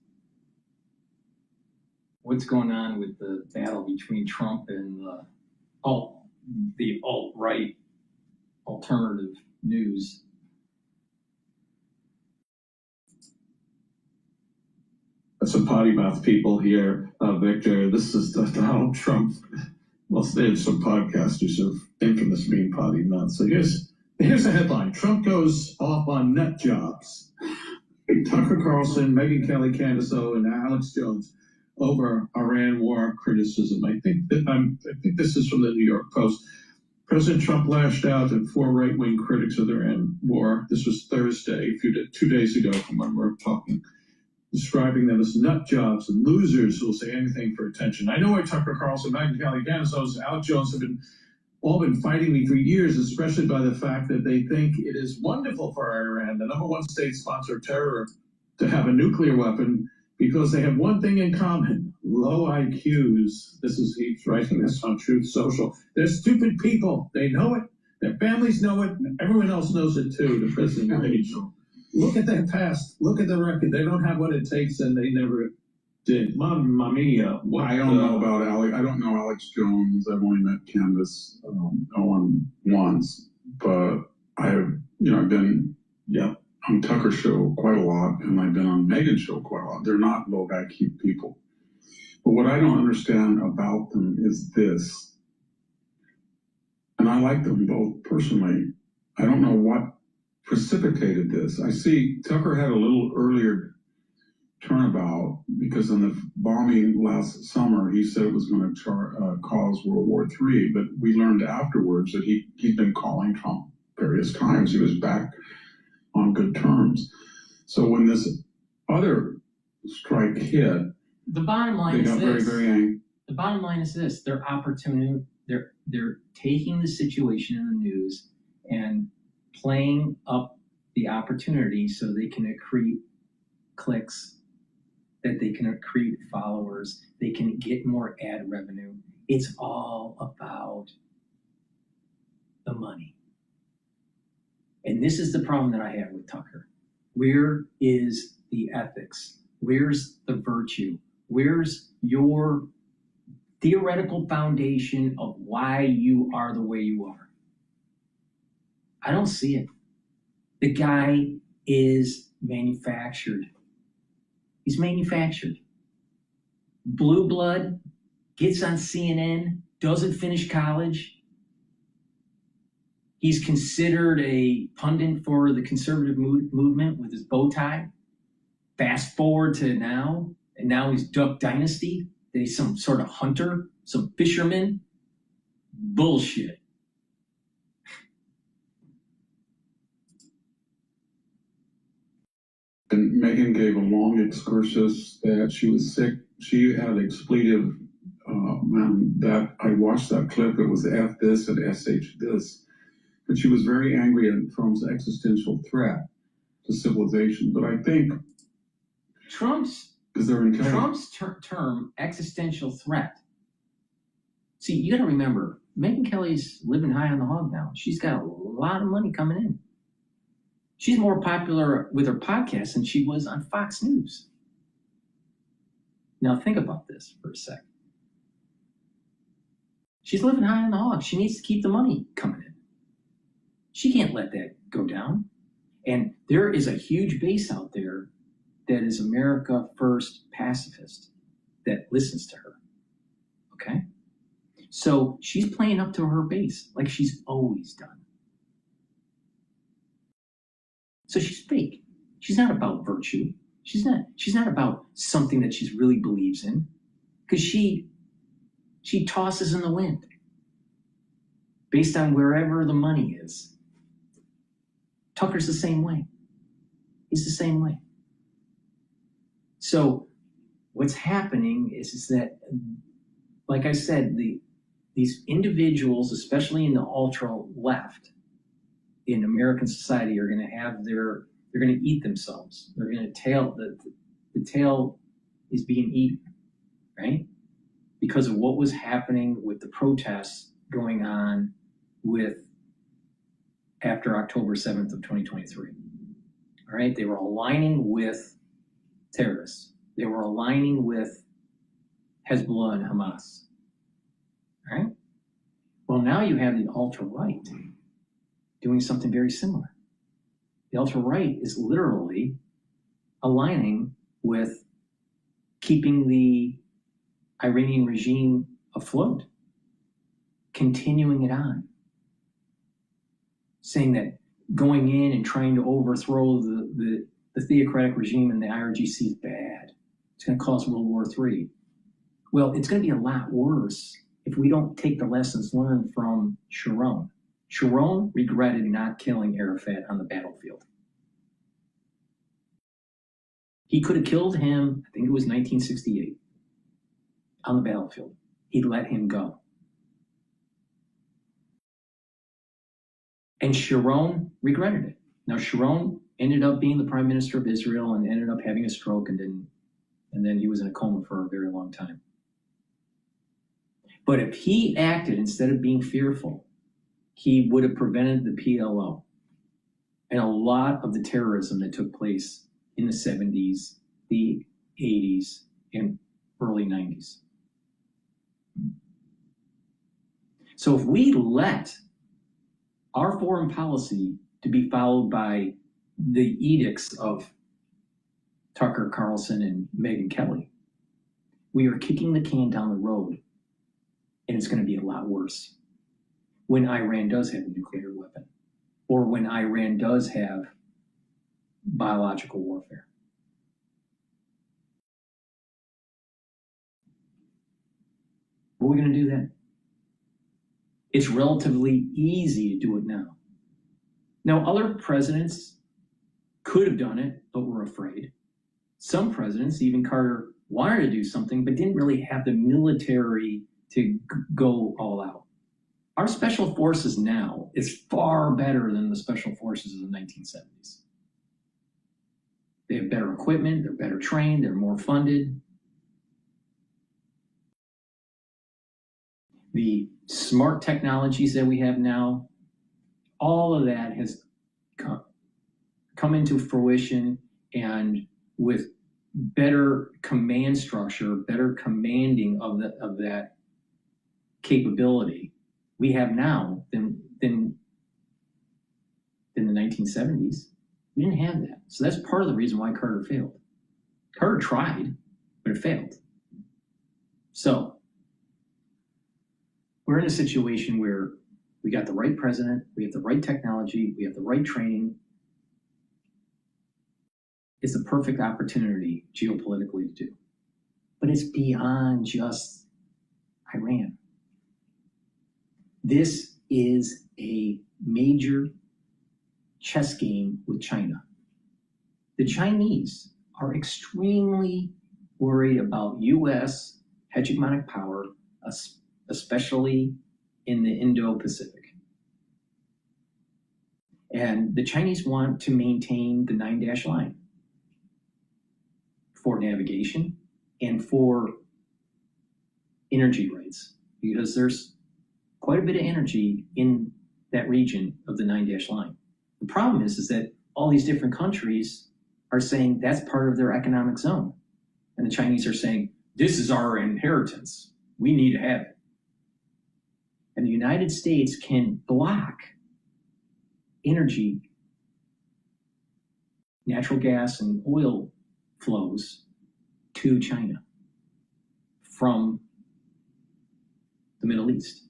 what's going on with the battle between Trump and the alt-right alternative news. Some potty mouth people here, Victor. This is Donald Trump. Well, there's some podcasters of infamous being potty mouth. So here's the headline: Trump goes off on nut jobs. Tucker Carlson, Megyn Kelly, Candace O, and Alex Jones over Iran war criticism. I think this is from the New York Post. President Trump lashed out at 4 right-wing critics of the Iran war. This was Thursday, 2 days ago from when we're talking, describing them as nut jobs and losers who will say anything for attention. I know why Tucker Carlson, Megyn Kelly, Candace O, and Alex Jones have been all been fighting me for years, especially by the fact that they think it is wonderful for Iran, the number one state sponsor of terror, to have a nuclear weapon because they have one thing in common: low IQs. This is, he's writing this on Truth Social. They're stupid people. They know it. Their families know it. And everyone else knows it too, the president age. Look at their past. Look at the record. They don't have what it takes, and they never did. Mamma mia. I don't know about Alex. I don't know Alex Jones. I've only met Candace Owen once, but I've been on Tucker's show quite a lot, and I've been on Megan's show quite a lot. They're not low IQ people, but what I don't understand about them is this, and I like them both personally. I don't know what precipitated this. I see Tucker had a little earlier turnabout because in the bombing last summer, he said it was going to cause World War III, but we learned afterwards that he'd been calling Trump various times. He was back on good terms. So when this other strike hit, the bottom line they is got this. very angry. The bottom line is this: they're opportunity. They're taking the situation in the news and playing up the opportunity so they can accrete clicks, that they can accrete followers, they can get more ad revenue. It's all about the money. And this is the problem that I have with Tucker. Where is the ethics? Where's the virtue? Where's your theoretical foundation of why you are the way you are? I don't see it. The guy is manufactured. He's manufactured. Blue blood, gets on CNN, doesn't finish college. He's considered a pundit for the conservative movement with his bow tie. Fast forward to now, and now he's Duck Dynasty. He's some sort of hunter, some fisherman. Bullshit. And Megan gave a long excursus that she was sick. She had expletive, that I watched that clip. It was F this and SH this. But she was very angry at Trump's existential threat to civilization. But I think Trump's term existential threat. See, you got to remember, Megyn Kelly's living high on the hog now. She's got a lot of money coming in. She's more popular with her podcast than she was on Fox News. Now think about this for a sec. She's living high on the hog. She needs to keep the money coming in. She can't let that go down. And there is a huge base out there that is America First pacifist that listens to her. Okay? So she's playing up to her base like she's always done. So she's fake. She's not about virtue. She's not about something that she really believes in, because she tosses in the wind based on wherever the money is. Tucker's the same way. He's the same way. So what's happening is that, like I said, these individuals, especially in the ultra left in American society, are going to have they're going to eat themselves. They're going to the tail is being eaten, right? Because of what was happening with the protests going on after October 7th of 2023. All right, they were aligning with terrorists. They were aligning with Hezbollah and Hamas. All right? Well, now you have the ultra-right doing something very similar. The ultra-right is literally aligning with keeping the Iranian regime afloat, continuing it on, saying that going in and trying to overthrow the theocratic regime in the IRGC is bad. It's going to cause World War III. Well, it's going to be a lot worse if we don't take the lessons learned from Sharon. Sharon regretted not killing Arafat on the battlefield. He could have killed him, I think it was 1968, on the battlefield. He let him go. And Sharon regretted it. Now, Sharon ended up being the prime minister of Israel and ended up having a stroke and then he was in a coma for a very long time. But if he acted instead of being fearful, he would have prevented the PLO and a lot of the terrorism that took place in the 70s, the 80s, and early 90s. So if we let our foreign policy to be followed by the edicts of Tucker Carlson and Megyn Kelly, we are kicking the can down the road, and it's going to be a lot worse when Iran does have a nuclear weapon or when Iran does have biological warfare. What are we going to do then? It's relatively easy to do it now. Now, other presidents could have done it, but were afraid. Some presidents, even Carter, wanted to do something, but didn't really have the military to go all out. Our special forces now is far better than the special forces of the 1970s. They have better equipment, they're better trained, they're more funded. The smart technologies that we have now, all of that has come into fruition, and with better command structure, better commanding of that capability we have now than the 1970s. We didn't have that. So that's part of the reason why Carter failed. Carter tried, but it failed. So we're in a situation where we got the right president, we have the right technology, we have the right training. It's the perfect opportunity geopolitically to do. But it's beyond just Iran. This is a major chess game with China. The Chinese are extremely worried about U.S. hegemonic power, especially in the Indo-Pacific. And the Chinese want to maintain the 9-dash line for navigation and for energy rights, because there's quite a bit of energy in that region of the 9-dash line. The problem is that all these different countries are saying that's part of their economic zone. And the Chinese are saying, this is our inheritance. We need to have it. And the United States can block energy, natural gas and oil flows to China from the Middle East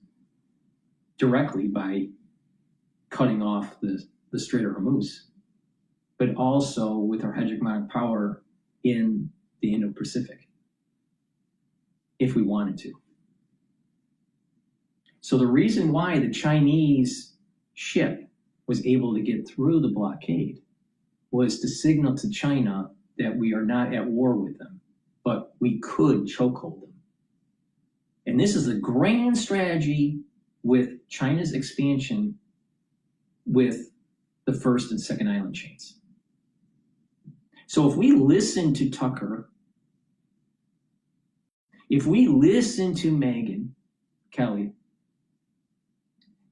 directly by cutting off the Strait of Hormuz, but also with our hegemonic power in the Indo-Pacific, if we wanted to. So the reason why the Chinese ship was able to get through the blockade was to signal to China that we are not at war with them, but we could chokehold them. And this is a grand strategy with China's expansion with the first and second island chains. So if we listen to Tucker, if we listen to Megyn Kelly,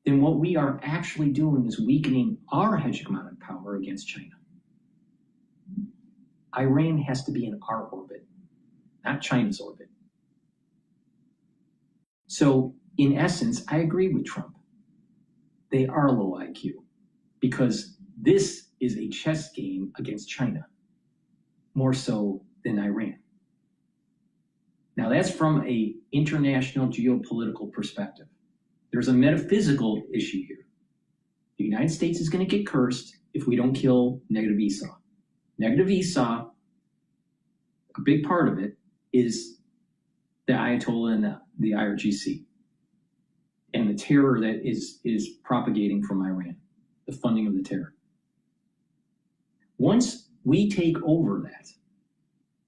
then what we are actually doing is weakening our hegemonic power against China. Iran has to be in our orbit, not China's orbit. So in essence, I agree with Trump. They are low IQ because this is a chess game against China, more so than Iran. Now that's from an international geopolitical perspective. There's a metaphysical issue here. The United States is going to get cursed if we don't kill negative Esau. Negative Esau, a big part of it, is the Ayatollah and the IRGC and the terror that is propagating from Iran, the funding of the terror. Once we take over that,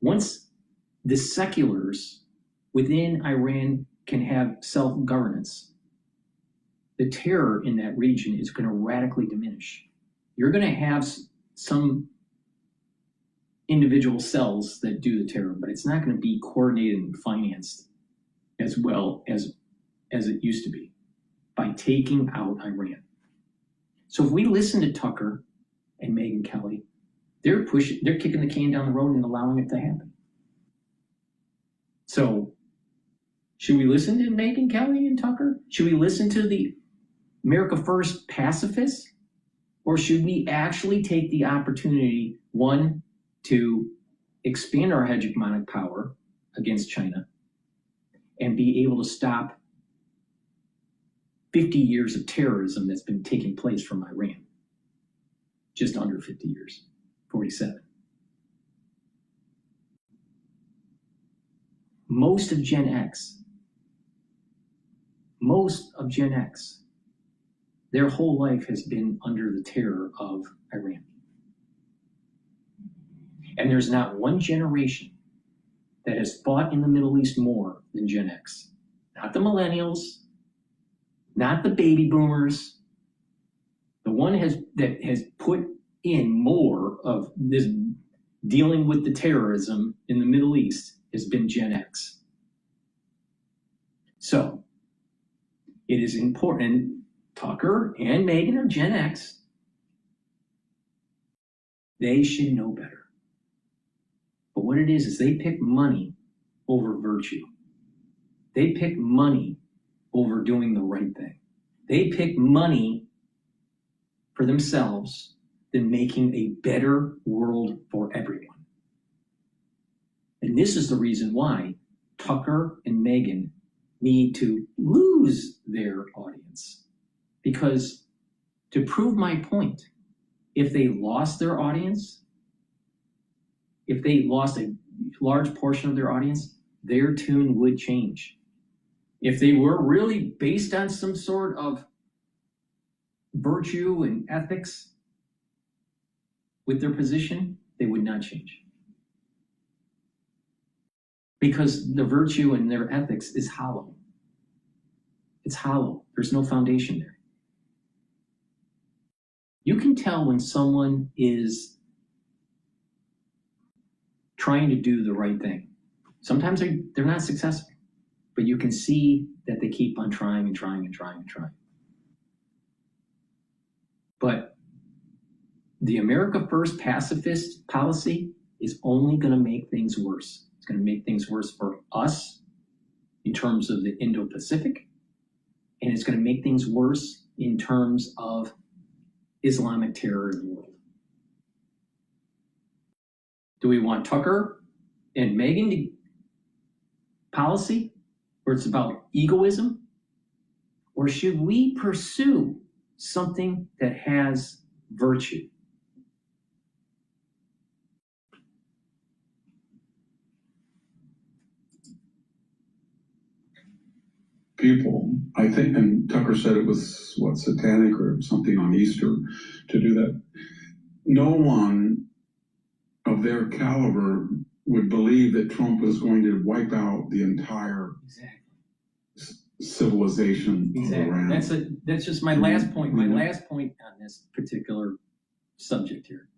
once the seculars within Iran can have self-governance, the terror in that region is going to radically diminish. You're going to have some individual cells that do the terror, but it's not going to be coordinated and financed as well as it used to be by taking out Iran. So if we listen to Tucker and Megyn Kelly, they're kicking the can down the road and allowing it to happen. So should we listen to Megyn Kelly and Tucker? Should we listen to the America First pacifists? Or should we actually take the opportunity, one, to expand our hegemonic power against China and be able to stop 50 years of terrorism that's been taking place from Iran? Just under 50 years, 47. Most of Gen X, their whole life has been under the terror of Iran. And there's not one generation that has fought in the Middle East more than Gen X. Not the millennials, not the baby boomers. The one that has put in more of this dealing with the terrorism in the Middle East has been Gen X. So it is important. Tucker and Megyn are Gen X. They should know better. But what it is they pick money over virtue. They pick money over doing the right thing. They pick money for themselves than making a better world for everyone. And this is the reason why Tucker and Megyn need to lose their audience. Because to prove my point, if they lost their audience, if they lost a large portion of their audience, their tune would change. If they were really based on some sort of virtue and ethics with their position, they would not change. Because the virtue and their ethics is hollow. It's hollow. There's no foundation there. You can tell when someone is trying to do the right thing. Sometimes they're not successful, but you can see that they keep on trying and trying and trying and trying. But the America First pacifist policy is only going to make things worse. It's going to make things worse for us in terms of the Indo-Pacific, and it's going to make things worse in terms of Islamic terror in the world. Do we want Tucker and Megyn policy where it's about egoism? Or should we pursue something that has virtue? People, I think, and Tucker said it was, satanic or something on Easter to do that. No one of their caliber would believe that Trump was going to wipe out the entire civilization of Iran. That's just my last point. My last point on this particular subject here.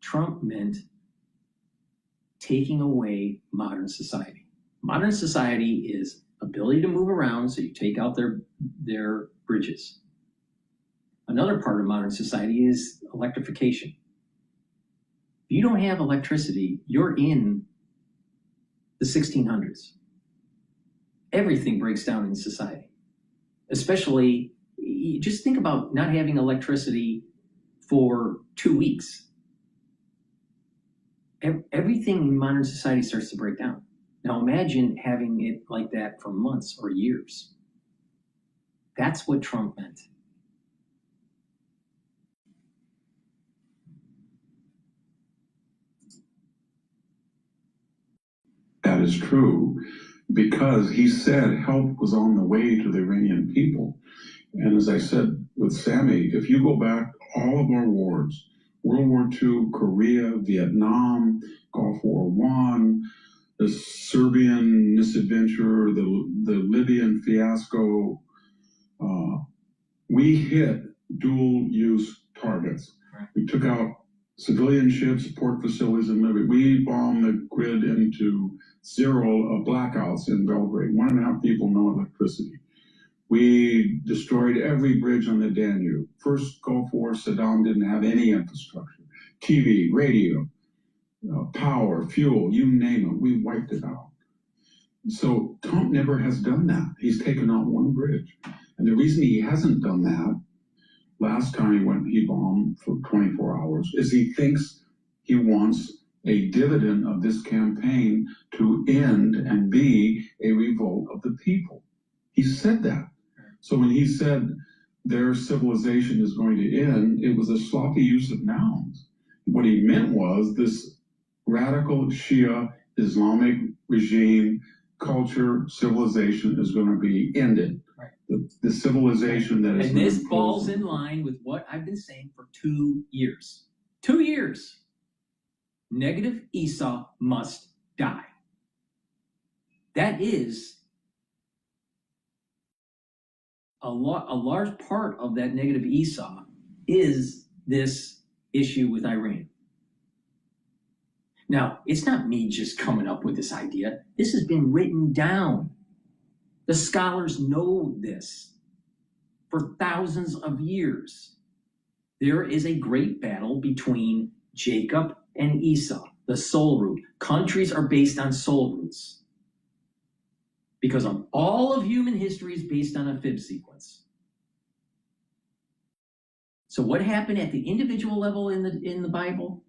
Trump meant taking away modern society. Modern society is ability to move around, so you take out their bridges. Another part of modern society is electrification. If you don't have electricity, you're in the 1600s. Everything breaks down in society. Especially, just think about not having electricity for 2 weeks. Everything in modern society starts to break down. Now imagine having it like that for months or years. That's what Trump meant. That is true, because he said help was on the way to the Iranian people. And as I said with Sammy, if you go back all of our wars, World War II, Korea, Vietnam, Gulf War I, the Serbian misadventure, the Libyan fiasco, We hit dual-use targets. We took out civilian ships, port facilities, and we bombed the grid into zero blackouts in Belgrade. 1.5 people, no electricity. We destroyed every bridge on the Danube. First Gulf War, Saddam didn't have any infrastructure. TV, radio, power, fuel, you name it, we wiped it out. So Trump never has done that. He's taken out one bridge. And the reason he hasn't done that, last time when he bombed for 24 hours, is he thinks he wants a dividend of this campaign to end and be a revolt of the people. He said that. So when he said their civilization is going to end, it was a sloppy use of nouns. What he meant was this radical Shia Islamic regime, culture, civilization is going to be ended. Right. The civilization that is. And this falls in line with what I've been saying for 2 years. 2 years. Negative Esau must die. That is a large part of that negative Esau is this issue with Iran. Now, it's not me just coming up with this idea. This has been written down. The scholars know this for thousands of years. There is a great battle between Jacob and Esau, the soul root. Countries are based on soul roots because all of human history is based on a fib sequence. So what happened at the individual level in the Bible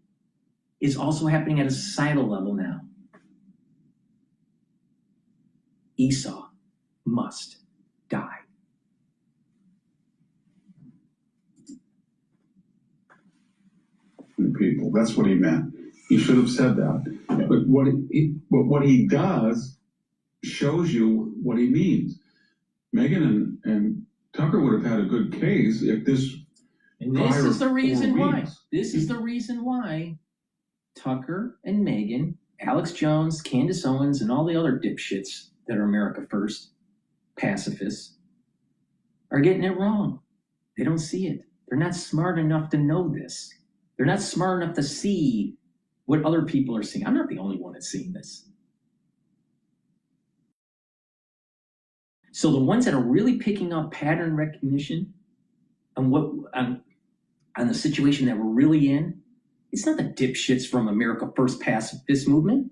is also happening at a societal level now. Esau must die. People, that's what he meant. He should have said that. But what he does shows you what he means. Megyn and Tucker would have had a good case if this. And this is the reason why. This is the reason why Tucker and Megyn, Alex Jones, Candace Owens, and all the other dipshits that are America First, pacifists, are getting it wrong. They don't see it. They're not smart enough to know this. They're not smart enough to see what other people are seeing. I'm not the only one that's seeing this. So the ones that are really picking up pattern recognition and on the situation that we're really in, it's not the dipshits from America First pacifist movement.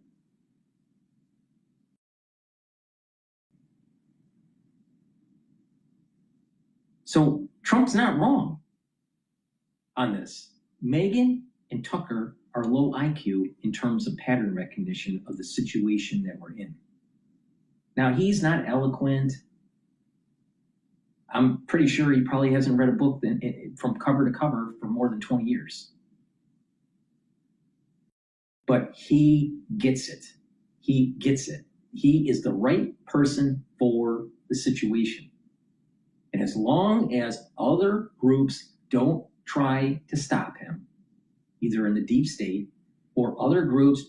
So Trump's not wrong on this. Megyn and Tucker are low IQ in terms of pattern recognition of the situation that we're in. Now, he's not eloquent. I'm pretty sure he probably hasn't read a book from cover to cover for more than 20 years. But he gets it. He gets it. He is the right person for the situation. And as long as other groups don't try to stop him, either in the deep state or other groups,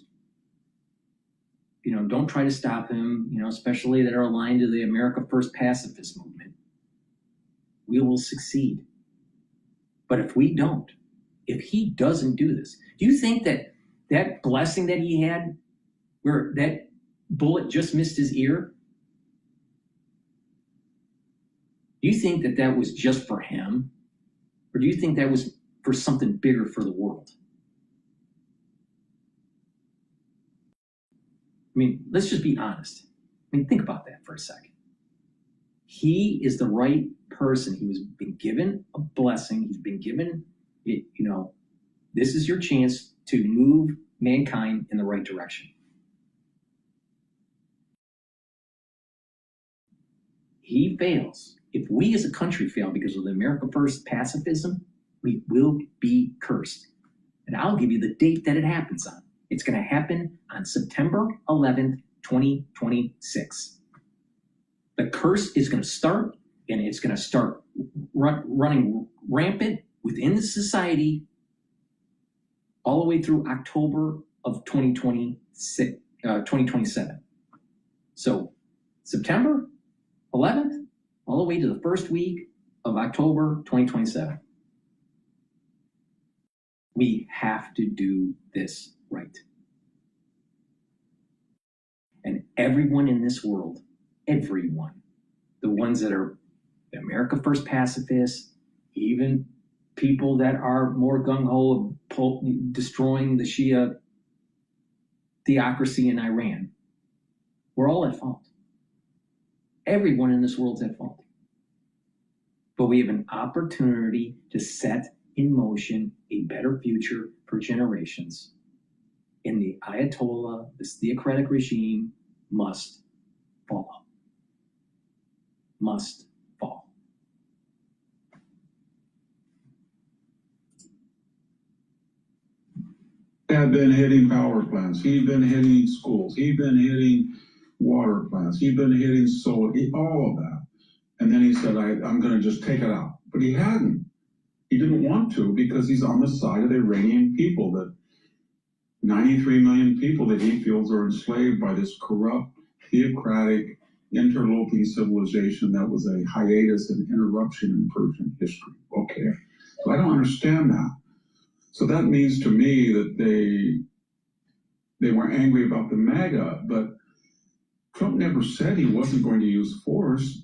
don't try to stop him, especially that are aligned to the America First pacifist movement, we will succeed. But if we don't, if he doesn't do this, do you think that blessing that he had, where that bullet just missed his ear, do you think that was just for him? Or do you think that was for something bigger for the world? I mean, let's just be honest. I mean, think about that for a second. He is the right person. He been given a blessing. He's been given, this is your chance to move mankind in the right direction. He fails. If we as a country fail because of the America First pacifism, we will be cursed. And I'll give you the date that it happens on. It's going to happen on September 11th, 2026. The curse is going to start, and it's going to start running rampant within the society all the way through October of 2027. So September 11th, all the way to the first week of October 2027. We have to do this right. And everyone in this world, everyone, the ones that are America First pacifists, even people that are more gung-ho of destroying the Shia theocracy in Iran, we're all at fault. Everyone in this world's at fault. But we have an opportunity to set in motion a better future for generations. And the Ayatollah, this theocratic regime, must fall. Must fall. Had been hitting power plants. He'd been hitting schools. He'd been hitting water plants. He'd been hitting solar, all of that. And then he said, I'm going to just take it out. But he hadn't. He didn't want to because he's on the side of the Iranian people, that 93 million people that he feels are enslaved by this corrupt, theocratic, interloping civilization that was a hiatus and interruption in Persian history. Okay. So I don't understand that. So that means to me that they were angry about the MAGA, but Trump never said he wasn't going to use force.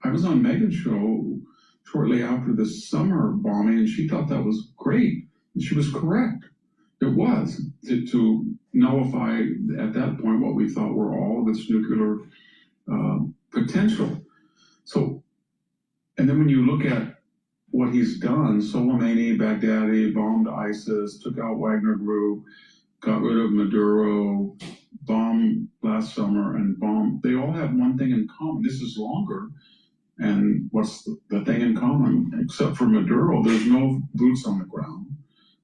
I was on Megyn's show shortly after the summer bombing, and she thought that was great. And she was correct. It was to nullify at that point what we thought were all of its nuclear potential. So, and then when you look at what he's done, Soleimani, Baghdadi, bombed ISIS, took out Wagner Group, got rid of Maduro, bombed last summer, and bombed. They all have one thing in common. This is longer. And what's the thing in common? Except for Maduro, there's no boots on the ground.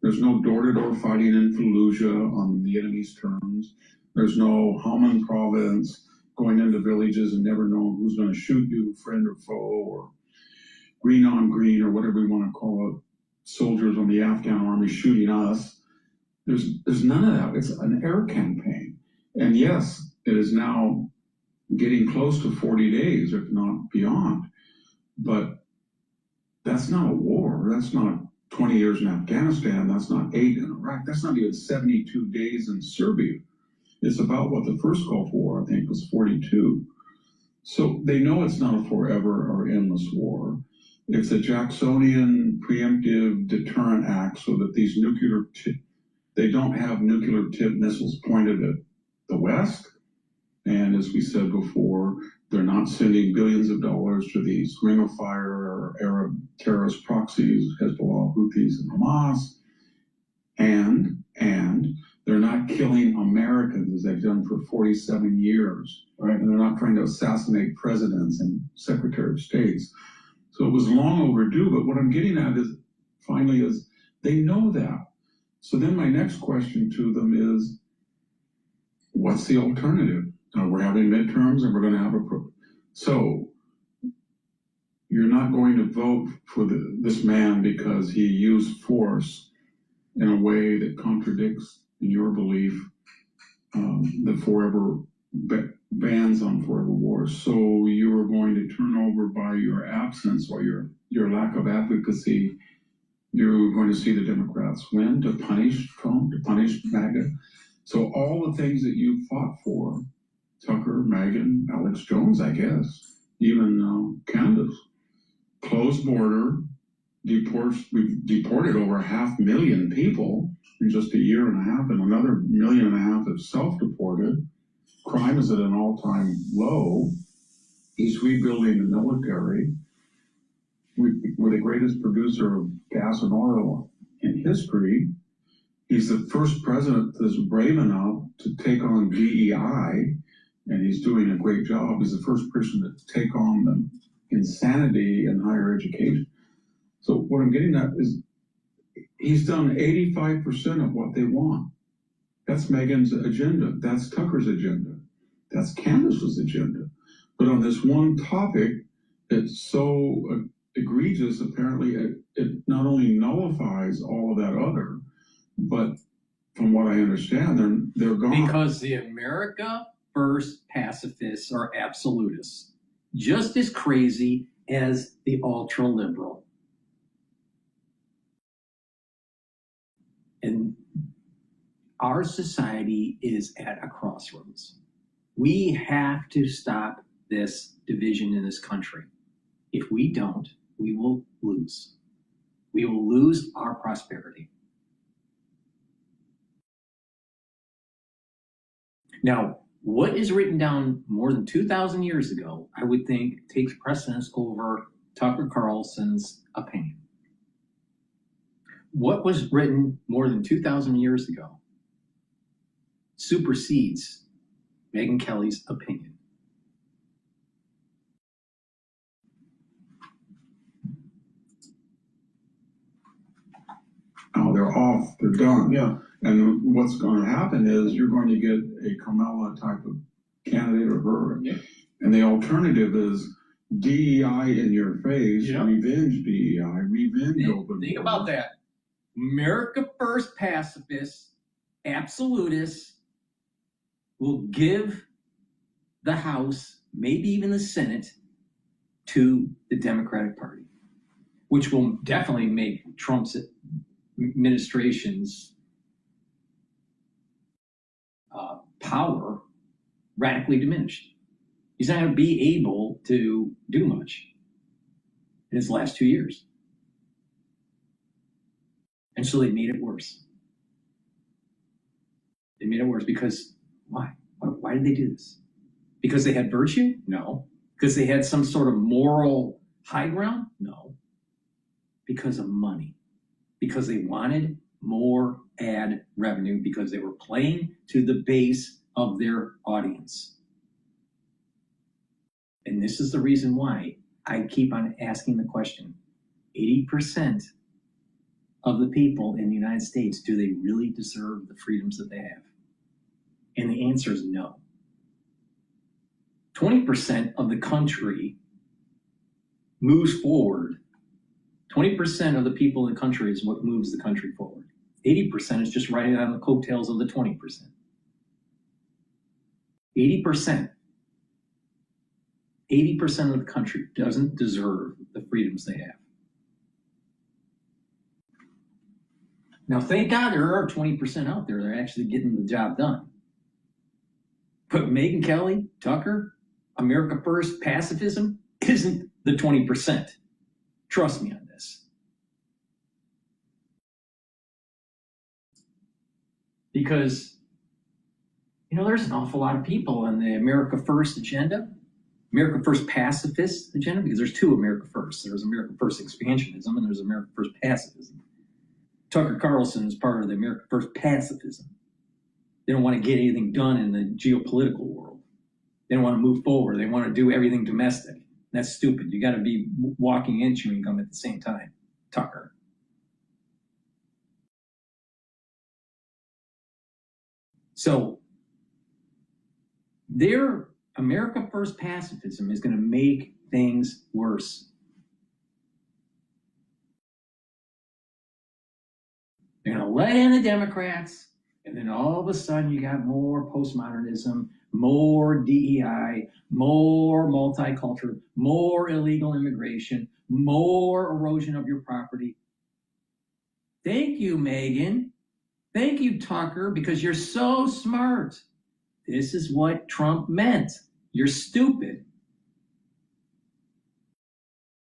There's no door-to-door fighting in Fallujah on the enemy's terms. There's no Helmand province going into villages and never knowing who's going to shoot you, friend or foe, or green on green, or whatever we want to call it, soldiers on the Afghan army shooting us. There's none of that. It's an air campaign. And yes, it is now getting close to 40 days, if not beyond. But that's not a war. That's not 20 years in Afghanistan. That's not 8 in Iraq. That's not even 72 days in Serbia. It's about what the first Gulf War, I think, was 42. So they know it's not a forever or endless war. It's a Jacksonian preemptive deterrent act so that these they don't have nuclear tip missiles pointed at the West. And as we said before, they're not sending billions of dollars to these Ring of Fire or Arab terrorist proxies, Hezbollah, Houthis, and Hamas. And they're not killing Americans as they've done for 47 years, right? And they're not trying to assassinate presidents and Secretary of States. So it was long overdue, but what I'm getting at is, finally, is they know that. So then my next question to them is, what's the alternative? We're having midterms and we're going to have so you're not going to vote for this man because he used force in a way that contradicts, in your belief, the forever bans on forever wars. So you are going to turn over by your absence or your lack of advocacy. You're going to see the Democrats win to punish Trump, to punish MAGA. So all the things that you fought for, Tucker, Megyn, Alex Jones, I guess, even Candace, closed border, we've deported over 500,000 people in just a year and a half, and another 1.5 million have self-deported. Crime is at an all-time low. He's rebuilding the military. We're the greatest producer of gas and oil in history. He's the first president that's brave enough to take on DEI, and he's doing a great job. He's the first person to take on the insanity in higher education. So what I'm getting at is he's done 85% of what they want. That's Megyn's agenda. That's Tucker's agenda. That's Candace's agenda. But on this one topic, it's so egregious, apparently it not only nullifies all of that other, but from what I understand, they're gone. Because the America First pacifists are absolutists. just as crazy as the ultra-liberal. And our society is at a crossroads. We have to stop this division in this country. If we don't, we will lose. We will lose our prosperity. Now, what is written down more than 2,000 years ago, I would think takes precedence over Tucker Carlson's opinion. What was written more than 2,000 years ago supersedes Megyn Kelly's opinion. Oh, they're off. They're done. Yeah. And what's going to happen is you're going to get a Kamala type of candidate or her. Yeah. And the alternative is DEI in your face, revenge DEI, revenge open. Think about that. America First pacifists, absolutists, will give the House, maybe even the Senate, to the Democratic Party, which will definitely make Trump's administration's power radically diminished. He's not going to be able to do much in his last 2 years. And so they made it worse. They made it worse because why? Why did they do this? Because they had virtue? No. Because they had some sort of moral high ground? No. Because of money. Because they wanted more ad revenue, because they were playing to the base of their audience. And this is the reason why I keep on asking the question, 80% of the people in the United States, do they really deserve the freedoms that they have? And the answer is no. 20% of the country moves forward. 20% of the people in the country is what moves the country forward. 80% is just riding on the coattails of the 20%. 80%. 80% of the country doesn't deserve the freedoms they have. Now, thank God there are 20% out there that are actually getting the job done. But Megyn Kelly, Tucker, America First pacifism isn't the 20%. Trust me on this. Because, there's an awful lot of people on the America First agenda, America First pacifist agenda, because there's two America First. There's America First expansionism and there's America First pacifism. Tucker Carlson is part of the America First pacifism. They don't want to get anything done in the geopolitical world. They don't want to move forward. They want to do everything domestic. That's stupid. You got to be walking and chewing gum at the same time, Tucker. So their America First pacifism is going to make things worse. They're going to let in the Democrats, and then all of a sudden you got more postmodernism, more DEI, more multicultural, more illegal immigration, more erosion of your property. Thank you, Megyn. Thank you, Tucker, because you're so smart. This is what Trump meant. You're stupid.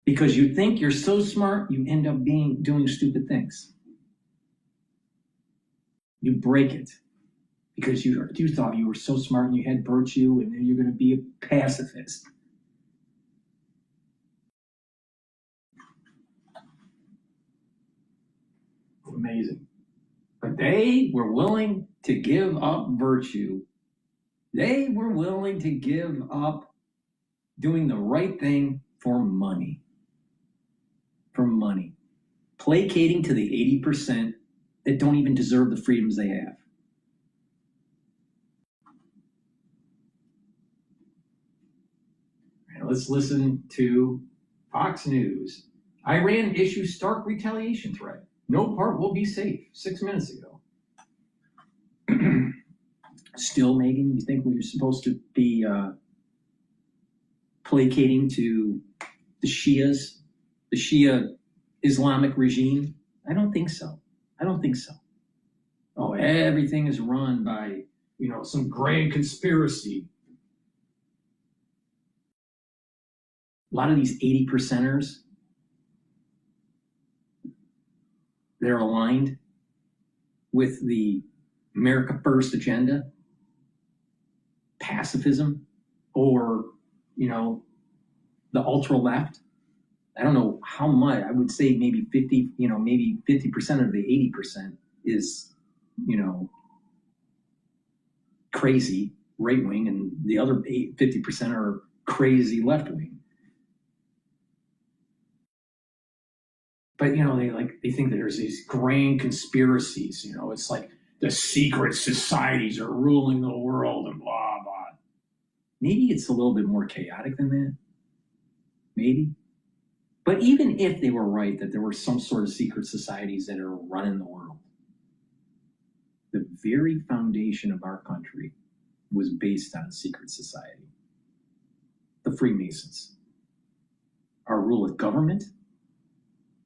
Because you think you're so smart, you end up doing stupid things. You break it. Because you thought you were so smart and you had virtue and then you're going to be a pacifist. Amazing. But they were willing to give up virtue. They were willing to give up doing the right thing for money. For money. Placating to the 80% that don't even deserve the freedoms they have. Let's listen to Fox News. Iran issues stark retaliation threat. No part will be safe. 6 minutes ago. Still, Megyn, you think we're supposed to be placating to the Shias, the Shia Islamic regime? I don't think so. I don't think so. Oh, everything is run by, some grand conspiracy. A lot of these 80%ers, they're aligned with the America First agenda, pacifism, or, the ultra left. I don't know how much. I would say maybe 50%, maybe 50% of the 80% is, crazy right wing, and the other 50% are crazy left wing. But they think that there's these grand conspiracies. It's like the secret societies are ruling the world and blah blah. Maybe it's a little bit more chaotic than that. Maybe. But even if they were right that there were some sort of secret societies that are running the world, the very foundation of our country was based on a secret society. The Freemasons. Our rule of government,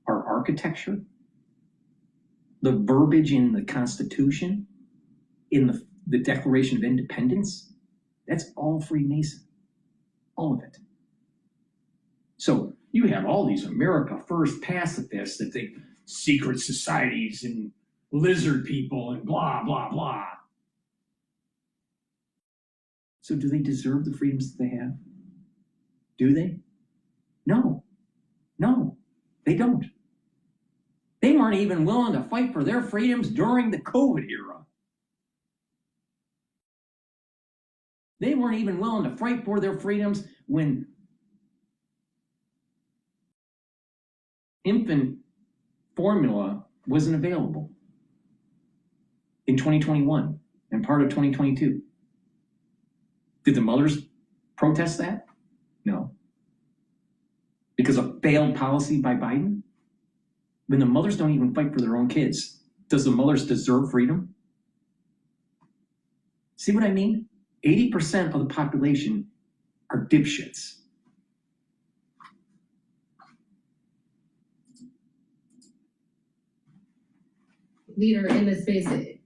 our architecture, the verbiage in the Constitution, in the Declaration of Independence, that's all Freemason. All of it. So you have all these America First pacifists that think secret societies and lizard people and blah, blah, blah. So do they deserve the freedoms that they have? Do they? No. No, they don't. They weren't even willing to fight for their freedoms during the COVID era. They weren't even willing to fight for their freedoms when infant formula wasn't available in 2021 and part of 2022. Did the mothers protest that? No. Because of failed policy by Biden? When the mothers don't even fight for their own kids, does the mothers deserve freedom? See what I mean? 80% of the population are dipshits. Leader in this space, it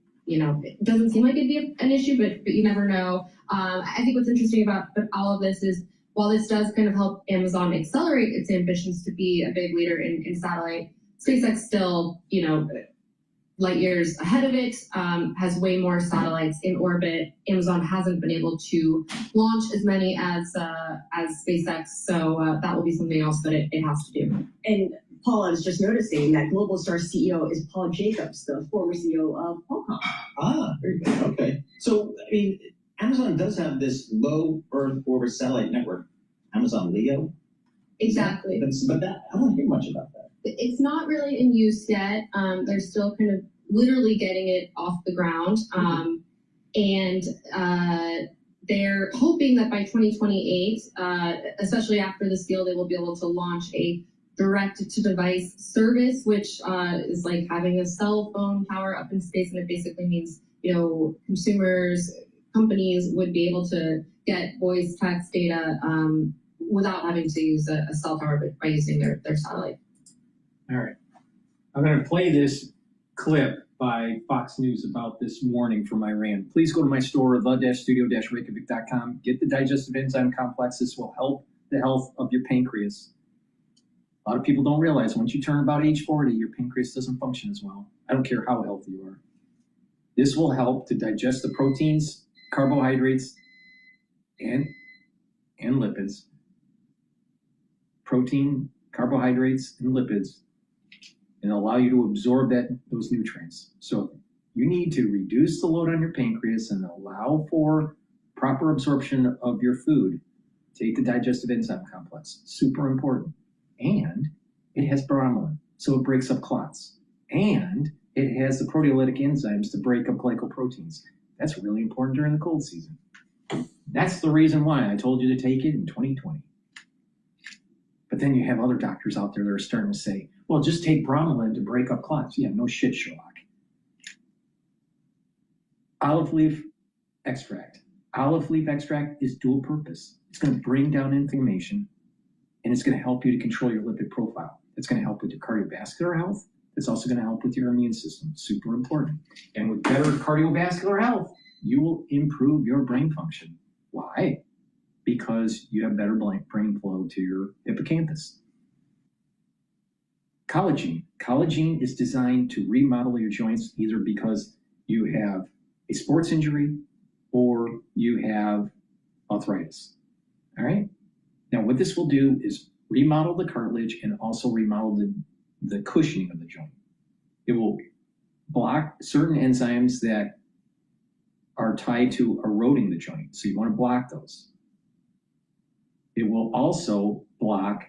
doesn't seem like it'd be an issue, but you never know. I think what's interesting about all of this is while this does kind of help Amazon accelerate its ambitions to be a big leader in satellite, SpaceX still, light years ahead of it, has way more satellites in orbit. Amazon hasn't been able to launch as many as SpaceX, so that will be something else that it has to do. And Paul, I was just noticing that Globalstar CEO is Paul Jacobs, the former CEO of Qualcomm. Ah, very good. Okay. So, Amazon does have this low Earth orbit satellite network, Amazon Leo. Exactly. But that, I don't hear much about that. It's not really in use yet. They're still kind of literally getting it off the ground. And they're hoping that by 2028, especially after this deal, they will be able to launch a direct-to-device service, which is like having a cell phone tower up in space, and it basically means, consumers, companies would be able to get voice, text, data without having to use a cell tower, but by using their satellite. All right. I'm going to play this clip by Fox News about this morning from Iran. Please go to my store, the-studio-reykjavik.com. Get the digestive enzyme complex. This will help the health of your pancreas. A lot of people don't realize once you turn about age 40, your pancreas doesn't function as well. I don't care how healthy you are. This will help to digest the proteins, carbohydrates, and lipids. Protein, carbohydrates, and lipids, and allow you to absorb those nutrients. So you need to reduce the load on your pancreas and allow for proper absorption of your food. Take the digestive enzyme complex. Super important. And it has bromelain, so it breaks up clots. And it has the proteolytic enzymes to break up glycoproteins. That's really important during the cold season. That's the reason why I told you to take it in 2020. But then you have other doctors out there that are starting to say, well, just take bromelain to break up clots. Yeah, no shit, Sherlock. Olive leaf extract. Olive leaf extract is dual purpose. It's going to bring down inflammation, and it's going to help you to control your lipid profile. It's going to help with your cardiovascular health. It's also going to help with your immune system. Super important. And with better cardiovascular health, you will improve your brain function. Why? Because you have better brain flow to your hippocampus. Collagen. Collagen is designed to remodel your joints either because you have a sports injury or you have arthritis. All right? Now, what this will do is remodel the cartilage and also remodel the cushioning of the joint. It will block certain enzymes that are tied to eroding the joint. So you want to block those. It will also block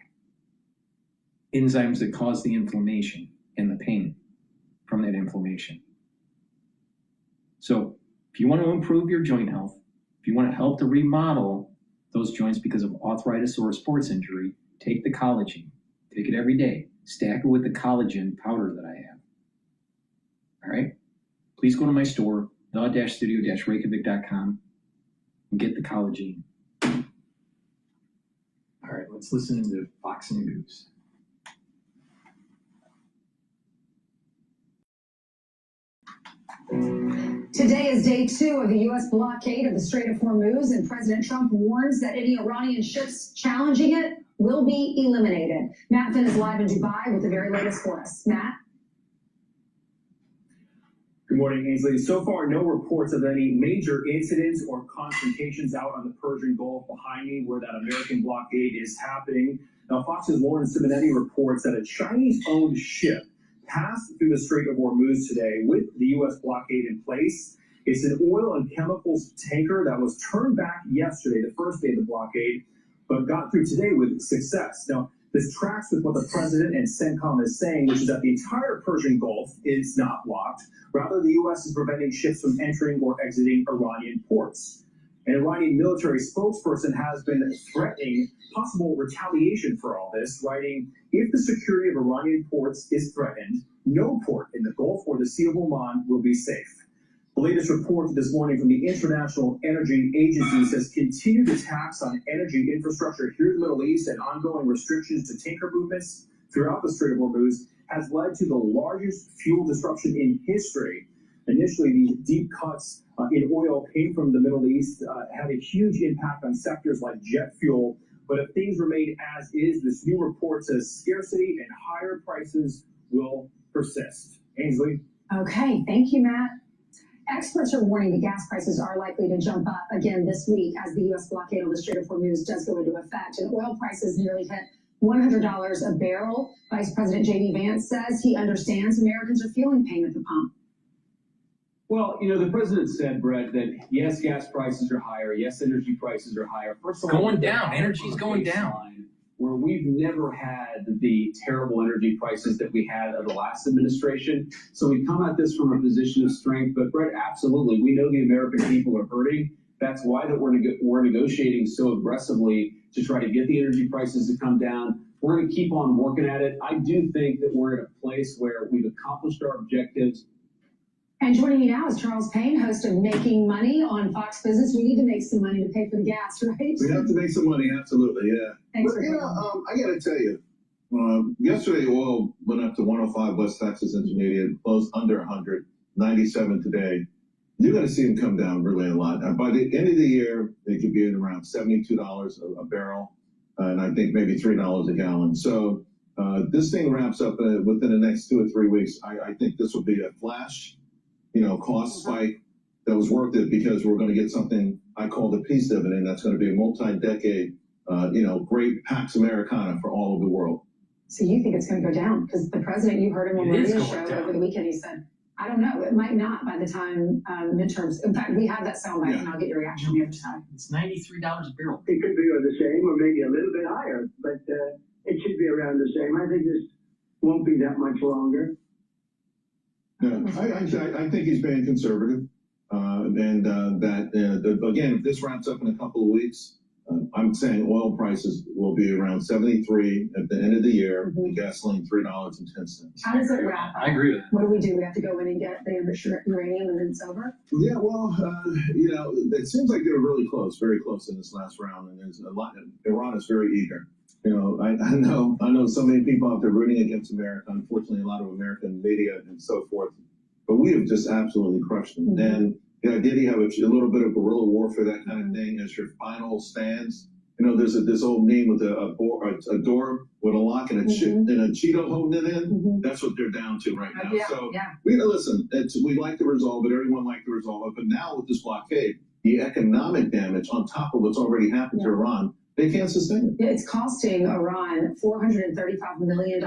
enzymes that cause the inflammation and the pain from that inflammation. So if you want to improve your joint health, if you want to help to remodel those joints because of arthritis or a sports injury, take the collagen. Take it every day. Stack it with the collagen powder that I have. All right? Please go to my store, the-studio-reykjavik.com, and get the collagen. All right, let's listen to Fox News. Today is day 2 of the U.S. blockade of the Strait of Hormuz, and President Trump warns that any Iranian ships challenging it will be eliminated. Matt Finn is live in Dubai with the very latest for us. Matt? Good morning, Ainsley. So far, no reports of any major incidents or confrontations out on the Persian Gulf behind me where that American blockade is happening. Now, Fox's Lauren Simonetti reports that a Chinese-owned ship passed through the Strait of Hormuz today with the U.S. blockade in place. It's an oil and chemicals tanker that was turned back yesterday, the first day of the blockade, but got through today with success. Now, this tracks with what the president and CENTCOM is saying, which is that the entire Persian Gulf is not blocked. Rather, the U.S. is preventing ships from entering or exiting Iranian ports. An Iranian military spokesperson has been threatening possible retaliation for all this, writing, "If the security of Iranian ports is threatened, no port in the Gulf or the Sea of Oman will be safe." The latest report this morning from the International Energy Agency says continued attacks on energy infrastructure here in the Middle East and ongoing restrictions to tanker movements throughout the Strait of Hormuz has led to the largest fuel disruption in history. Initially, these deep cuts in oil came from the Middle East, had a huge impact on sectors like jet fuel. But if things remain as is, this new report says scarcity and higher prices will persist. Ainsley? Okay, thank you, Matt. Experts are warning that gas prices are likely to jump up again this week as the U.S. blockade on the Strait of Hormuz does go into effect. And oil prices nearly hit $100 a barrel. Vice President J.D. Vance says he understands Americans are feeling pain at the pump. Well, you know, the president said, Brett, that yes, gas prices are higher. Yes, energy prices are higher. First of all, going down. Energy's going down. Where we've never had the terrible energy prices that we had of the last administration. So we come at this from a position of strength. But Brett, absolutely, we know the American people are hurting. That's why that we're negotiating so aggressively to try to get the energy prices to come down. We're going to keep on working at it. I do think that we're in a place where we've accomplished our objectives. And joining me now is Charles Payne, host of Making Money on Fox Business. We need to make some money to pay for the gas, right? We have to make some money, absolutely, yeah. Thanks But, I got to tell you, yesterday oil went up to 105 West Texas Intermediate, closed under 100, 97 today. You're going to see them come down really a lot. And by the end of the year, they could be at around $72 a barrel, and I think maybe $3 a gallon. So this thing wraps up within the next 2 or 3 weeks. I think this will be a flash, cost spike that was worth it because we're going to get something I call the peace dividend. That's going to be a multi-decade, great Pax Americana for all of the world. So you think it's going to go down? Because the president, you heard him on the radio show over the weekend, he said, I don't know, it might not by the time midterms. In fact, we have that soundbite, and I'll get your reaction on the other side. It's $93 a barrel. It could be the same or maybe a little bit higher, but it should be around the same. I think this won't be that much longer. Yeah, I think he's being conservative, again, if this wraps up in a couple of weeks, I'm I'm saying oil prices will be around 73 at the end of the year, and gasoline $3.10. How does it wrap up? I agree with that. What do? We have to go in and get the enriched uranium and then it's over? Yeah, well, it seems like they were really close, very close in this last round, and there's a lot. Iran is very eager. I know so many people out there rooting against America. Unfortunately, a lot of American media and so forth, but we have just absolutely crushed them. And the idea you have a little bit of guerrilla warfare, that kind of thing, as your final stands. There's this old meme with a door with a lock and a Cheeto holding it in. That's what they're down to right now. Listen, we like to resolve it. Everyone liked to resolve it. But now with this blockade, the economic damage on top of what's already happened to Iran, they can't sustain it. It's costing Iran $435 million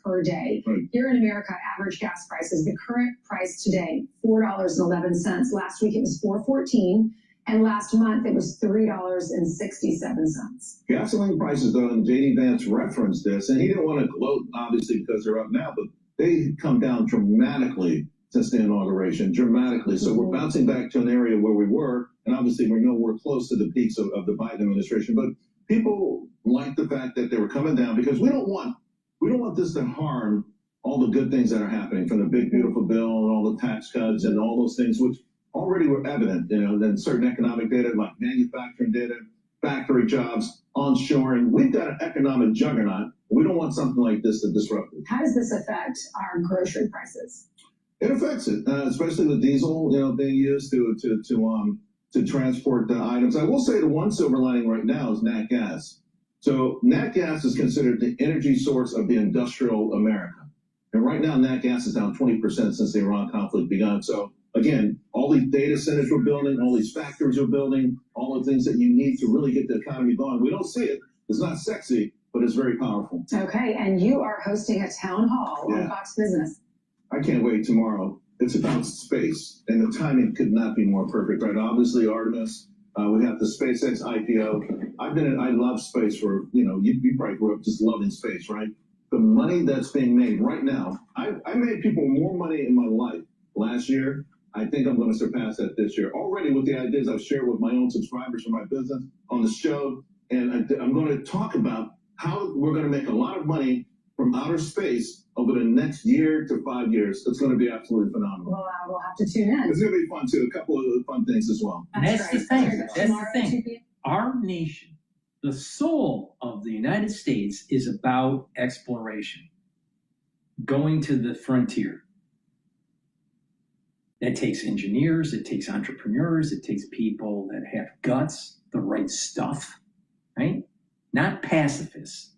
per day. Right. Here in America, average gas prices, the current price today, $4.11. Last week it was $4.14. And last month, it was $3.67. Gasoline prices, though, and J.D. Vance referenced this, and he didn't want to gloat, obviously, because they're up now, but they come down dramatically since the inauguration, dramatically. So we're bouncing back to an area where we were, and obviously we're nowhere close to the peaks of the Biden administration. But people like the fact that they were coming down because we don't want this to harm all the good things that are happening, from the big beautiful bill and all the tax cuts and all those things, which already were evident, then certain economic data like manufacturing data, factory jobs, onshoring. We've got an economic juggernaut. We don't want something like this to disrupt it. How does this affect our grocery prices? It affects it, especially with diesel, being used to transport the items. I will say the one silver lining right now is nat gas. So nat gas is considered the energy source of the industrial America. And right now, nat gas is down 20% since the Iran conflict began. So again, all these data centers we're building, all these factories we're building, all the things that you need to really get the economy going. We don't see it. It's not sexy, but it's very powerful. Okay, and you are hosting a town hall on Fox Business. I can't wait tomorrow. It's about space, and the timing could not be more perfect, right? Obviously, Artemis. We have the SpaceX IPO. I love space for, you probably grew up just loving space, right? The money that's being made right now, I made people more money in my life last year. I think I'm going to surpass that this year already with the ideas I've shared with my own subscribers for my business on the show. And I'm going to talk about how we're going to make a lot of money from outer space over the next year to 5 years. It's going to be absolutely phenomenal. Well, we'll have to tune in. It's going to be fun too. A couple of fun things as well. That's the thing. Our nation, the soul of the United States, is about exploration, going to the frontier. That takes engineers, it takes entrepreneurs, it takes people that have guts, the right stuff, right? Not pacifists,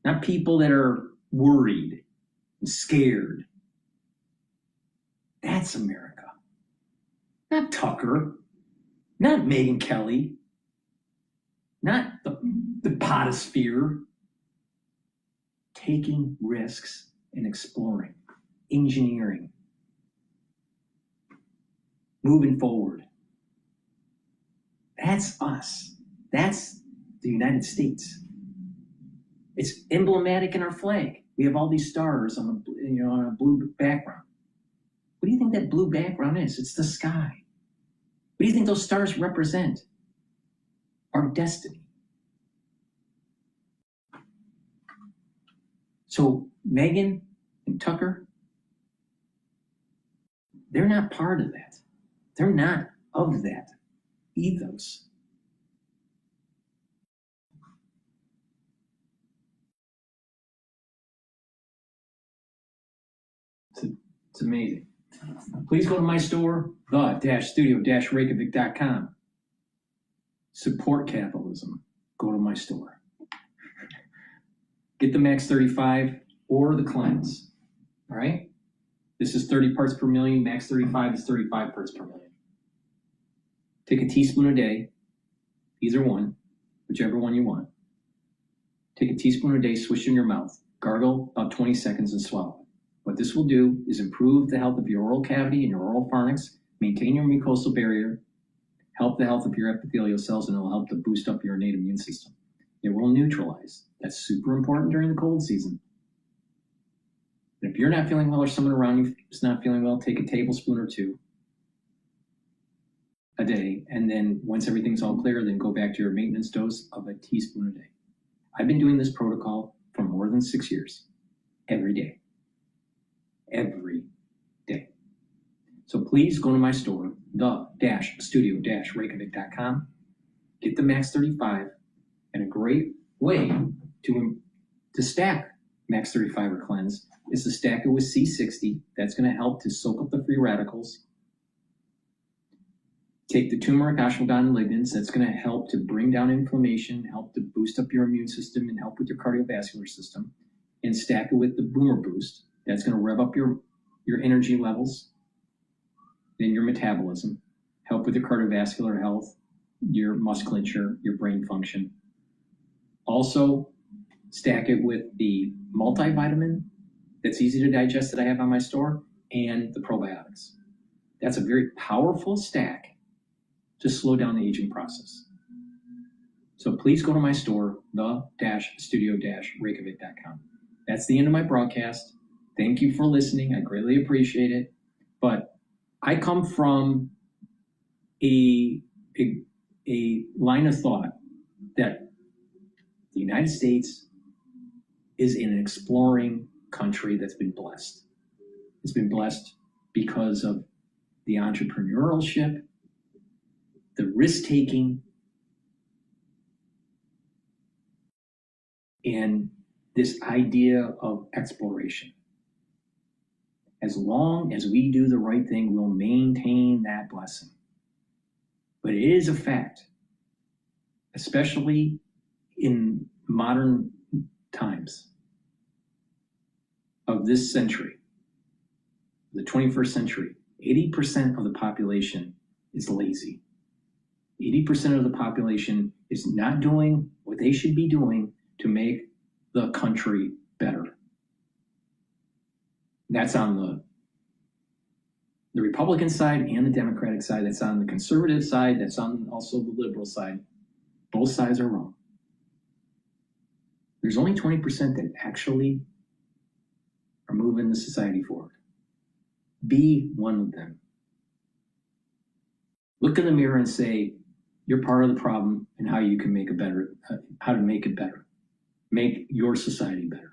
not people that are worried and scared. That's America. Not Tucker, not Megyn Kelly, not the potosphere. Taking risks and exploring, engineering, moving forward. That's us. That's the United States. It's emblematic in our flag. We have all these stars on a blue background. What do you think that blue background is? It's the sky. What do you think those stars represent? Our destiny. So Megyn and Tucker, they're not part of that. They're not of that ethos. It's amazing. Please go to my store, the-studio-reykjavik.com. Support capitalism. Go to my store. Get the Max 35 or the Cleanse. All right? This is 30 parts per million. Max 35 is 35 parts per million. Take a teaspoon a day. Either one, whichever one you want. Take a teaspoon a day, swish in your mouth. Gargle about 20 seconds and swallow. What this will do is improve the health of your oral cavity and your oral pharynx, maintain your mucosal barrier, help the health of your epithelial cells, and it will help to boost up your innate immune system. It will neutralize. That's super important during the cold season. And if you're not feeling well or someone around you is not feeling well, take a tablespoon or two a day. And then once everything's all clear, then go back to your maintenance dose of a teaspoon a day. I've been doing this protocol for more than 6 years, every day. Every day. So please go to my store, the-studio-reykjavik.com, get the Max 35, and a great way to stack Max 35 or Cleanse is to stack it with C60. That's going to help to soak up the free radicals. Take the turmeric, ashwagandha, lignans. That's going to help to bring down inflammation, help to boost up your immune system, and help with your cardiovascular system. And stack it with the Boomer Boost. That's going to rev up your energy levels, then your metabolism, help with your cardiovascular health, your musculature, your brain function. Also, stack it with the multivitamin that's easy to digest that I have on my store, and the probiotics. That's a very powerful stack to slow down the aging process. So please go to my store, the-studio-reykjavik.com. That's the end of my broadcast. Thank you for listening. I greatly appreciate it. But I come from a line of thought that the United States is an exploring country that's been blessed. It's been blessed because of the entrepreneurship, the risk-taking, and this idea of exploration. As long as we do the right thing, we'll maintain that blessing. But it is a fact, especially in modern times of this century, the 21st century, 80% of the population is lazy. 80% of the population is not doing what they should be doing to make the country better. That's on the Republican side and the Democratic side. That's on the conservative side. That's on also the liberal side. Both sides are wrong. There's only 20% that actually are moving the society forward. Be one of them. Look in the mirror and say, you're part of the problem and how you can make it better, how to make it better. Make your society better.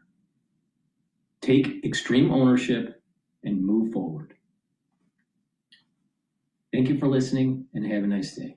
Take extreme ownership and move forward. Thank you for listening and have a nice day.